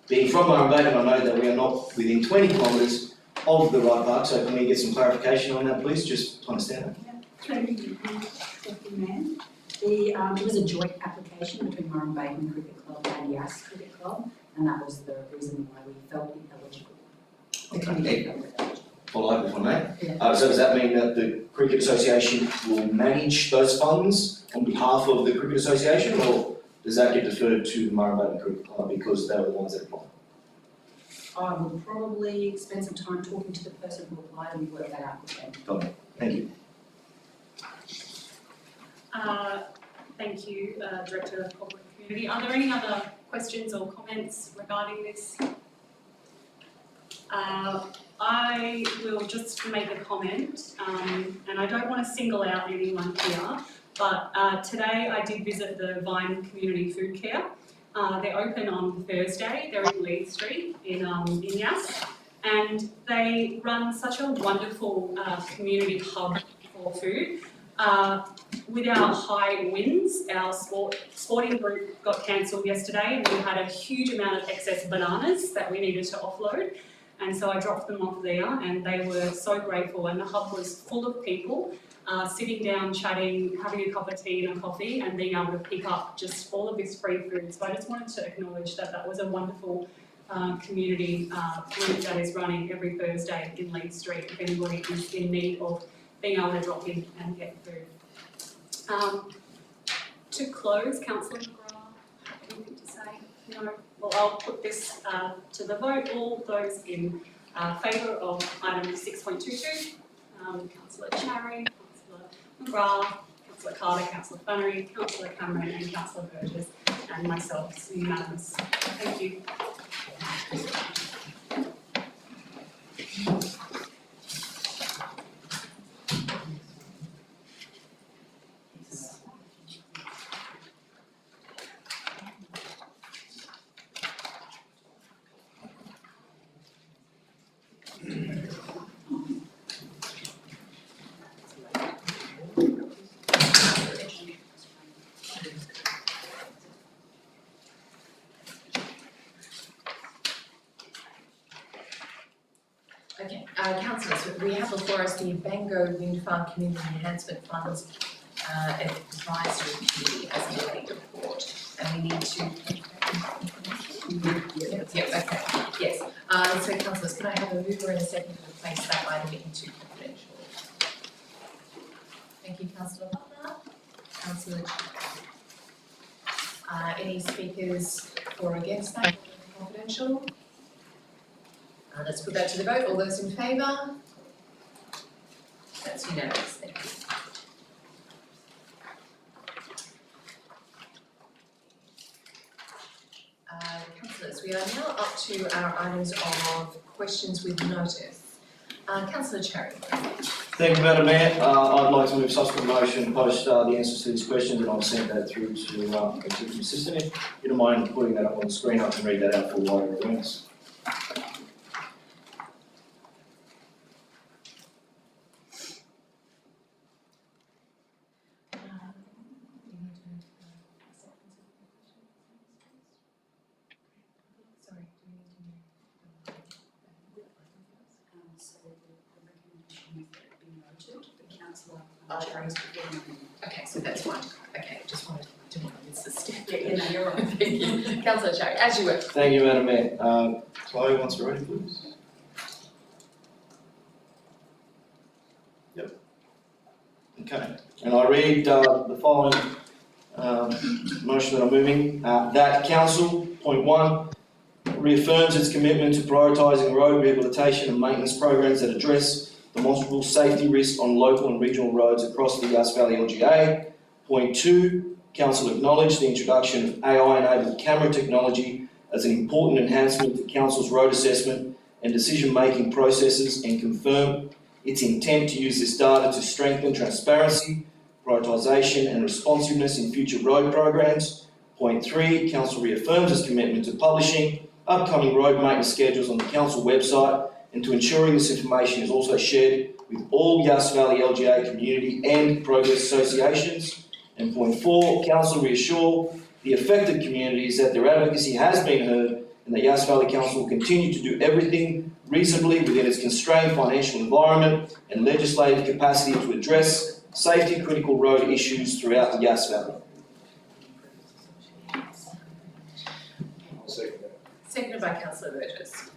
being from Murrumbateman, I know that we are not within 20 kilometres of the Rye Park, so can we get some clarification on that, please, just to understand that? Thank you, Mayor. It was a joint application between Murrumbateman Cricket Club and Yass Cricket Club, and that was the reason why we felt ineligible. Okay. Follow up if I may. So does that mean that the Cricket Association will manage those funds on behalf of the Cricket Association, or does that get deferred to the Murrumbateman Cricket Club because they were the ones that applied? I will probably spend some time talking to the person who applied and work that out with them. Thank you. Thank you, Director of Corporate Community. Are there any other questions or comments regarding this? I will just make a comment, and I don't want to single out anyone here, but today I did visit the Vine Community Food Care. They're open on Thursday. They're in Lee Street in Yass, and they run such a wonderful community hub for food. With our high winds, our sporting group got cancelled yesterday, and we had a huge amount of excess bananas that we needed to offload. And so I dropped them off there, and they were so grateful. And the hub was full of people sitting down, chatting, having a cup of tea and a coffee, and being able to pick up just all of this free food. So I just wanted to acknowledge that that was a wonderful community group that is running every Thursday in Lee Street. If anybody is in need of being able to drop in and get food. To close, Councillor McGrath, anything to say? No? Well, I'll put this to the vote. All those in favour of item 6.22, Councillor Cherry, Councillor McGrath, Councillor Carter, Councillor Flannery, Councillor Cameron and Councillor Burgess, and myself, it's unanimous. Thank you. Okay, councillors, we have before us the Bango Wind Farm Community Enhancement Funds Advisory Committee as a late report, and we need to. Yep, okay, yes. So councillors, can I have a mover and a second to place that item into confidential? Thank you, councillor Butler. Councillor any speakers for or against that, confidential? Let's put that to the vote. All those in favour? That's unanimous. Thank you. Councillors, we are now up to our items of questions with notice. Councillor Cherry. Thank you, Madam Mayor. I'd like to move subsequent motion post the answers to these questions, and I'll send that through to the Executive Assistant. If you don't mind putting that up on the screen, I can read that out for wider awareness. So the recommendation is that it be noted, the councillor. Okay, so that's fine. Okay, just wanted to miss the step. Yeah, no, you're right. Thank you. Councillor Cherry, as you were. Thank you, Madam Mayor. Chloe, once we're ready, please. Yep. Okay, and I read the following motion that I'm moving. That Council, point 1, reaffirms its commitment to prioritising road rehabilitation and maintenance programs that address demonstrable safety risks on local and regional roads across the Yass Valley LGA. Point 2, Council acknowledged the introduction of AI-enabled camera technology as an important enhancement to Council's road assessment and decision-making processes, and confirm its intent to use this data to strengthen transparency, prioritisation and responsiveness in future road programs. Point 3, Council reaffirms its commitment to publishing upcoming road maintenance schedules on the Council website and to ensuring this information is also shared with all Yass Valley LGA community and progress associations. And point 4, Council reassure the affected communities that their advocacy has been heard and that Yass Valley Council will continue to do everything reasonably within its constrained financial environment and legislative capacity to address safety critical road issues throughout the Yass Valley. I'll second that. Seconded by Councillor Burgess.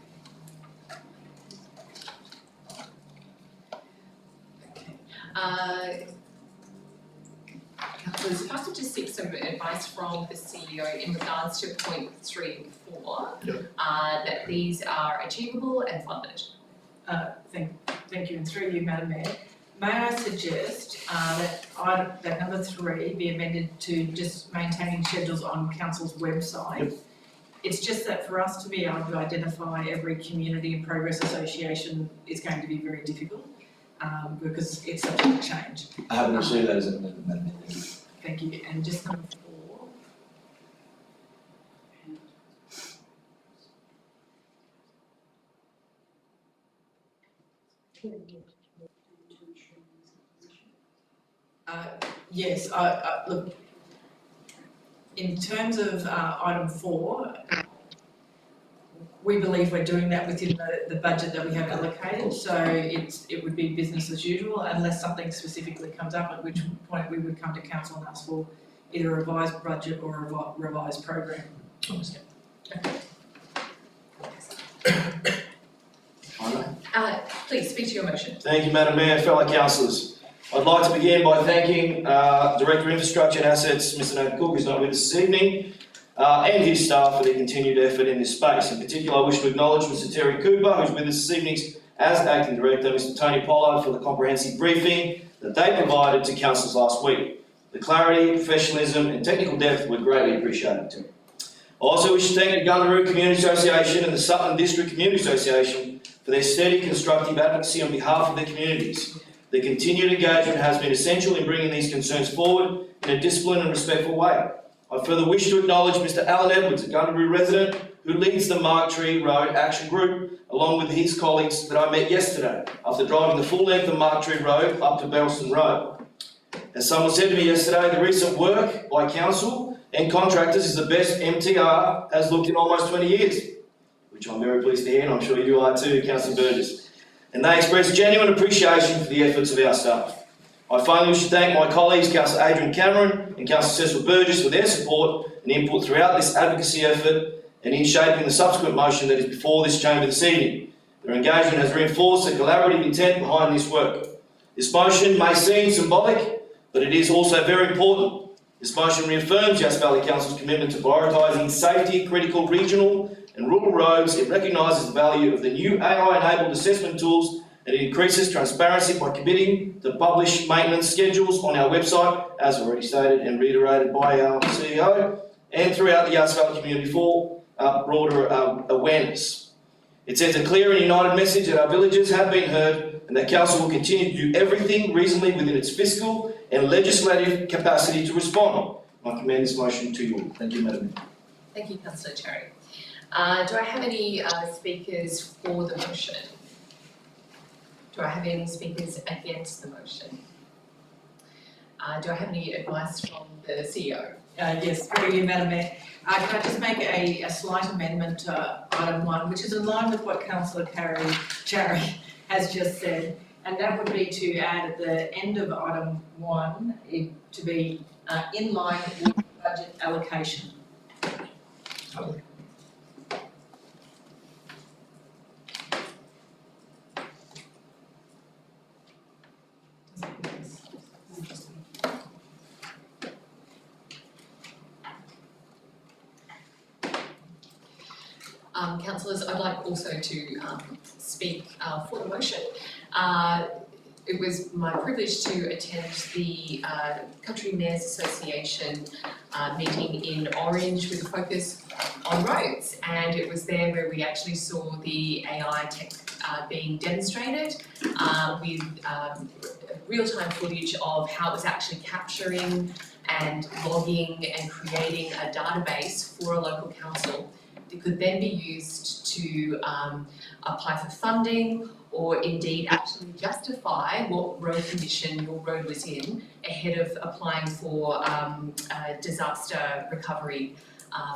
Okay. Councillors, if I could just seek some advice from the CEO in regards to point 3 and 4, that these are achievable and funded. Thank you, and through you, Madam Mayor. May I suggest that number 3 be amended to just maintaining schedules on Council's website? Yep. It's just that for us to be able to identify every community and progress association is going to be very difficult because it's such a change. I haven't received that as an amendment, Madam Mayor. Thank you. And just number 4. Yes, look, in terms of item 4, we believe we're doing that within the budget that we have allocated, so it would be business as usual unless something specifically comes up, at which point we would come to council and ask for either a revised budget or a revised program. Please speak to your motion. Thank you, Madam Mayor, fellow councillors. I'd like to begin by thanking Director of Infrastructure and Assets, Mr. Nathan Cook, who's not with us this evening, and his staff for their continued effort in this space. In particular, I wish to acknowledge Mr. Terry Cooper, who's with us this evening as Acting Director, Mr. Tony Pollard for the comprehensive briefing that they provided to councillors last week. The clarity, professionalism and technical depth were greatly appreciated too. I also wish to thank the Gundaroo Community Association and the Sutton District Community Association for their steady, constructive advocacy on behalf of their communities. Their continued engagement has been essential in bringing these concerns forward in a disciplined and respectful way. I further wish to acknowledge Mr. Alan Edwards, a Gundaroo resident who leads the Mark Tree Road Action Group, along with his colleagues that I met yesterday after driving the full length of Mark Tree Road up to Belston Road. As someone said to me yesterday, the recent work by council and contractors is the best MTR has looked in almost 20 years, which I'm very pleased to hear, and I'm sure you are too, Councillor Burgess. and they express genuine appreciation for the efforts of our staff. I finally wish to thank my colleagues, Councillor Adrian Cameron and Councillor Cecil Burgess, for their support and input throughout this advocacy effort and in shaping the subsequent motion that is before this chamber this evening. Their engagement has reinforced the collaborative intent behind this work. This motion may seem symbolic, but it is also very important. This motion reaffirms Yass Valley Council's commitment to prioritising safety-critical regional and rural roads. It recognises the value of the new AI-enabled assessment tools, and it increases transparency by committing to publish maintenance schedules on our website, as already stated and reiterated by our CEO, and throughout the Yass Valley community for broader awareness. It sends a clear and united message that our villagers have been heard and that Council will continue to do everything reasonably within its fiscal and legislative capacity to respond. I commend this motion to you. Thank you, Madam Mayor. Thank you, Councillor Cherry. Do I have any speakers for the motion? Do I have any speakers against the motion? Do I have any advice from the CEO? Yes, through you, Madam Mayor. Can I just make a slight amendment to item 1, which is in line with what Councillor Cherry has just said, and that would be to add at the end of item 1 to be in line with budget allocation. Councillors, I'd like also to speak for the motion. It was my privilege to attend the Country Mayors Association meeting in Orange with a focus on roads, and it was there where we actually saw the AI tech being demonstrated with real-time footage of how it was actually capturing and logging and creating a database for a local council that could then be used to apply for funding or indeed actually justify what road condition your road was in ahead of applying for disaster recovery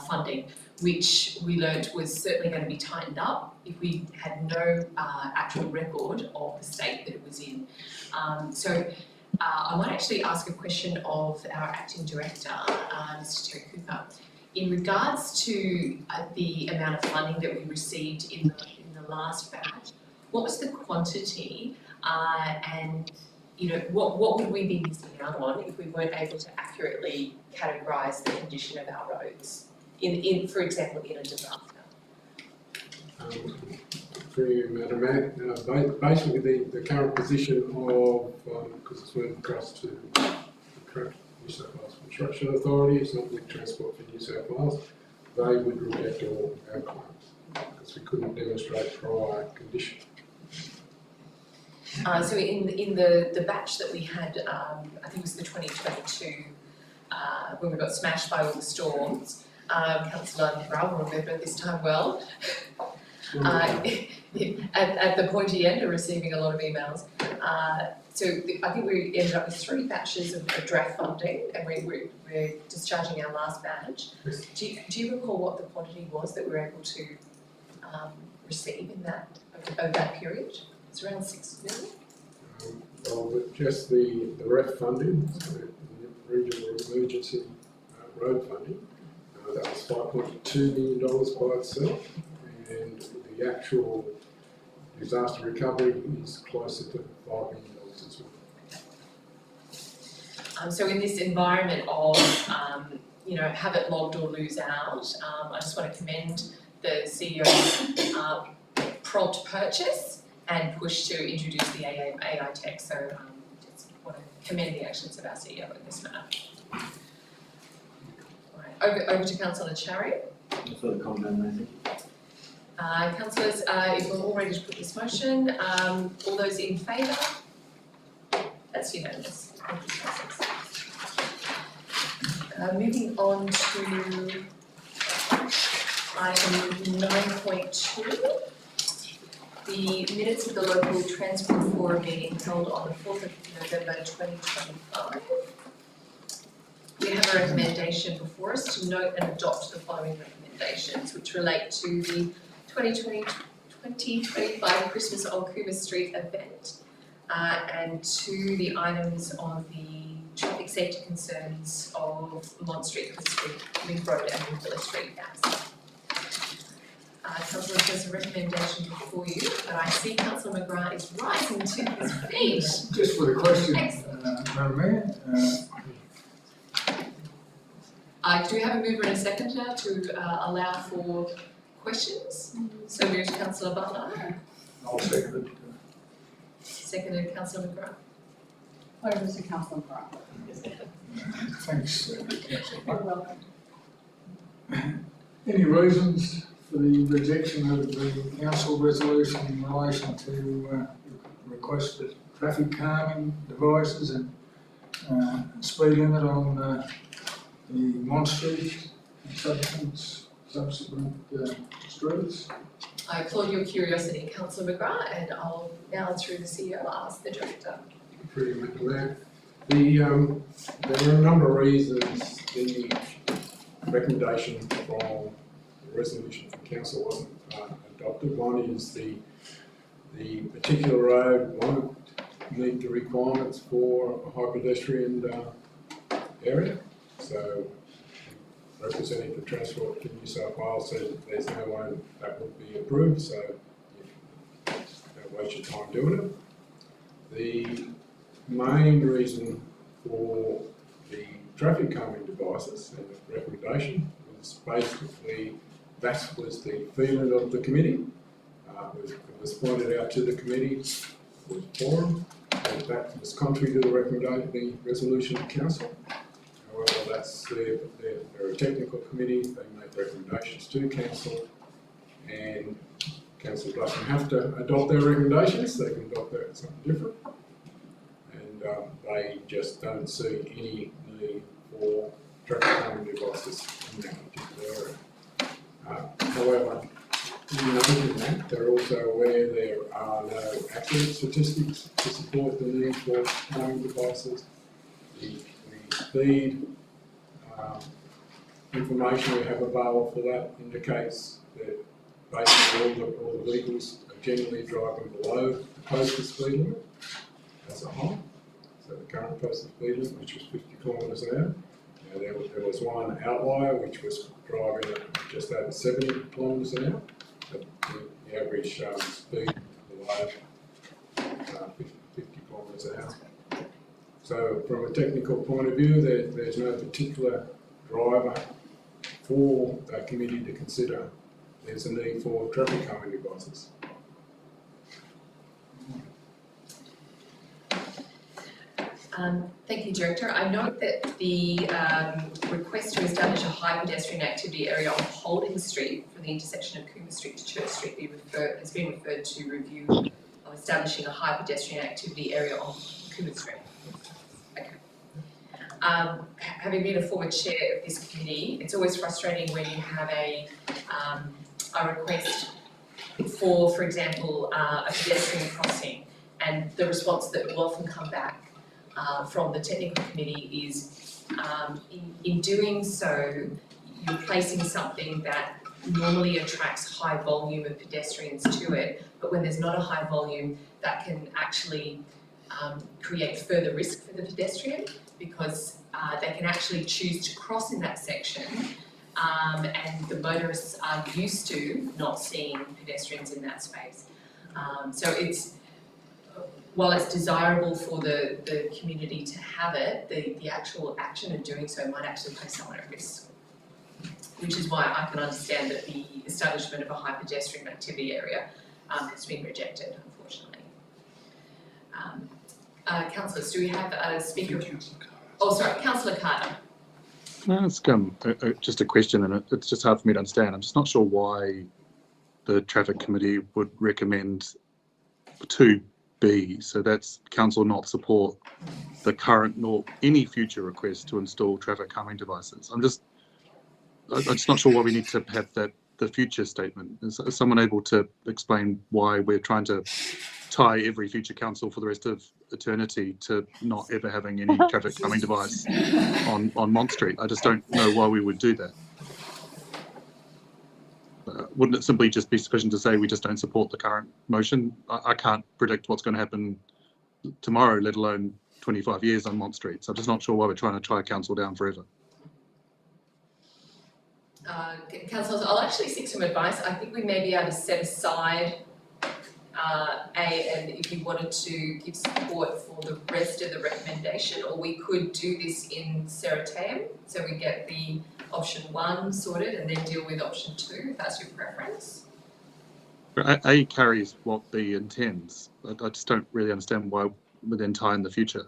funding, which we learnt was certainly going to be tightened up if we had no actual record of the state that it was in. I might actually ask a question of our acting director, Mr. Terry Cooper. In regards to the amount of funding that we received in the last batch, what was the quantity and what would we be missing out on if we weren't able to accurately categorise the condition of our roads, for example, in a disaster? Through you, Madam Mayor, basically the current position of, because it's moved across to the current New South Wales Construction Authority, it's not with Transport for New South Wales, they would reject all our claims because we couldn't demonstrate prior condition. So in the batch that we had, I think it was the 2022, when we got smashed by all the storms, Councillor Brown will remember this time well, at the pointy end of receiving a lot of emails. So I think we ended up with 3 batches of draft funding, and we're discharging our last batch. Do you recall what the quantity was that we were able to receive in over that period? It's around 6 million. Well, just the REF funding, so the Regional Emergency Road funding, that was $5.2 million by itself, and the actual disaster recovery is closer to $5 million as well. So in this environment of, have it logged or lose out, I just want to commend the CEO's prompt purchase and push to introduce the AI tech. So just want to commend the actions of our CEO in this matter. All right, over to Councillor Cherry. No further comment, Madam Mayor. Councillors, if we're all ready to put this motion, all those in favour? That's unanimous. Thank you, councillors. Moving on to item 9.2. The minutes of the local transport forum meeting held on the 4th of November 2025. We have a recommendation before us to note and adopt the following recommendations, which relate to the 2020 2025 Christmas on Cooma Street event. And to the items on the traffic safety concerns of Mont Street, Cliff Street, Link Road and Winkler Street, Yass. Councillor, there's a recommendation before you, but I see Councillor McGrath is rising to his feet. Just for the question, Excellent. Madam Mayor, Do we have a mover and a seconder to allow for questions? So moved Councillor Butler, I'll second it. seconded Councillor McGrath. Over to Councillor Brown. Thanks, Councillor. You're welcome. Any reasons for the rejection of the council resolution in relation to requested traffic calming devices and speed limit on the Mont Street and subsequent streets? I applaud your curiosity, Councillor McGrath, and I'll now through the CEO ask the Director. Pretty much there. There are a number of reasons the recommendation from the resolution from council wasn't adopted. One is the particular road won't meet the requirements for a high pedestrian area. So representative for Transport in New South Wales said there's no way that would be approved, so don't waste your time doing it. The main reason for the traffic calming devices and the recommendation was basically that was the feeling of the committee. It was pointed out to the committee, was forum, and that was contrary to the recommendation, the resolution of council. However, they're a technical committee, they make recommendations to council, and council doesn't have to adopt their recommendations, they can adopt something different. And they just don't see any need for traffic calming devices in that particular area. However, noting that, they're also aware there are no accurate statistics to support the need for calming devices. The speed information we have available for that indicates that basically all the vehicles are generally driving below the posted speed limit as a whole. So the current posted speed limit, which was 50 kilometres an hour. Now there was one outlier which was driving at just over 70 kilometres an hour. But the average speed below 50 kilometres an hour. So from a technical point of view, there's no particular driver for that committee to consider there's a need for traffic calming devices. Thank you, Director. I note that the request to establish a high pedestrian activity area on Holding Street from the intersection of Cooma Street to Church Street has been referred to review of establishing a high pedestrian activity area on Cooma Street. Okay. Having been a former chair of this committee, it's always frustrating when you have a request for example, a pedestrian crossing, and the response that will often come back from the technical committee is in doing so, you're placing something that normally attracts high volume of pedestrians to it, but when there's not a high volume, that can actually create further risk for the pedestrian because they can actually choose to cross in that section, and the motorists are used to not seeing pedestrians in that space. So while it's desirable for the community to have it, the actual action of doing so might actually place someone at risk. Which is why I can understand that the establishment of a high pedestrian activity area has been rejected, unfortunately. Councillors, do we have a speaker? Oh, sorry, Councillor Carter. Can I ask just a question, and it's just hard for me to understand. I'm just not sure why the traffic committee would recommend 2B, so that's council not support the current nor any future request to install traffic calming devices. I'm just not sure why we need to have the future statement. Is someone able to explain why we're trying to tie every future council for the rest of eternity to not ever having any traffic calming device on Mont Street? I just don't know why we would do that. wouldn't it simply just be sufficient to say we just don't support the current motion? I can't predict what's going to happen tomorrow, let alone 25 years on Mont Street. So I'm just not sure why we're trying to tie council down forever. Councillors, I'll actually seek some advice. I think we may be able to set aside and if you wanted to give support for the rest of the recommendation, or we could do this in seriatim, so we get the option 1 sorted and then deal with option 2, if that's your preference. A carries what B intends. I just don't really understand why we're then tie in the future.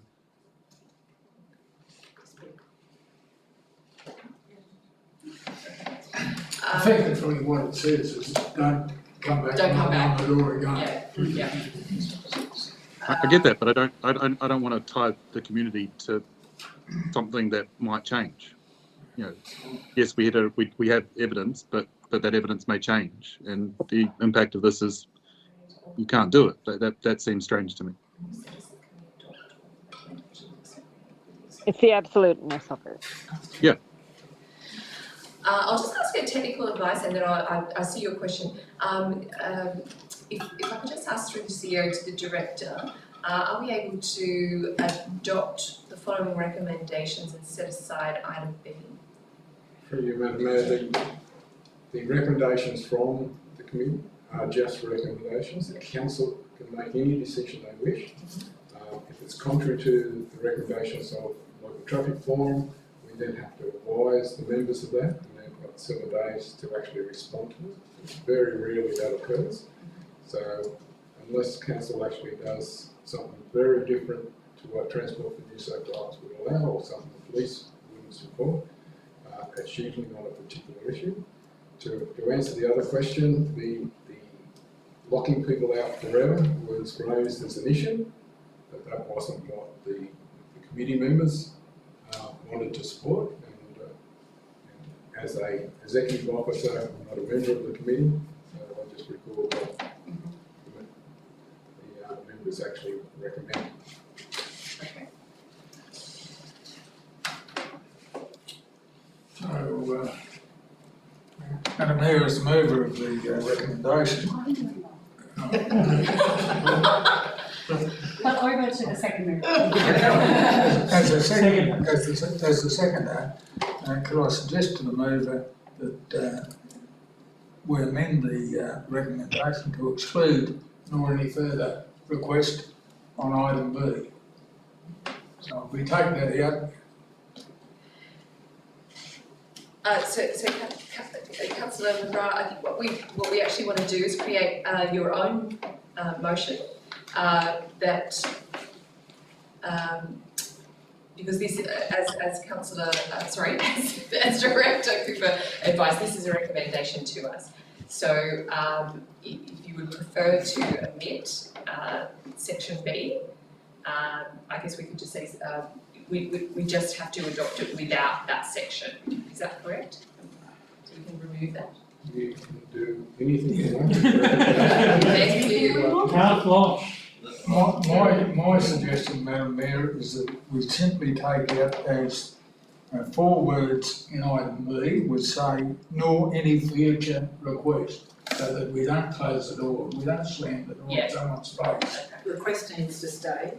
Effectively, what it says is don't come back on the door again. Yeah. I get that, but I don't want to tie the community to something that might change. You know, yes, we have evidence, but that evidence may change, and the impact of this is you can't do it. That seems strange to me. It's the absoluteness of it. Yeah. I'll just ask you technical advice, and then I see your question. If I could just ask through the CEO to the director, are we able to adopt the following recommendations and set aside item B? For you, Madam Mayor, the recommendations from the committee are just recommendations. The council can make any decision they wish. If it's contrary to the recommendations of local traffic forum, we then have to advise the members of that, and they've got 7 days to actually respond to it. It's very rarely that occurs. So unless council actually does something very different to what Transport for New South Wales would allow, or something the police wouldn't support, it's usually not a particular issue. To answer the other question, the locking people out forever was raised as an issue, but that wasn't what the committee members wanted to support. And as an executive officer, I'm not a member of the committee, so I just recall what the members actually recommend. Okay. So, Madam Mayor, as the mover of the recommendation. But over to the seconder. As the seconder, could I suggest to the mover that we amend the recommendation to exclude nor any further request on item B? So if we take that out. Councillor McGrath, I think what we actually want to do is create your own motion that because this, as Councillor, as Director Cooper advised, this is a recommendation to us. So if you would prefer to omit section B, I guess we could just say we just have to adopt it without that section. Is that correct? So we can remove that. You can do anything you want. Thank you. My suggestion, Madam Mayor, is that we simply take out as 4 words in item B, would say, nor any future request, so that we don't close the door, we don't slam the door in someone's face. Request needs to stay,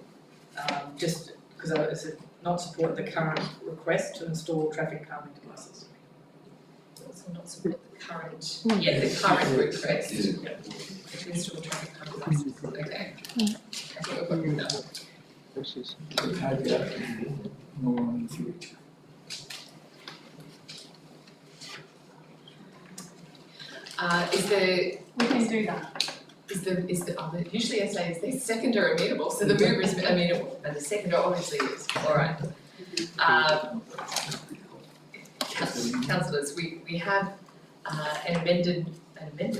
just because I was not support the current request to install traffic calming devices. Also not support the current, the current request to install traffic calming devices. Okay. I think we've got rid of that. Take out nor in the future. We can do that. Usually I say is the seconder amenable, so the mover is amenable, and the seconder obviously is. All right. Councillors, we have an amended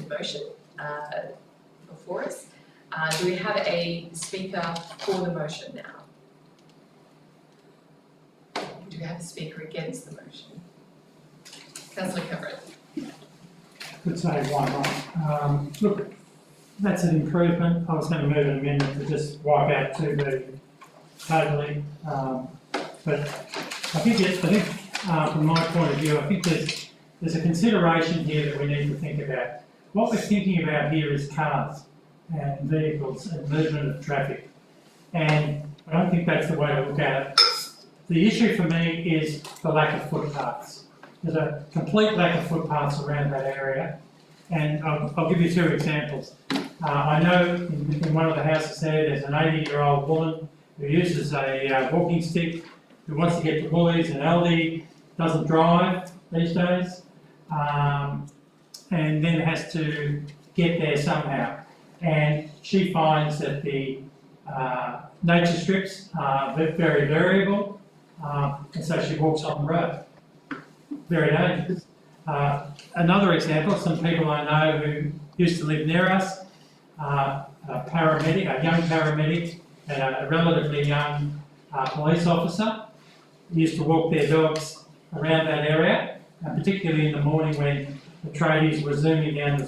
motion before us. Do we have a speaker for the motion now? Do we have a speaker against the motion? Councillor Cameron. Could say why not. Look, that's an improvement. I was going to move an amendment to just wipe out 2B totally. But I think from my point of view, I think there's a consideration here that we need to think about. what we're thinking about here is cars and vehicles and movement of traffic. And I don't think that's the way to look at it. The issue for me is the lack of footpaths. There's a complete lack of footpaths around that area. And I'll give you 2 examples. I know in one of the houses there's an 80-year-old woman who uses a walking stick, who wants to get to Woolies and Aldi, doesn't drive these days, and then has to get there somehow. And she finds that the nature strips are very variable, and so she walks on the road. Very dangerous. Another example, some people I know who used to live near us, a young paramedic and a relatively young police officer, used to walk their dogs around that area, and particularly in the morning when the tradies were zooming down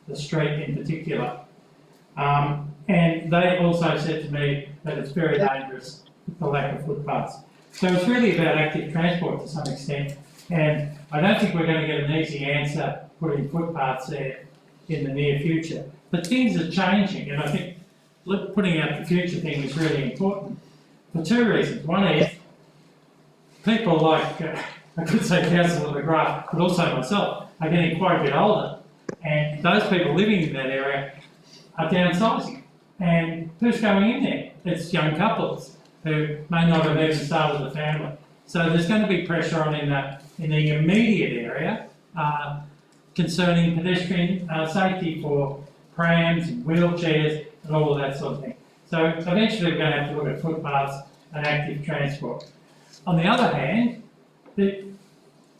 the street in particular. And they also said to me that it's very dangerous with the lack of footpaths. So it's really about active transport to some extent, and I don't think we're going to get an easy answer putting footpaths there in the near future. But things are changing, and I think putting out the future thing is really important for 2 reasons. One is people like, I could say Councillor McGrath, but also myself, are getting quite a bit older, and those people living in that area are downsizing. And who's going in there? It's young couples who may not have even started a family. So there's going to be pressure on in the immediate area concerning pedestrian safety for prams and wheelchairs and all of that sort of thing. So eventually we're going to have to look at footpaths and active transport. On the other hand, the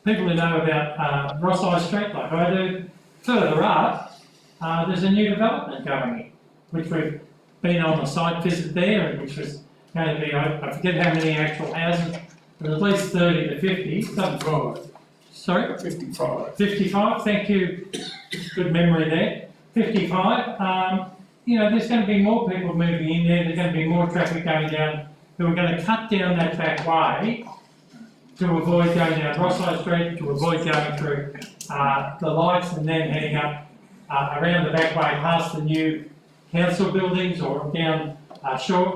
people who know about Ross Street, like I do, further up, there's a new development going in, which we've been on a site visit there, and which was going to be, I forget how many actual houses, but at least 30 to 50. 55. Sorry? 55. 55, thank you. Good memory there. 55. There's going to be more people moving in there. There's going to be more traffic going down. So we're going to cut down that back way to avoid going down Ross Street, to avoid going through the lights and then heading up around the back way past the new council buildings or down Shore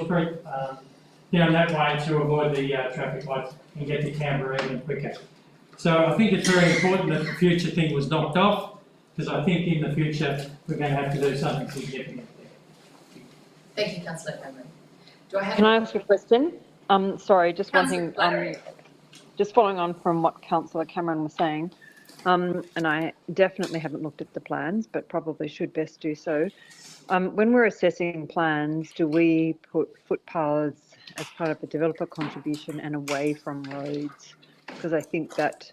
Street, down that way to avoid the traffic lights and get to Canberra even quicker. So I think it's very important that the future thing was knocked off, because I think in the future we're going to have to do something significant there. Thank you, Councillor Cameron. Do I have? Can I ask a question? Sorry, just one Councillor thing. Flannery. Just following on from what Councillor Cameron was saying, and I definitely haven't looked at the plans, but probably should best do so. When we're assessing plans, do we put footpaths as part of a developer contribution and away from roads? Because I think that,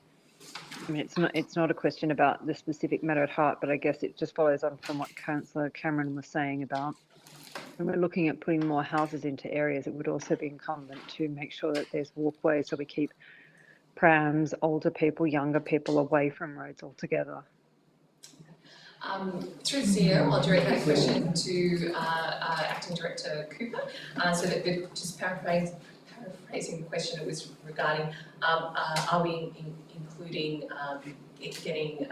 it's not a question about the specific matter at heart, but I guess it just follows on from what Councillor Cameron was saying about when we're looking at putting more houses into areas, it would also be incumbent to make sure that there's walkways so we keep prams, older people, younger people away from roads altogether. Through the CEO, I'll direct that question to Acting Director Cooper, so that we're just paraphrasing the question. It was regarding, are we including getting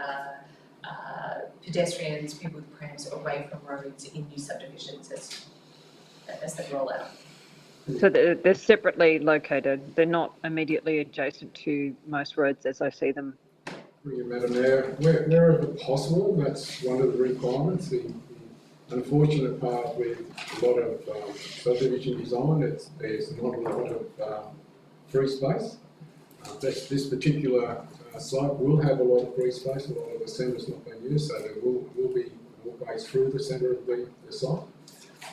pedestrians, people with prams away from roads in new subdivisions as they roll out? So they're separately located. They're not immediately adjacent to most roads as I see them. Through you, Madam Mayor, wherever possible, that's one of the requirements. The unfortunate part with a lot of subdivision design, there's not a lot of free space. This particular site will have a lot of free space. A lot of the centre's not being used, so there will be walkways through the centre of the site.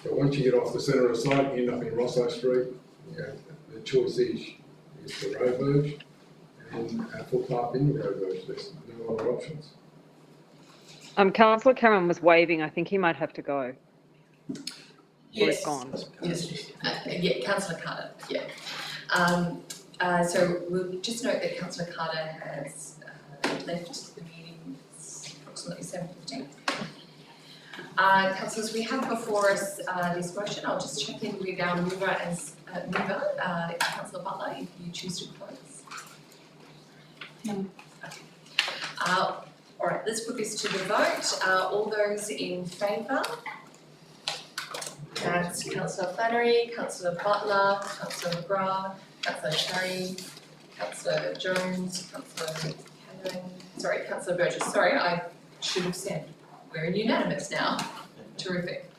But once you get off the centre of the site, you end up in Rosso Street. The choice is the road verge and a footpath in the road verge. There's no other options. Councillor Cameron was waving. I think he might have to go. Yes. Gone. Yes. Yeah, Councillor Carter. Yeah. So we'll just note that Councillor Carter has left the meeting. It's approximately 7:15. Councillors, we have before us this motion. I'll just check in with our mover, Councillor Butler, if you choose to close. No. Okay. All All right, let's put this to the vote. All those in favour? That's Councillor Flannery, Councillor Butler, Councillor McGrath, Councillor Sherry, Councillor Jones, Councillor Cameron, sorry, Councillor Burgess. Sorry, I should have said we're in unanimous now. Terrific.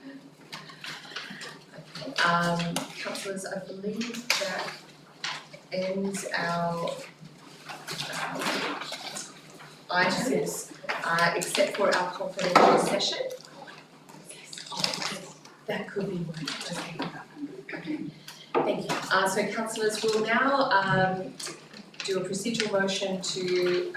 Okay. Councillors, I believe that ends our items, except for our confidential session. That could be one. Okay. Thank you. So councillors will now do a procedural motion to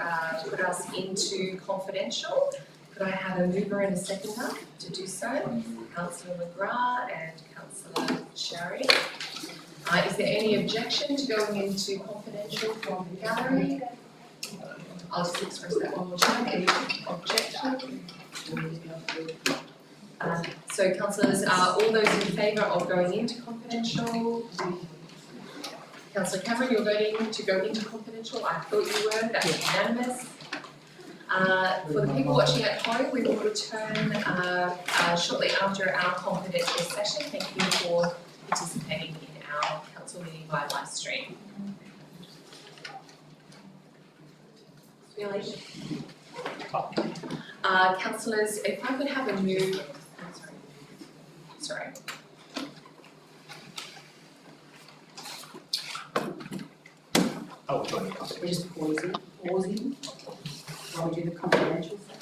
put us into confidential. Could I have a mover and a seconder to do so? Councillor McGrath and Councillor Sherry. Is there any objection to going into confidential from the gallery? I'll just express that one more time. Any objection? So councillors, all those in favour of going into confidential? Councillor Cameron, you're voting to go into confidential? I thought you were, that's unanimous. For the people watching at home, we will return shortly after our confidential session. Thank you for participating in our council meeting via live stream. Really? Councillors, if I could have a move, sorry. Oh, We're just pausing while we do the confidential section.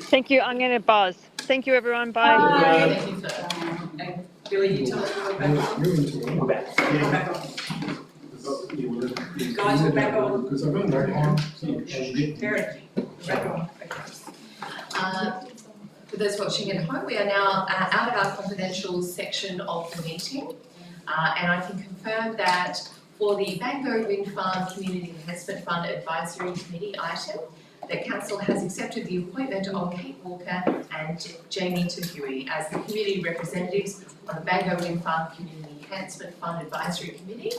Thank you. I'm going to buzz. Thank you, everyone. Bye. Thank you, sir. And Billy, you tell us we're back on. You're into it. We're back on. Guys, we're back on. Because I've got back on, so. Karen, we're back on. For those watching at home, we are now out of our confidential section of the meeting. And I can confirm that for the Bango Wind Farm Community Investment Fund Advisory Committee item, the council has accepted the appointment of Kate Walker and Jamie Tuhui as the community representatives on the Bango Wind Farm Community Enhancement Fund Advisory Committee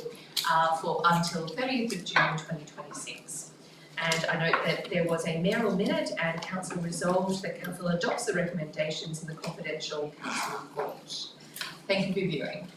for until 30th of June 2026. And I note that there was a mayoral minute and council resolved that council adopts the recommendations in the confidential council report. Thank you for viewing.